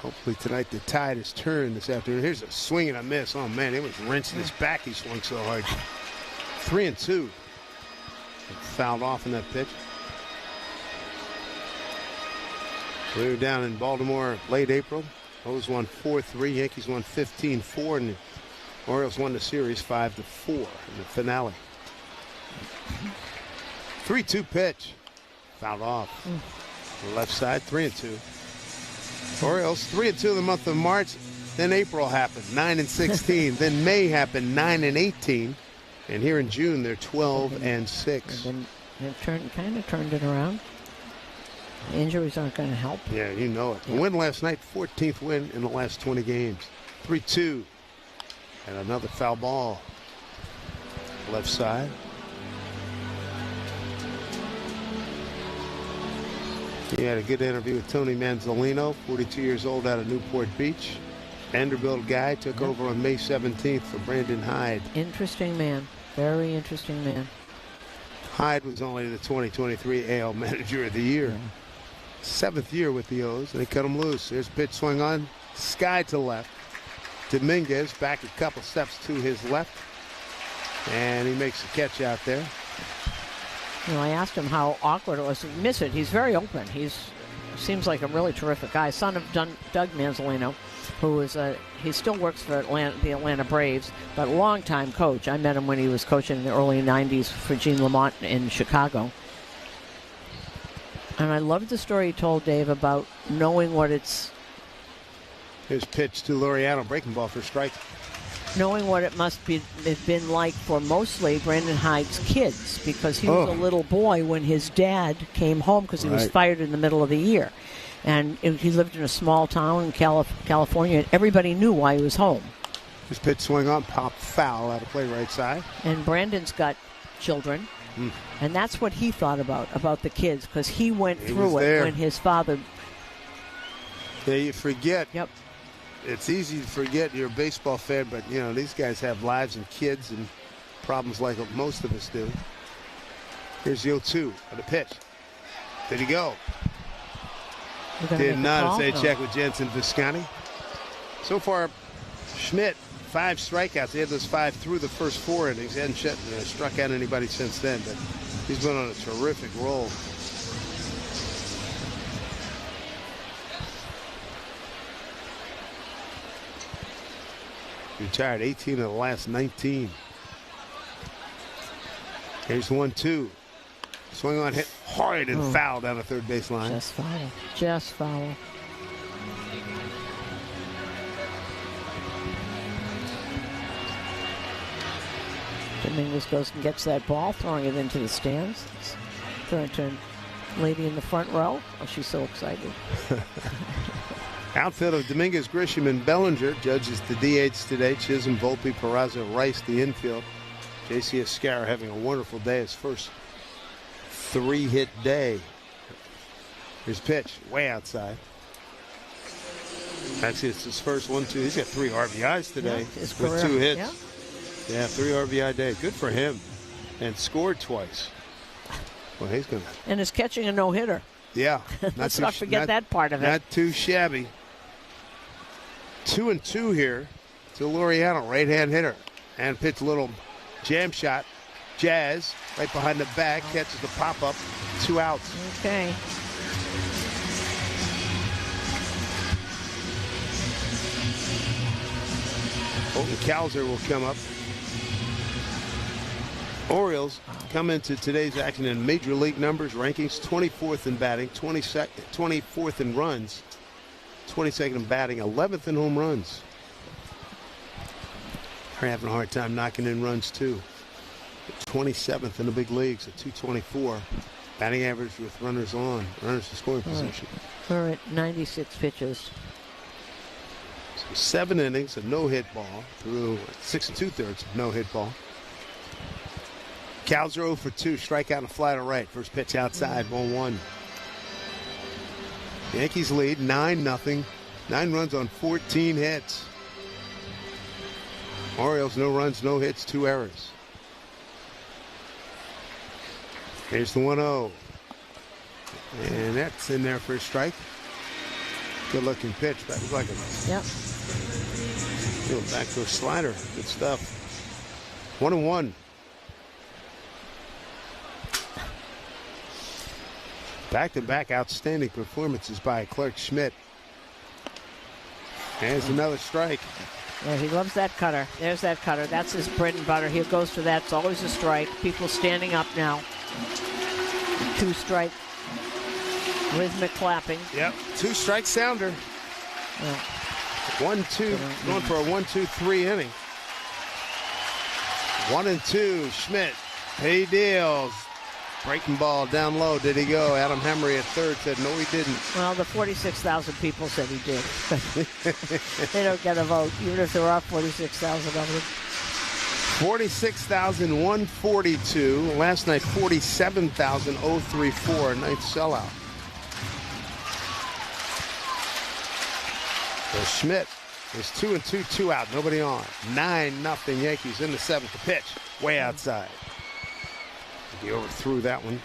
Hopefully tonight the tide is turned this afternoon. Here's a swing and a miss. Oh, man, it was wrenching his back. He swung so hard. 3-2. Fouled off in that pitch. We were down in Baltimore late April. O's won 4-3. Yankees won 15-4. And the Orioles won the series 5-4 in the finale. 3-2 pitch. Fouled off. Left side, 3-2. Orioles 3-2 in the month of March. Then April happened, 9-16. Then May happened, 9-18. And here in June, they're 12-6. And they've kind of turned it around. Injuries aren't going to help. Yeah, you know it. Yep. The win last night, 14th win in the last 20 games. 3-2. And another foul ball. Left side. He had a good interview with Tony Manzolino, 42 years old, out of Newport Beach. Vanderbilt guy, took over on May 17th for Brandon Hyde. Interesting man. Very interesting man. Hyde was only the 2023 AL Manager of the Year. Yeah. 7th year with the O's, and they cut him loose. Here's a pitch swing on. Sky to left. Dominguez back a couple steps to his left. And he makes a catch out there. You know, I asked him how awkward it was to miss it. He's very open. Seems like a really terrific guy. Son of Doug Manzolino, who is he still works for the Atlanta Braves, but a longtime coach. I met him when he was coaching in the early 90s for Gene Lamont in Chicago. And I loved the story he told, Dave, about knowing what it's... His pitch to Laureano, breaking ball for strike. Knowing what it must have been like for mostly Brandon Hyde's kids, because he was a little boy when his dad came home because he was fired in the middle of the year. And he lived in a small town in California, and everybody knew why he was home. His pitch swing on, pop foul out of play right side. And Brandon's got children, and that's what he thought about the kids, because he went through it when his father... Yeah, you forget. Yep. It's easy to forget you're a baseball fan, but, you know, these guys have lives and kids and problems like most of us do. Here's the 0-2 on the pitch. Did he go? Did not, as they check with Jensen Visconti. So far, Schmidt, 5 strikeouts. He had those 5 through the first 4 innings. He hadn't struck out anybody since then, but he's been on a terrific roll. Retired 18 of the last 19. Here's 1-2. Swing on, hit hard and foul down the third base line. Just foul. Just foul. Dominguez goes and gets that ball, throwing it into the stands. Throwing it to a lady in the front row. Oh, she's so excited. Outfield of Dominguez, Grisham, and Bellinger. Judges the DH today. Chisholm, Volpe, Peraza, Rice, the infield. J.C. Escarra having a wonderful day. His first 3-hit day. His pitch, way outside. Actually, it's his first 1-2. He's got 3 RBIs today with 2 hits. Yeah, 3 RBI day. Good for him. And scored twice. Well, he's going to. And is catching a no-hitter. Yeah. Let's not forget that part of it. Not too shabby. 2-2 here to Laureano, right-hand hitter. And pitch a little jam shot. Jazz right behind the back, catches the pop-up. 2 outs. Okay. Colton Cowser will come up. Orioles come into today's action in Major League numbers, rankings, 24th in batting, 24th in runs, 22nd in batting, 11th in home runs. They're having a hard time knocking in runs, too. 27th in the big leagues at 224. Batting average with runners on, runners in scoring position. We're at 96 pitches. So 7 innings, a no-hit ball through 6 2/3 no-hit ball. Cowser 0 for 2, strikeout and fly to right. First pitch outside, 1-1. Yankees lead 9-0. 9 runs on 14 hits. Orioles, no runs, no hits, 2 errors. Here's the 1-0. And that's in there for a strike. Good-looking pitch. That was like a backdoor slider. Good stuff. 1-1. Back-to-back outstanding performances by Clark Schmidt. There's another strike. Yeah, he loves that cutter. There's that cutter. That's his bread and butter. He goes for that. It's always a strike. People standing up now. 2-strike. Rhythmic clapping. Yep. 2-strike sounder. Yeah. 1-2. Going for a 1-2-3 inning. 1-2. Schmidt. He deals. Breaking ball down low. Did he go? Adam Hemry at third said no, he didn't. Well, the 46,000 people said he did. They don't get a vote, even if there are 46,000 of them. 46,142. Last night, 47,034. Ninth sellout. So Schmidt is 2-2, 2 out. Nobody on. 9-0 Yankees in the seventh. The pitch way outside. He overthrew that one.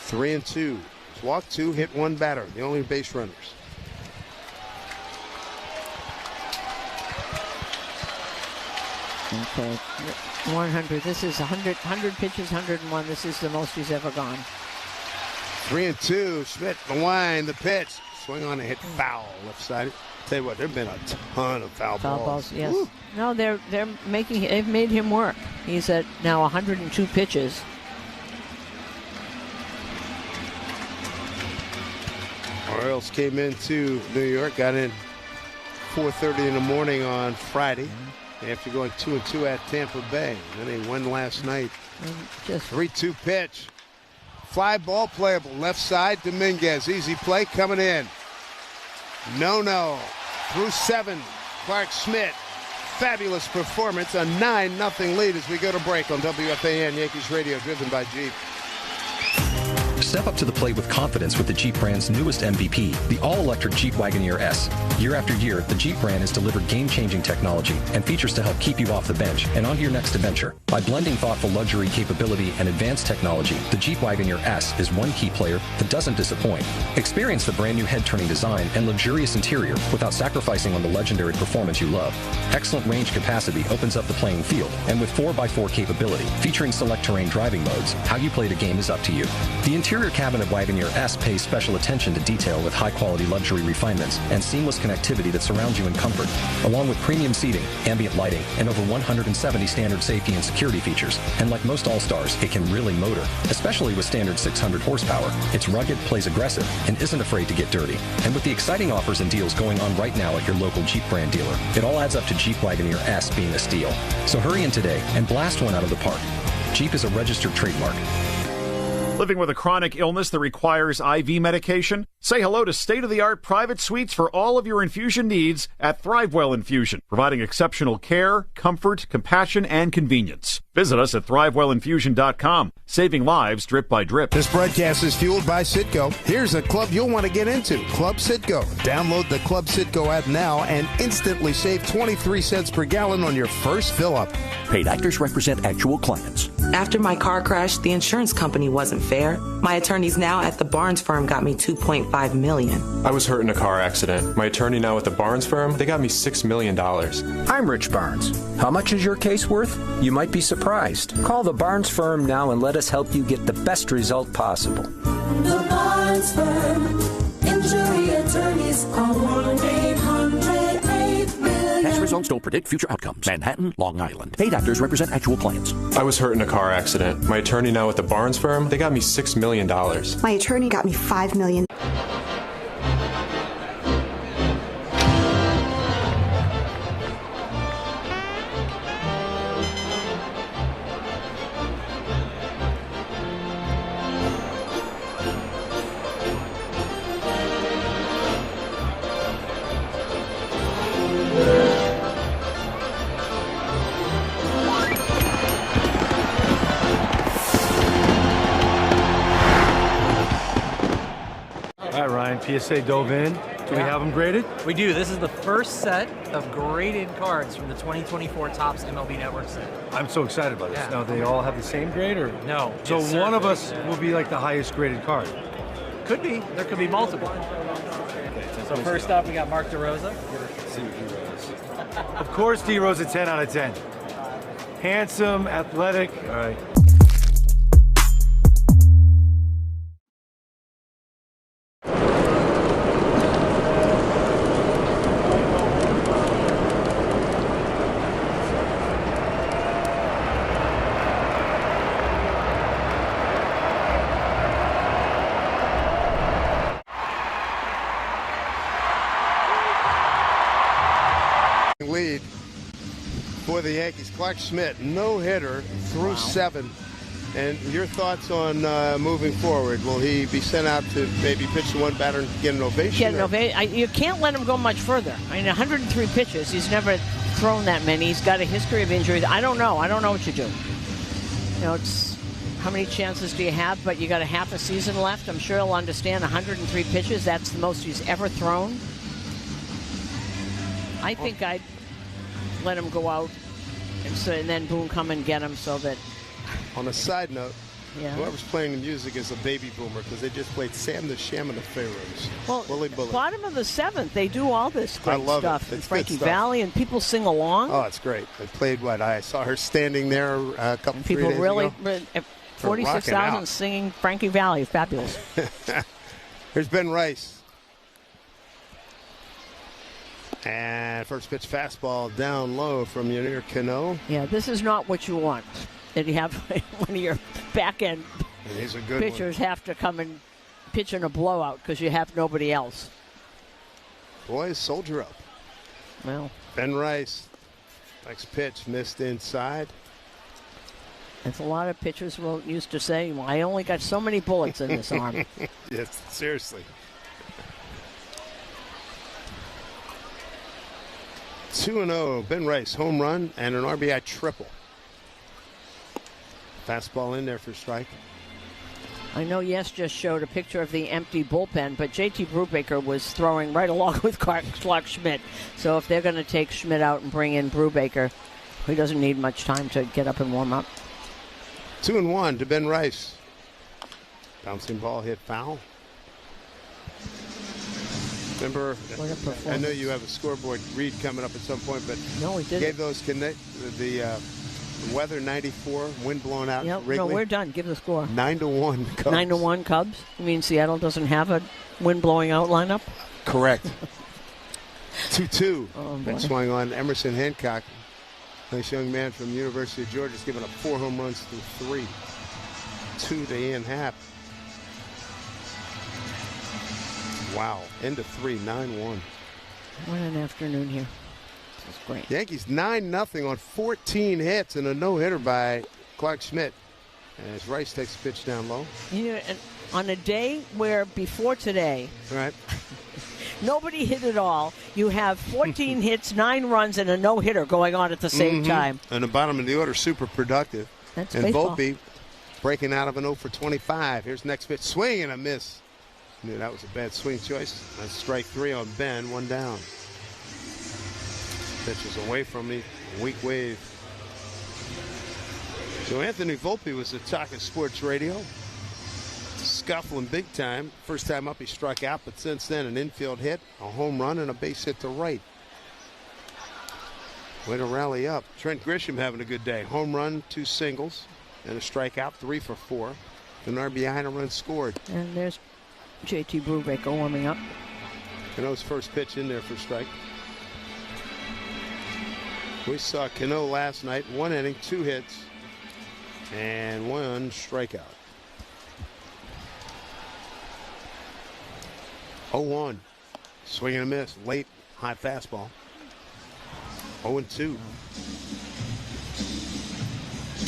3-2. Walked 2, hit 1 batter. The only base runners. Okay. 100. This is 100 pitches, 101. This is the most he's ever gone. 3-2. Schmidt, the wind, the pitch. Swing on and hit foul left side. Tell you what, there have been a ton of foul balls. Yes. Woo. No, they've made him work. He's at now 102 pitches. Orioles came into New York, got in 4:30 in the morning on Friday after going 2-2 at Tampa Bay. Then they won last night. 3-2 pitch. Fly ball playable. Left side, Dominguez. Easy play coming in. No. Through 7. Clark Schmidt. Fabulous performance. A 9-0 lead as we go to break on WFAN Yankees Radio, driven by Jeep. Step up to the plate with confidence with the Jeep brand's newest MVP, the all-electric Jeep Wagoneer S. Year after year, the Jeep brand has delivered game-changing technology and features to help keep you off the bench and on to your next adventure. By blending thoughtful luxury capability and advanced technology, the Jeep Wagoneer S is one key player that doesn't disappoint. Experience the brand new head-turning design and luxurious interior without sacrificing on the legendary performance you love. Excellent range capacity opens up the playing field, and with 4x4 capability, featuring select terrain driving modes, how you play the game is up to you. The interior cabin of Wagoneer S pays special attention to detail with high-quality luxury refinements and seamless connectivity that surrounds you in comfort, along with premium seating, ambient lighting, and over 170 standard safety and security features. And like most All-Stars, it can really motor, especially with standard 600 horsepower. It's rugged, plays aggressive, and isn't afraid to get dirty. And with the exciting offers and deals going on right now at your local Jeep brand dealer, it all adds up to Jeep Wagoneer S being a steal. So hurry in today and blast one out of the park. Jeep is a registered trademark. Living with a chronic illness that requires IV medication? Say hello to state-of-the-art private suites for all of your infusion needs at ThriveWell Infusion, providing exceptional care, comfort, compassion, and convenience. Visit us at ThriveWellInfusion.com, saving lives drip by drip. This broadcast is fueled by Citgo. Here's a club you'll want to get into, Club Citgo. Download the Club Citgo app now and instantly save 23 cents per gallon on your first fill-up. Paid actors represent actual clients. After my car crash, the insurance company wasn't fair. My attorneys now at the Barnes firm got me $2.5 million. I was hurt in a car accident. My attorney now at the Barnes firm, they got me $6 million. I'm Rich Barnes. How much is your case worth? You might be surprised. Call the Barnes firm now and let us help you get the best result possible. The Barnes firm. Injury attorneys are 1-800-8-million. Past results don't predict future outcomes. Manhattan, Long Island. Paid actors represent actual clients. I was hurt in a car accident. My attorney now at the Barnes firm, they got me $6 million. My attorney got me $5 million. PSA dove in. Do we have them graded? We do. This is the first set of graded cards from the 2024 Topps MLB Network set. I'm so excited about this. Now, they all have the same grade, or? No. So one of us will be like the highest graded card. Could be. There could be multiple. Okay, So first up, we got Mark DeRosa. Of course, D-Rose a 10 out of 10. Handsome, athletic. All right. Lead for the Yankees. Clark Schmidt, no-hitter through 7. And your thoughts on moving forward? Will he be sent out to maybe pitch to one batter and get an ovation? You can't let him go much further. I mean, 103 pitches. He's never thrown that many. He's got a history of injuries. I don't know. I don't know what you do. You know, it's how many chances do you have? But you got a half a season left. I'm sure he'll understand 103 pitches. That's the most he's ever thrown. I think I'd let him go out and then Boone come and get him so that... On a side note, whoever's playing the music is a baby boomer because they just played Sam the Sham and the Pharaohs. Well, Willie Bullet. Bottom of the 7th, they do all this great stuff. It's Frankie Valli, and people sing along. Oh, it's great. They played I saw her standing there a couple, 3 days really, ago. 46,000 singing Frankie Valli. Fabulous. Here's Ben Rice. And first pitch fastball down low from Yanier Cano. Yeah, this is not what you want. That you have one of your back-end pitchers have to come and pitch in a blowout because you have nobody else. Boys, soldier up. Well, Ben Rice, next pitch, missed inside. As a lot of pitchers used to say, well, I only got so many bullets in this arm. Yes, seriously. 2-0, Ben Rice, home run and an RBI triple. Fastball in there for strike. I know just showed a picture of the empty bullpen, but J.T. Brubaker was throwing right along with Clark Schmidt. So if they're going to take Schmidt out and bring in Brubaker, he doesn't need much time to get up and warm up. 2-1 to Ben Rice. Bouncing ball hit foul. Remember, I know you have a scoreboard read coming up at some point, but no, we didn't. Gave those the weather 94, wind blowing out. Yep, Wrigley. no, we're done. Give the score. 9-1 Cubs. 9-1 Cubs. You mean Seattle doesn't have a wind blowing out lineup? Correct. 2-2. Oh, that swung on Emerson Hancock. Nice young man from the University of Georgia. He's given up 4 home runs through 3. 2 to Ian Happ. Wow. End of 3, 9-1. What an afternoon here. This is great. Yankees 9-0 on 14 hits and a no-hitter by Clark Schmidt. As Rice takes a pitch down low. You know, and on a day where before today, right, nobody hit at all, you have 14 hits, 9 runs, and a no-hitter going on at the same time. And the bottom of the order, super productive. That's and baseball. Volpe breaking out of an 0 for 25. Here's next pitch. Swing and a miss. Knew that was a bad swing choice. That's strike 3 on Ben, 1 down. Pitches away from me, weak wave. So Anthony Volpe was the talk of sports radio. Scuffling big time. First time up he struck out, but since then an infield hit, a home run, and a base hit to right. Way to rally up. Trent Grisham having a good day. Home run, 2 singles, and a strikeout, 3 for 4. An RBI and a run scored. And there's J.T. Brubaker warming up. Cano's first pitch in there for strike. We saw Cano last night, 1 inning, 2 hits, and 1 strikeout. 0-1. Swing and a miss. Late, high fastball. 0-2.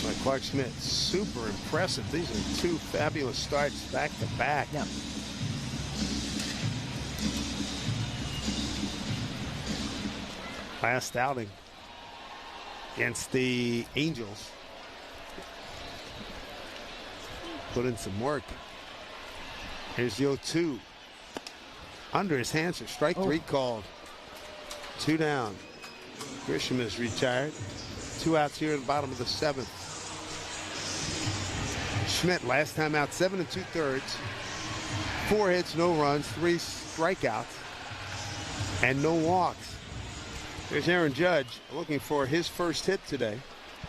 By Clark Schmidt. Super impressive. These are 2 fabulous starts back to back. Yep. Last outing against the Angels. Put in some work. Here's the 0-2. Under his hands, a strike 3 called. 2 down. Grisham is retired. 2 outs here in the bottom of the 7th. Schmidt last time out 7 2/3. 4 hits, no runs, 3 strikeouts. and no walks. There's Aaron Judge looking for his first hit today.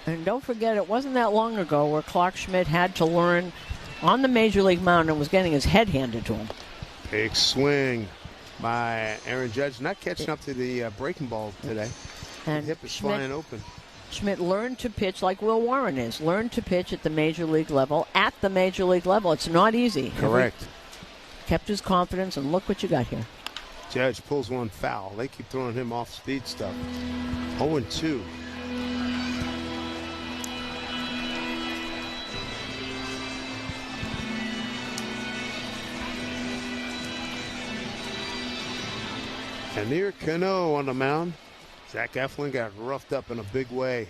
And don't forget, it wasn't that long ago where Clark Schmidt had to learn on the Major League mound and was getting his head handed to him. Big swing by Aaron Judge, not catching up to the breaking ball today. And the hip is flying open. Schmidt learned to pitch like Will Warren is. Learned to pitch at the Major League level. At the Major League level. It's not easy. Correct. Kept his confidence, and look what you got here. Judge pulls one foul. They keep throwing him off speed stuff. 0-2. Anir Cano on the mound. Zach Eflin got roughed up in a big way.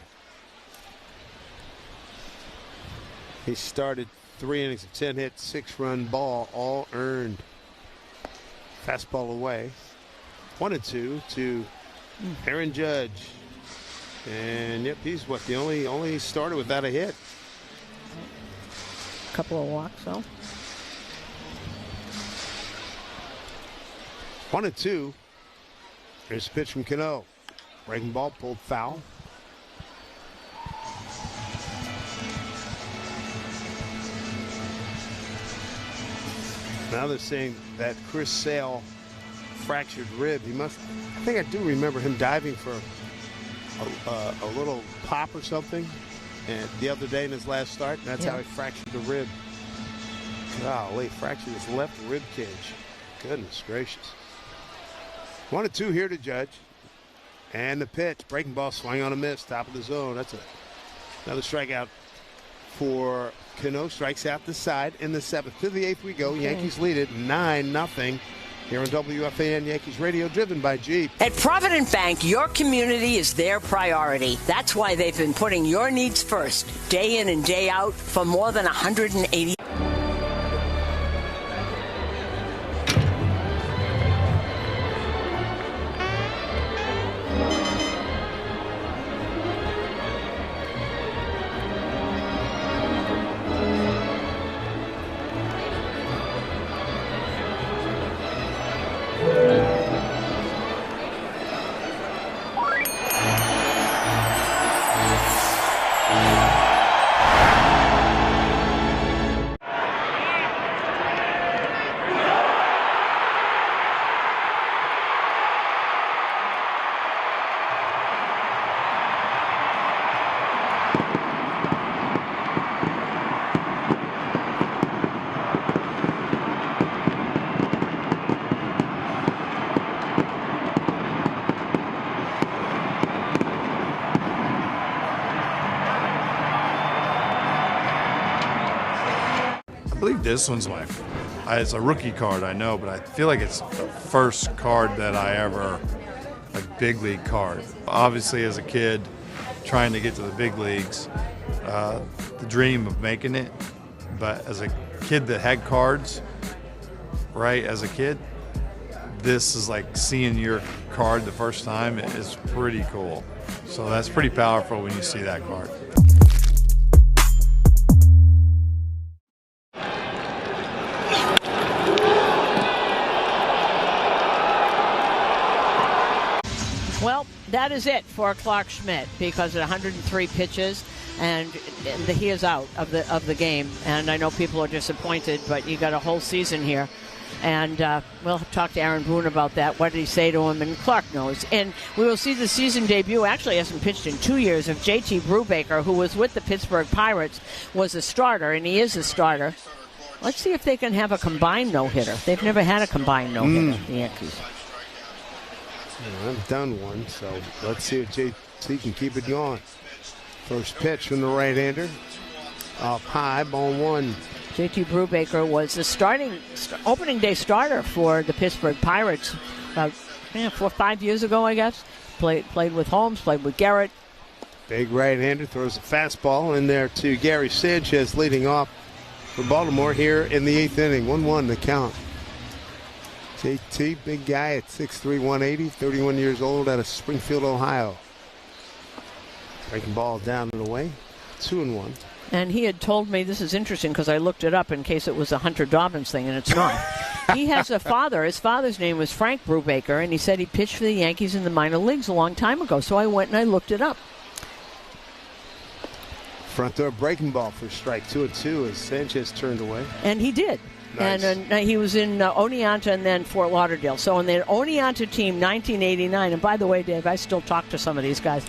He started 3 innings of 10 hits, 6-run ball, all earned. Fastball away. 1-2 to Aaron Judge. And yep, he's what, the only starter without a hit. A couple of walks, though. 1-2. Here's a pitch from Cano. Breaking ball, pulled foul. Now they're saying that Chris Sale fractured rib. I think I do remember him diving for a little pop or something, and the other day in his last start, and that's how he fractured the rib. Golly, fractured his left rib cage. Goodness gracious. 1-2 here to Judge. And the pitch. Breaking ball, swing on a miss. Top of the zone. That's another strikeout for Cano. Strikes out the side in the 7th. To the 8th we go. Okay. Yankees lead it 9-0. Here on WFAN Yankees Radio, driven by Jeep. At Provident Bank, your community is their priority. That's why they've been putting your needs first, day in and day out, for more than 180. This one's it's a rookie card, I know, but I feel like it's the first card that I ever, a big league card. Obviously, as a kid, trying to get to the big leagues, the dream of making it. But as a kid that had cards, right, as a kid, this is like seeing your card the first time is pretty cool. So that's pretty powerful when you see that card. Well, that is it for Clark Schmidt, because at 103 pitches, and he is out of the game. And I know people are disappointed, but you got a whole season here. And we'll talk to Aaron Boone about that. What did he say to him? And Clark knows. And we will see the season debut. Actually, hasn't pitched in 2 years, of J.T. Brubaker, who was with the Pittsburgh Pirates, was a starter, and he is a starter. Let's see if they can have a combined no-hitter. They've never had a combined no-hitter, the Yankees. I've done one, so let's see if JT can keep it going. First pitch from the right-hander. Up high, ball one. J.T. Brubaker was the opening day starter for the Pittsburgh Pirates about 4 or 5 years ago, I guess. Played with Holmes, played with Garrett. Big right-hander throws a fastball in there to Gary Sanchez, leading off for Baltimore here in the 8th inning. 1-1 the count. JT, big guy at 6'3", 180, 31 years old, out of Springfield, Ohio. Breaking ball down and away, 2-1. And he had told me, this is interesting because I looked it up in case it was a Hunter Dobbins thing, and it's not. He has a father. His father's name was Frank Brubaker, and he said he pitched for the Yankees in the minor leagues a long time ago. So I went and I looked it up. Front door breaking ball for strike 2-2 as Sanchez turned away. And he did. Nice. And he was in Oneonta and then Fort Lauderdale. So in the Oneonta team, 1989, and by the way, Dave, I still talk to some of these guys.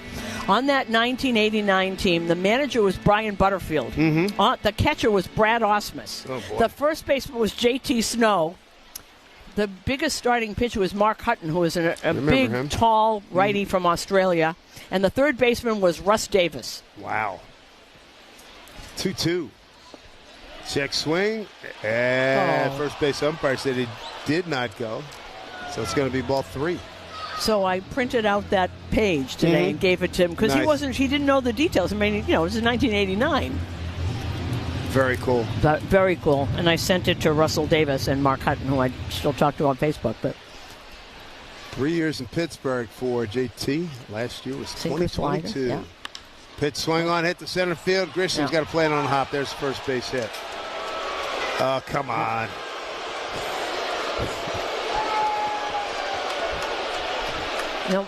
On that 1989 team, the manager was Brian Butterfield. Mm-hmm. The catcher was Brad Osmus. Oh, boy. The first baseman was J.T. Snow. The biggest starting pitcher was Mark Hutton, who was a big, him. tall righty from Australia. And the third baseman was Russ Davis. Wow. 2-2. Check swing. And first base umpire said he did not go. So it's going to be ball 3. So I printed out that page today and gave it to him because he didn't know the details. I mean, it was in 1989. Very cool. Very cool. And I sent it to Russell Davis and Mark Hutton, who I still talk to on Facebook. But 3 years in Pittsburgh for JT. Last year was 2022. Yeah. Pitch swing on, hit the center field. Grisham's got to play it on the hop. There's the first base hit. Oh, come on.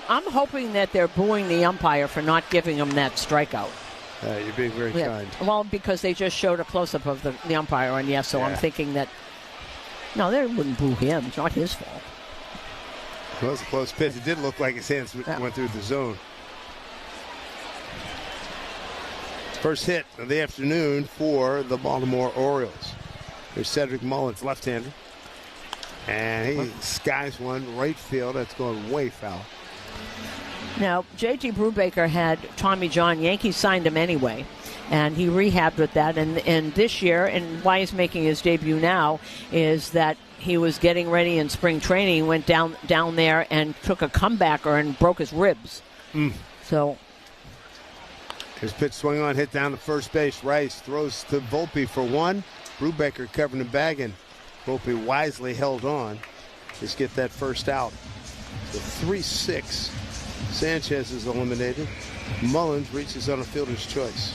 I'm hoping that they're booing the umpire for not giving him that strikeout. You're being very kind. Well, because they just showed a close-up of the umpire, and I'm thinking that, no, they wouldn't boo him. It's not his fault. Well, it was a close pitch. It did look like his hands went through the zone. First hit of the afternoon for the Baltimore Orioles. Here's Cedric Mullins, left-hander. And he skies one right field. That's going way foul. Now, J.T. Brubaker had Tommy John. Yankees signed him anyway, and he rehabbed with that. And this year, and why he's making his debut now, is that he was getting ready in spring training. He went down there and took a comebacker and broke his ribs. So his pitch swung on, hit down to first base. Rice throws to Volpe for one. Brubaker covering the bag, and Volpe wisely held on. Just get that first out. So 3-6. Sanchez is eliminated. Mullins reaches on a fielder's choice.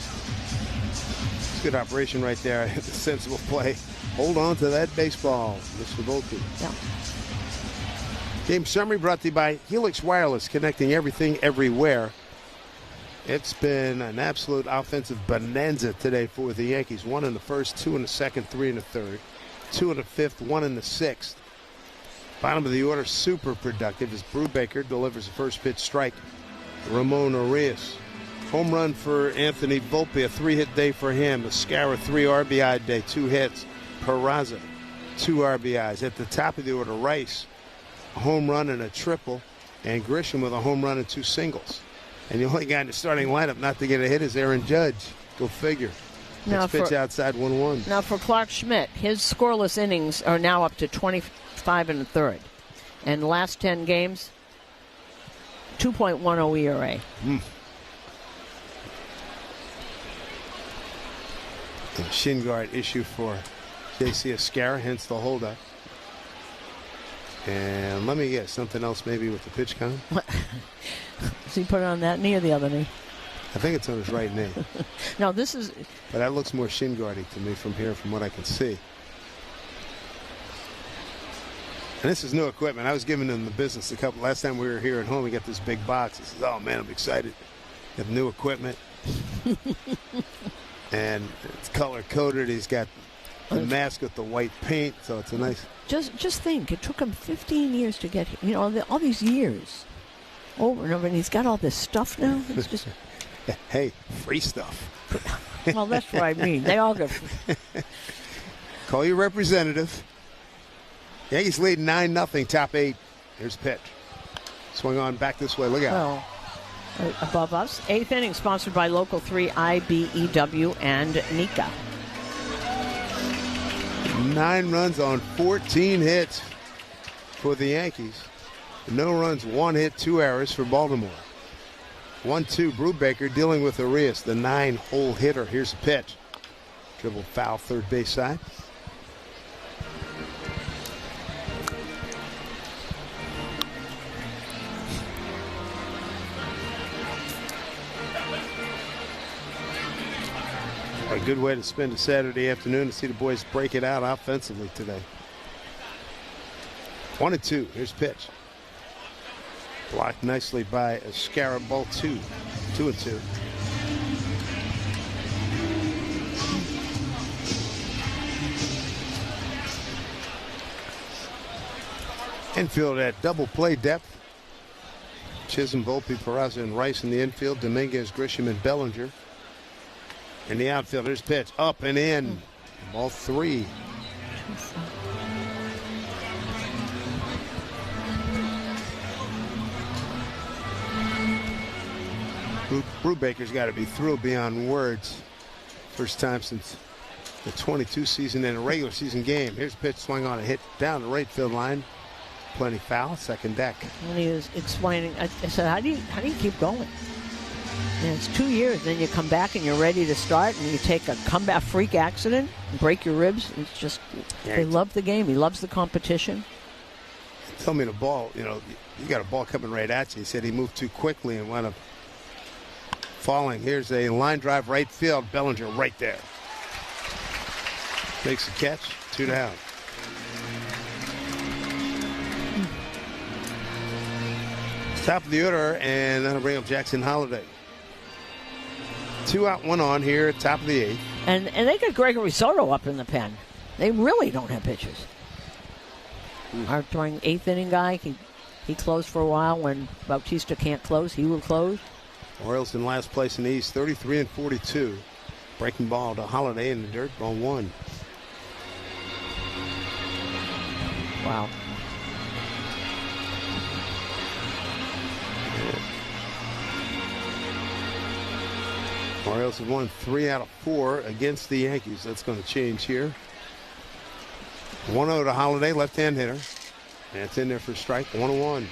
It's good operation right there. A sensible play. Hold on to that baseball, Mr. Volpe. Game summary brought to you by Helix Wireless, connecting everything everywhere. It's been an absolute offensive bonanza today for the Yankees. 1 in the first, 2 in the second, 3 in the third, 2 in the fifth, 1 in the sixth. Bottom of the order, super productive as Brubaker delivers a first pitch strike. Ramon Arias. Home run for Anthony Volpe, a 3-hit day for him. Escara, 3 RBI day, 2 hits. Peraza, 2 RBIs. At the top of the order, Rice, a home run and a triple. And Grisham with a home run and 2 singles. And the only guy in the starting lineup not to get a hit is Aaron Judge. Go figure. Next pitch outside 1-1. Now for Clark Schmidt, his scoreless innings are now up to 25 1/3. And the last 10 games, 2.10 ERA. A shin guard issue for J.C. Escara, hence the holdup. And let me guess, something else maybe with the pitch count? Does he put it on that knee or the other knee? I think it's on his right knee. No, this is... But that looks more shin guardy to me from here, from what I can see. And this is new equipment. I was giving them the business last time we were here at home. We got this big box. He says, oh, man, I'm excited. Got new equipment. And it's color-coded. He's got the mask with the white paint, so it's a nice... Just think, it took him 15 years to get here. All these years. Over and over, and he's got all this stuff now. It's just... Hey, free stuff. Well, that's what I mean. They all get... Call your representative. Yankees lead 9-0, top 8. Here's the pitch. Swing on back this way. Look out. Above us, 8th inning, sponsored by Local 3, IBEW, and Nika. 9 runs on 14 hits for the Yankees. No runs, 1 hit, 2 errors for Baltimore. 1-2, Brubaker dealing with Arias, the 9-hole hitter. Here's the pitch. Dribble foul, third base side. A good way to spend a Saturday afternoon to see the boys break it out offensively today. 1-2. Here's pitch. Blocked nicely by Escara. Ball 2. 2-2. Infield at double play depth. Chisholm, Volpe, Peraza, and Rice in the infield. Dominguez, Grisham, and Bellinger. In the outfield, here's pitch. Up and in. Ball 3. Brubaker's got to be thrilled beyond words. First time since the 22 season in a regular season game. Here's pitch, swung on a hit down the right field line. Plenty foul, second deck. When he was explaining, I said, how do you keep going? And it's 2 years, then you come back and you're ready to start, and you take a comeback freak accident, and break your ribs. It's just, they love the game. He loves the competition. Tell me the ball, you got a ball coming right at you. He said he moved too quickly and wound up falling. Here's a line drive right field. Bellinger right there. Makes the catch. 2 down. Top of the order, and that'll bring up Jackson Holliday. 2 out, 1 on here at top of the 8th. And they got Gregory Soto up in the pen. They really don't have pitchers. Our throwing 8th inning guy, he closed for a while. When Bautista can't close, he will close. Orioles in last place in the East, 33-42. Breaking ball to Holliday in the dirt, ball 1. Wow. Orioles have won 3 out of 4 against the Yankees. That's going to change here. 1-0 to Holliday, left-hand hitter. And it's in there for strike, 1-1.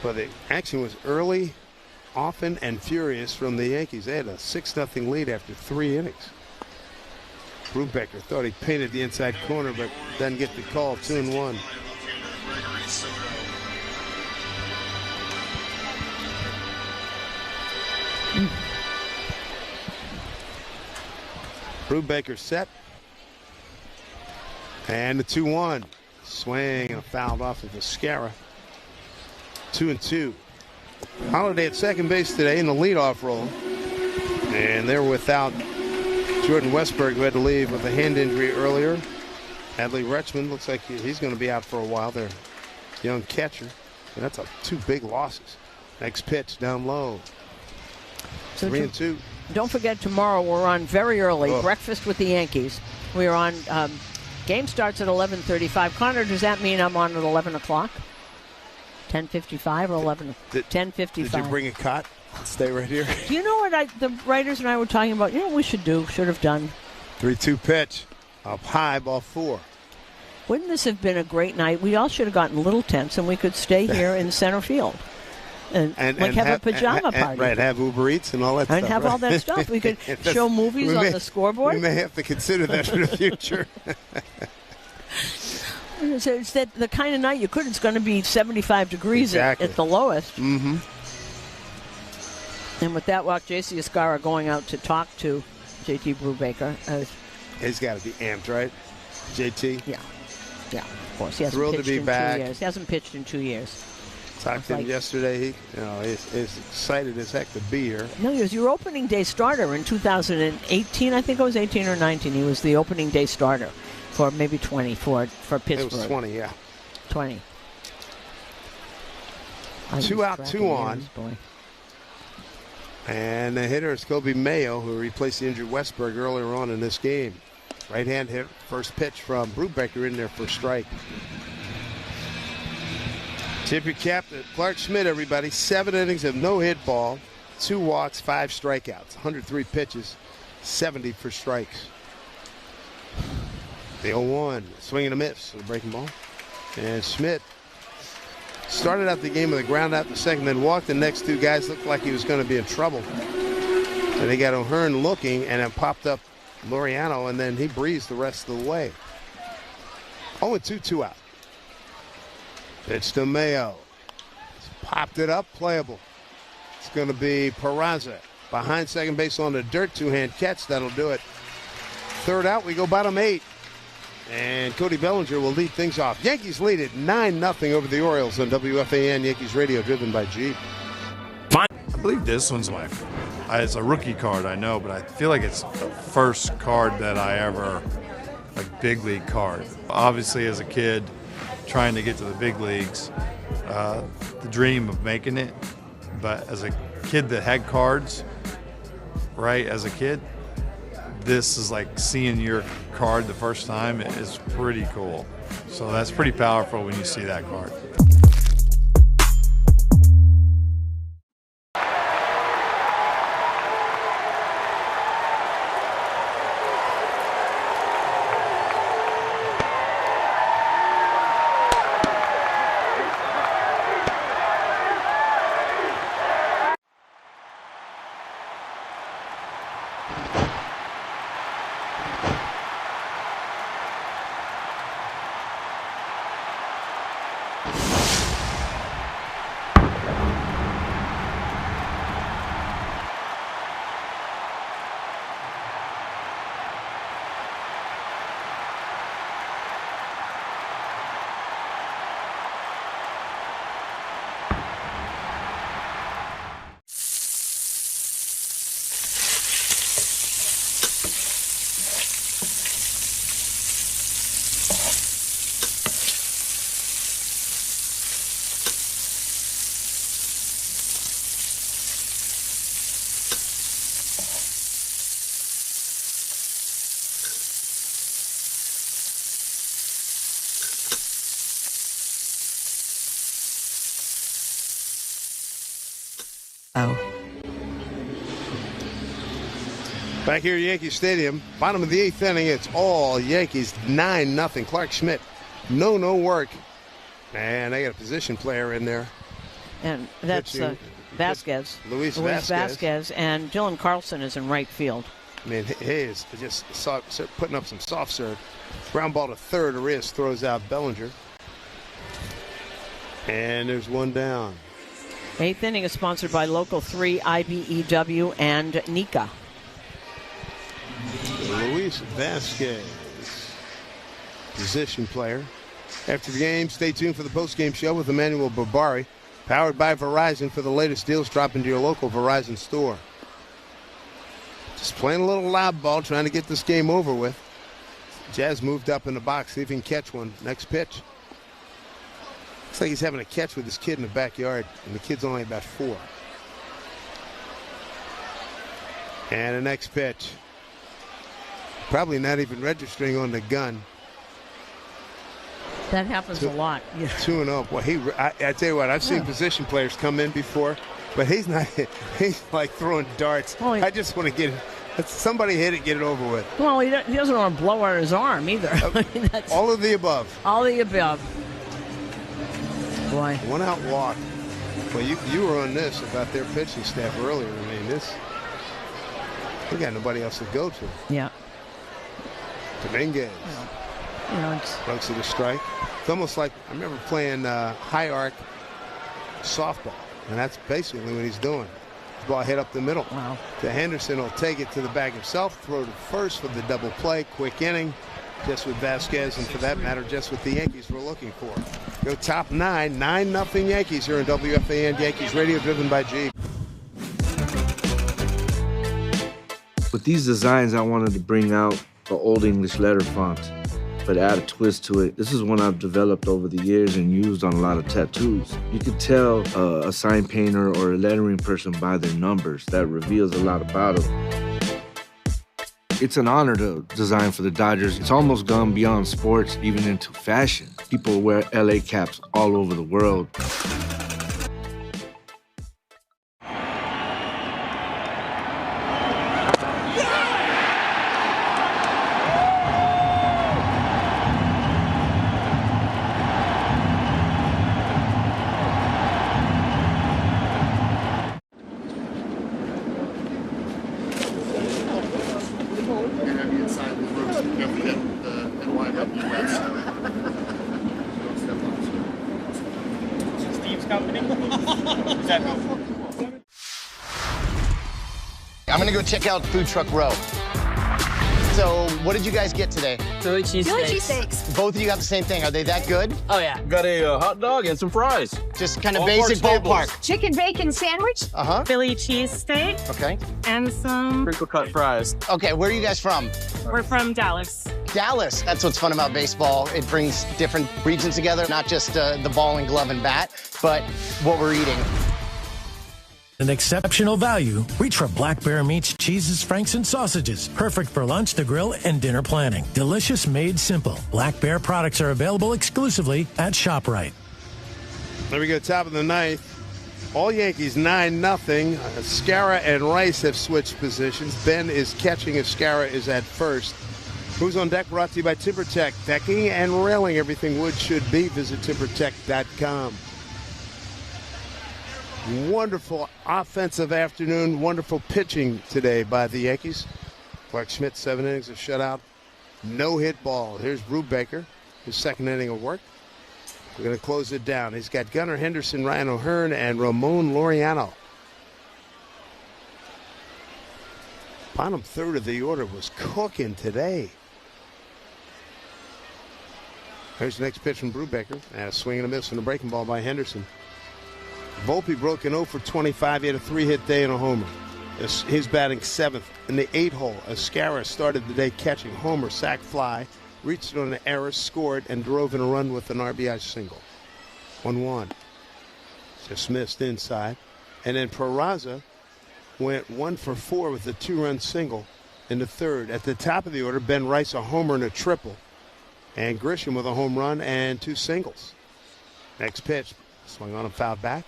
But the action was early, often, and furious from the Yankees. They had a 6-0 lead after 3 innings. Brubaker thought he painted the inside corner, but doesn't get the call. 2-1. Brubaker set. And the 2-1. Swing and fouled off of Escara. 2-2. Holliday at second base today in the leadoff role. And they're without Jordan Westberg, who had to leave with a hand injury earlier. Adley Rutschman looks like he's going to be out for a while. Their young catcher. And that's 2 big losses. Next pitch down low. So 3-2. Don't forget, tomorrow we're on very early. Breakfast with the Yankees. We're on. Game starts at 11:35. Connor, does that mean I'm on at 11 o'clock? 10:55 or 11? 10:55. Did you bring a cot? Stay right here. Do you know what the writers and I were talking about? You know what we should have done? 3-2 pitch. Up high, ball 4. Wouldn't this have been a great night? We all should have gotten little tents, and we could stay here in center field. And have a pajama party. Right, have Uber Eats and all that stuff. And have all that stuff. We could show movies on the scoreboard. We may have to consider that for the future. It's that the kind of night you could. It's going to be 75 degrees at the lowest. Mm-hmm. And with that walk, J.C. Escara going out to talk to J.T. Brubaker. He's got to be amped, right? JT? Yeah, of course. He hasn't Thrilled pitched to be in back. 2 years. He hasn't pitched in 2 years. Talked to him yesterday. He's excited as heck to be here. No, he was your opening day starter in 2018. I think it was 18 or 19. He was the opening day starter for maybe 20 for Pittsburgh. It was 20, yeah. 20. 2 out, 2 on. Boy. And the hitter is Kobe Mayo, who replaced the injured Westberg earlier on in this game. Right-hand hit, first pitch from Brubaker in there for strike. Tip your cap to Clark Schmidt, everybody. 7 innings of no-hit ball, 2 walks, 5 strikeouts, 103 pitches, 70 for strikes. The 0-1, swing and a miss, the breaking ball. And Schmidt started out the game with a ground out in the second, then walked the next 2 guys. Looked like he was going to be in trouble. And they got O'Hearn looking, and then popped up Laureano, and then he breezed the rest of the way. 0-2, 2 out. Pitch to Mayo. Popped it up, playable. It's going to be Peraza. behind second base on the dirt, two-hand catch. That'll do it. Third out, we go bottom 8. And Cody Bellinger will lead things off. Yankees lead it 9-0 over the Orioles on WFAN Yankees Radio, driven by Jeep. I believe this one's it's a rookie card, I know, but I feel like it's the first card that I ever, like big league card. Obviously, as a kid, trying to get to the big leagues, the dream of making it. But as a kid that had cards, right, as a kid, this is like seeing your card the first time is pretty cool. So that's pretty powerful when you see that card. Back here at Yankee Stadium, bottom of the 8th inning, it's all Yankees, 9-0. Clark Schmidt, no work. And they got a position player in there. And that's Vasquez. Luis Vasquez. And Dylan Carlson is in right field. I mean, Hayes just putting up some soft serve. Ground ball to third. Arias throws out Bellinger. And there's one down. 8th inning is sponsored by Local 3, IBEW, and Nika. Luis Vasquez, position player. After the game, stay tuned for the post-game show with Emmanuel Barbari, powered by Verizon. For the latest deals, drop into your local Verizon store. Just playing a little lob ball, trying to get this game over with. Jazz moved up in the box, see if he can catch one. Next pitch. Looks like he's having a catch with his kid in the backyard, and the kid's only about 4. And the next pitch. Probably not even registering on the gun. That happens a lot. Yeah. 2-0. Boy, I tell you what, I've seen position players come in before, but he's like throwing darts. Well, I just want to get it. Somebody hit it, get it over with. Well, he doesn't want to blow out his arm either. All of the above. All of the above. Boy. One out walk. Well, you were on this about their pitching staff earlier. I mean, they got nobody else to go to. Yeah. Dominguez. Runs to the strike. It's almost like I remember playing high arc softball, and that's basically what he's doing. The ball hit up the middle. Wow. To Henderson will take it to the bag himself, throw to first for the double play. Quick inning, just with Vasquez, and for that matter, just what the Yankees were looking for. Go top 9, 9-0 Yankees here in WFAN Yankees Radio, driven by Jeep. With these designs, I wanted to bring out the Old English letter font, but add a twist to it. This is one I've developed over the years and used on a lot of tattoos. You could tell a sign painter or a lettering person by their numbers. That reveals a lot about them. It's an honor to design for the Dodgers. It's almost gone beyond sports, even into fashion. People wear LA caps all over the world. I'm going to go check out Food Truck Row. So, what did you guys get today? Philly cheesesteaks. Both of you got the same thing. Are they that good? Oh, yeah. Got a hot dog and some fries. Just kind of All basic parts ballpark. Chicken bacon sandwich. Uh-huh. Philly cheesesteak. Okay. And some... Crinkle cut fries. Okay, where are you guys from? We're from Dallas. Dallas. That's what's fun about baseball. It brings different regions together, not just the ball and glove and bat, but what we're eating. An exceptional value. Reach for Black Bear Meats, cheeses, franks, and sausages. Perfect for lunch, the grill, and dinner planning. Delicious, made simple. Black Bear products are available exclusively at ShopRite. There we go, top of the ninth. All Yankees 9-0. Escarra and Rice have switched positions. Ben is catching. Escarra is at first. Who's on deck? Brought to you by TimberTech. Decking and railing. Everything wood should be. Visit TimberTech.com. Wonderful offensive afternoon. Wonderful pitching today by the Yankees. Clark Schmidt, 7 innings of shutout. No hit ball. Here's Brubaker, his second inning of work. We're going to close it down. He's got Gunnar Henderson, Ryan O'Hearn, and Ramon Laureano. Bottom third of the order was cooking today. Here's the next pitch from Brubaker. And a swing and a miss and a breaking ball by Henderson. Volpe broke an 0 for 25. He had a 3-hit day and a homer. He's batting 7th in the 8-hole. Escarra started the day catching homer, sac fly, reached on an error, scored, and drove in a run with an RBI single. 1-1. Just missed inside. And then Peraza went 1 for 4 with a 2-run single in the third. At the top of the order, Ben Rice a homer and a triple. And Grisham with a home run and 2 singles. Next pitch, swung on and fouled back.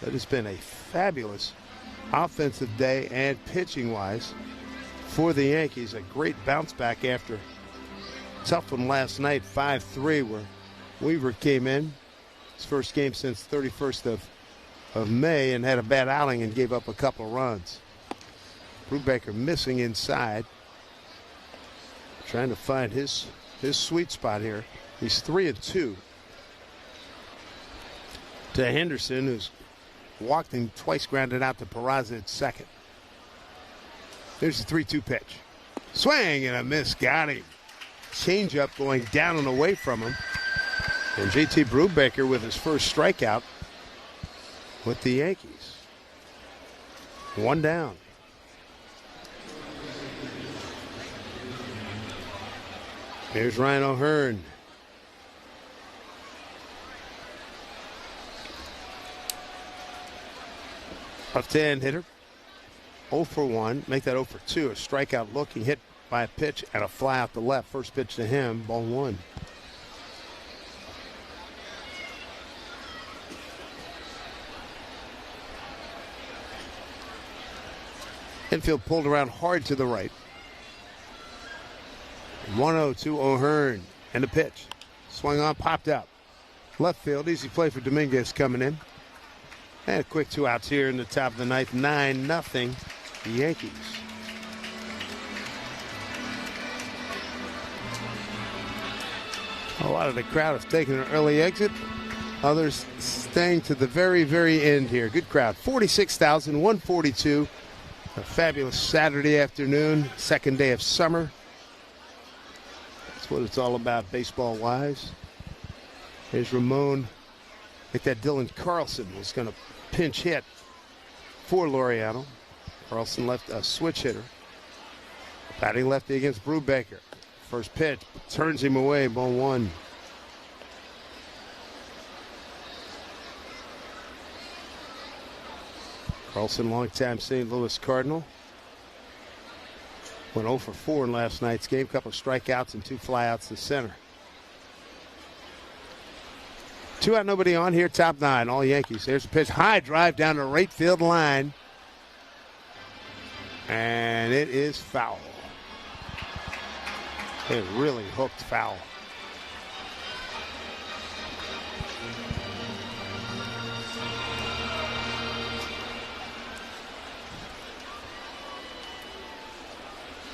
That has been a fabulous offensive day and pitching-wise for the Yankees. A great bounce back after a tough one last night, 5-3, where Weaver came in. His first game since 31st of May and had a bad outing and gave up a couple of runs. Brubaker missing inside. Trying to find his sweet spot here. He's 3-2. To Henderson, who's walked and twice grounded out to Peraza at second. There's the 3-2 pitch. Swing and a miss. Got him. Changeup going down and away from him. And JT Brubaker with his first strikeout with the Yankees. 1 down. Here's Ryan O'Hearn. Left-hand hitter. 0 for 1. Make that 0 for 2. A strikeout looking, hit by a pitch and a fly out the left. First pitch to him, ball 1. Infield pulled around hard to the right. 1-0 to O'Hearn. And the pitch. Swung on, popped out. Left field, easy play for Dominguez coming in. And a quick 2 outs here in the top of the ninth. 9-0 the Yankees. A lot of the crowd have taken an early exit. Others staying to the very, very end here. Good crowd. 46,142. A fabulous Saturday afternoon. Second day of summer. That's what it's all about baseball-wise. Here's Ramon. I think that Dylan Carlson was going to pinch hit for Laureano. Carlson left a switch hitter. Batting lefty against Brubaker. First pitch turns him away. Ball 1. Carlson, longtime St. Louis Cardinal. Went 0 for 4 in last night's game. Couple of strikeouts and 2 flyouts to center. 2 out, nobody on here. Top 9, all Yankees. There's a pitch. High drive down the right field line. And it is foul. It really hooked foul.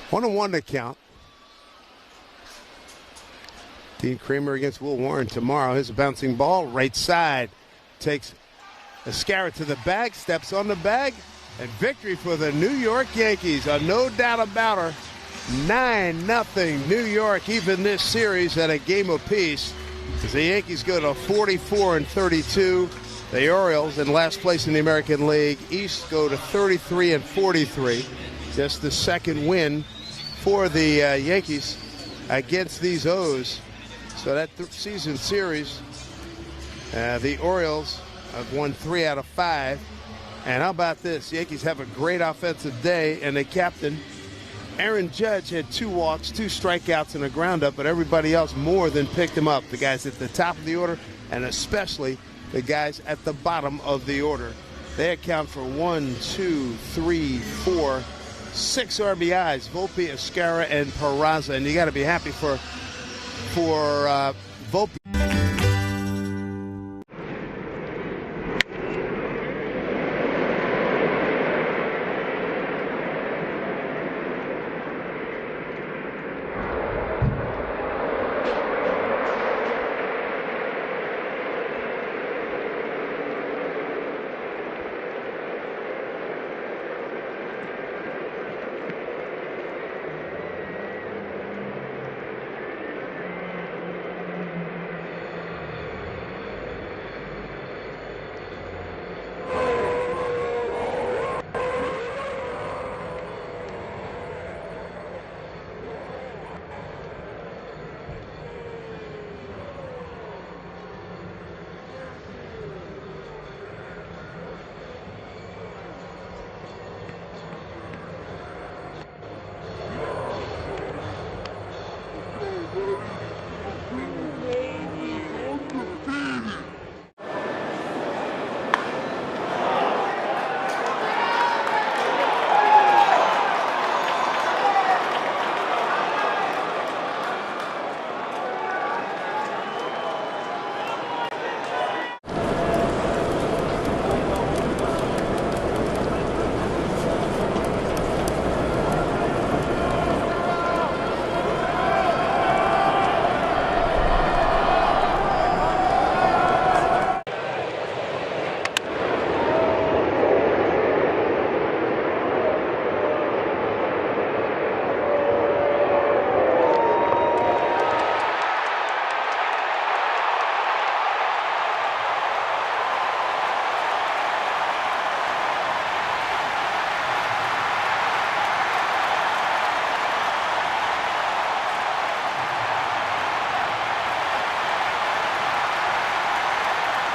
One and 1 to count. Dean Kramer against Will Warren tomorrow. Here's a bouncing ball. Right side. Takes Escarra to the bag. Steps on the bag. And victory for the New York Yankees, no doubt about her. 9-0 New York, even this series at a game apiece. As the Yankees go to 44-32. The Orioles, in last place in the American League East, go to 33-43. Just the second win for the Yankees against these O's. So that season series, the Orioles have won 3 out of 5. And how about this? The Yankees have a great offensive day, and the captain, Aaron Judge, had 2 walks, 2 strikeouts, and a groundup, but everybody else more than picked him up. The guys at the top of the order, and especially the guys at the bottom of the order. They account for 1, 2, 3, 4, 6 RBIs, Volpe, Escara, and Peraza. And you got to be happy for Volpe.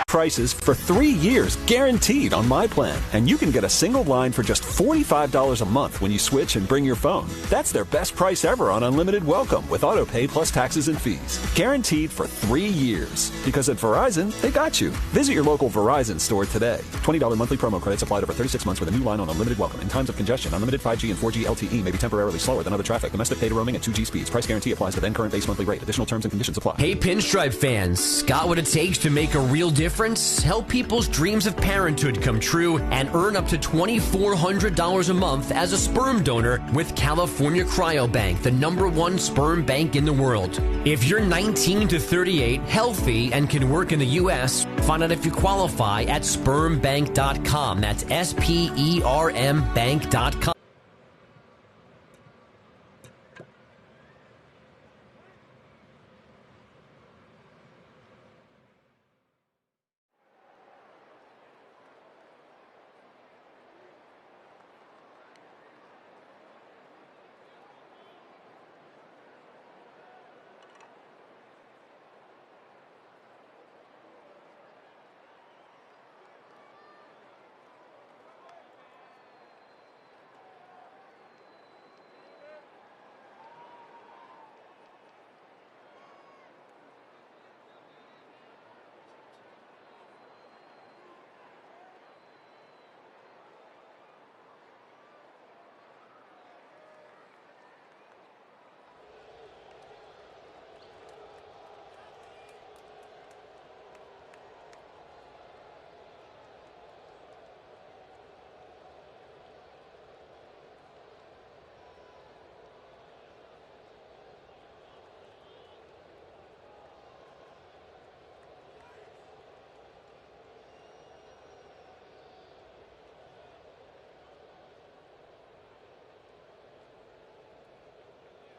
Prices for 3 years guaranteed on my plan, and you can get a single line for just $45 a month when you switch and bring your phone. That's their best price ever on unlimited welcome with auto pay plus taxes and fees. Guaranteed for 3 years. Because at Verizon, they got you. Visit your local Verizon store today. $20 monthly promo credits applied over 36 months with a new line on unlimited welcome. In times of congestion, unlimited 5G and 4G LTE may be temporarily slower than other traffic. Domestic data roaming at 2G speeds. Price guarantee applies to then current base monthly rate. Additional terms and conditions apply. Hey, Pinstripe fans, got what it takes to make a real difference? Help people's dreams of parenthood come true and earn up to $2,400 a month as a sperm donor with California Cryobank, the #1 sperm bank in the world. If you're 19 to 38, healthy, and can work in the U.S., find out if you qualify at spermbank.com. That's SPERM bank.com.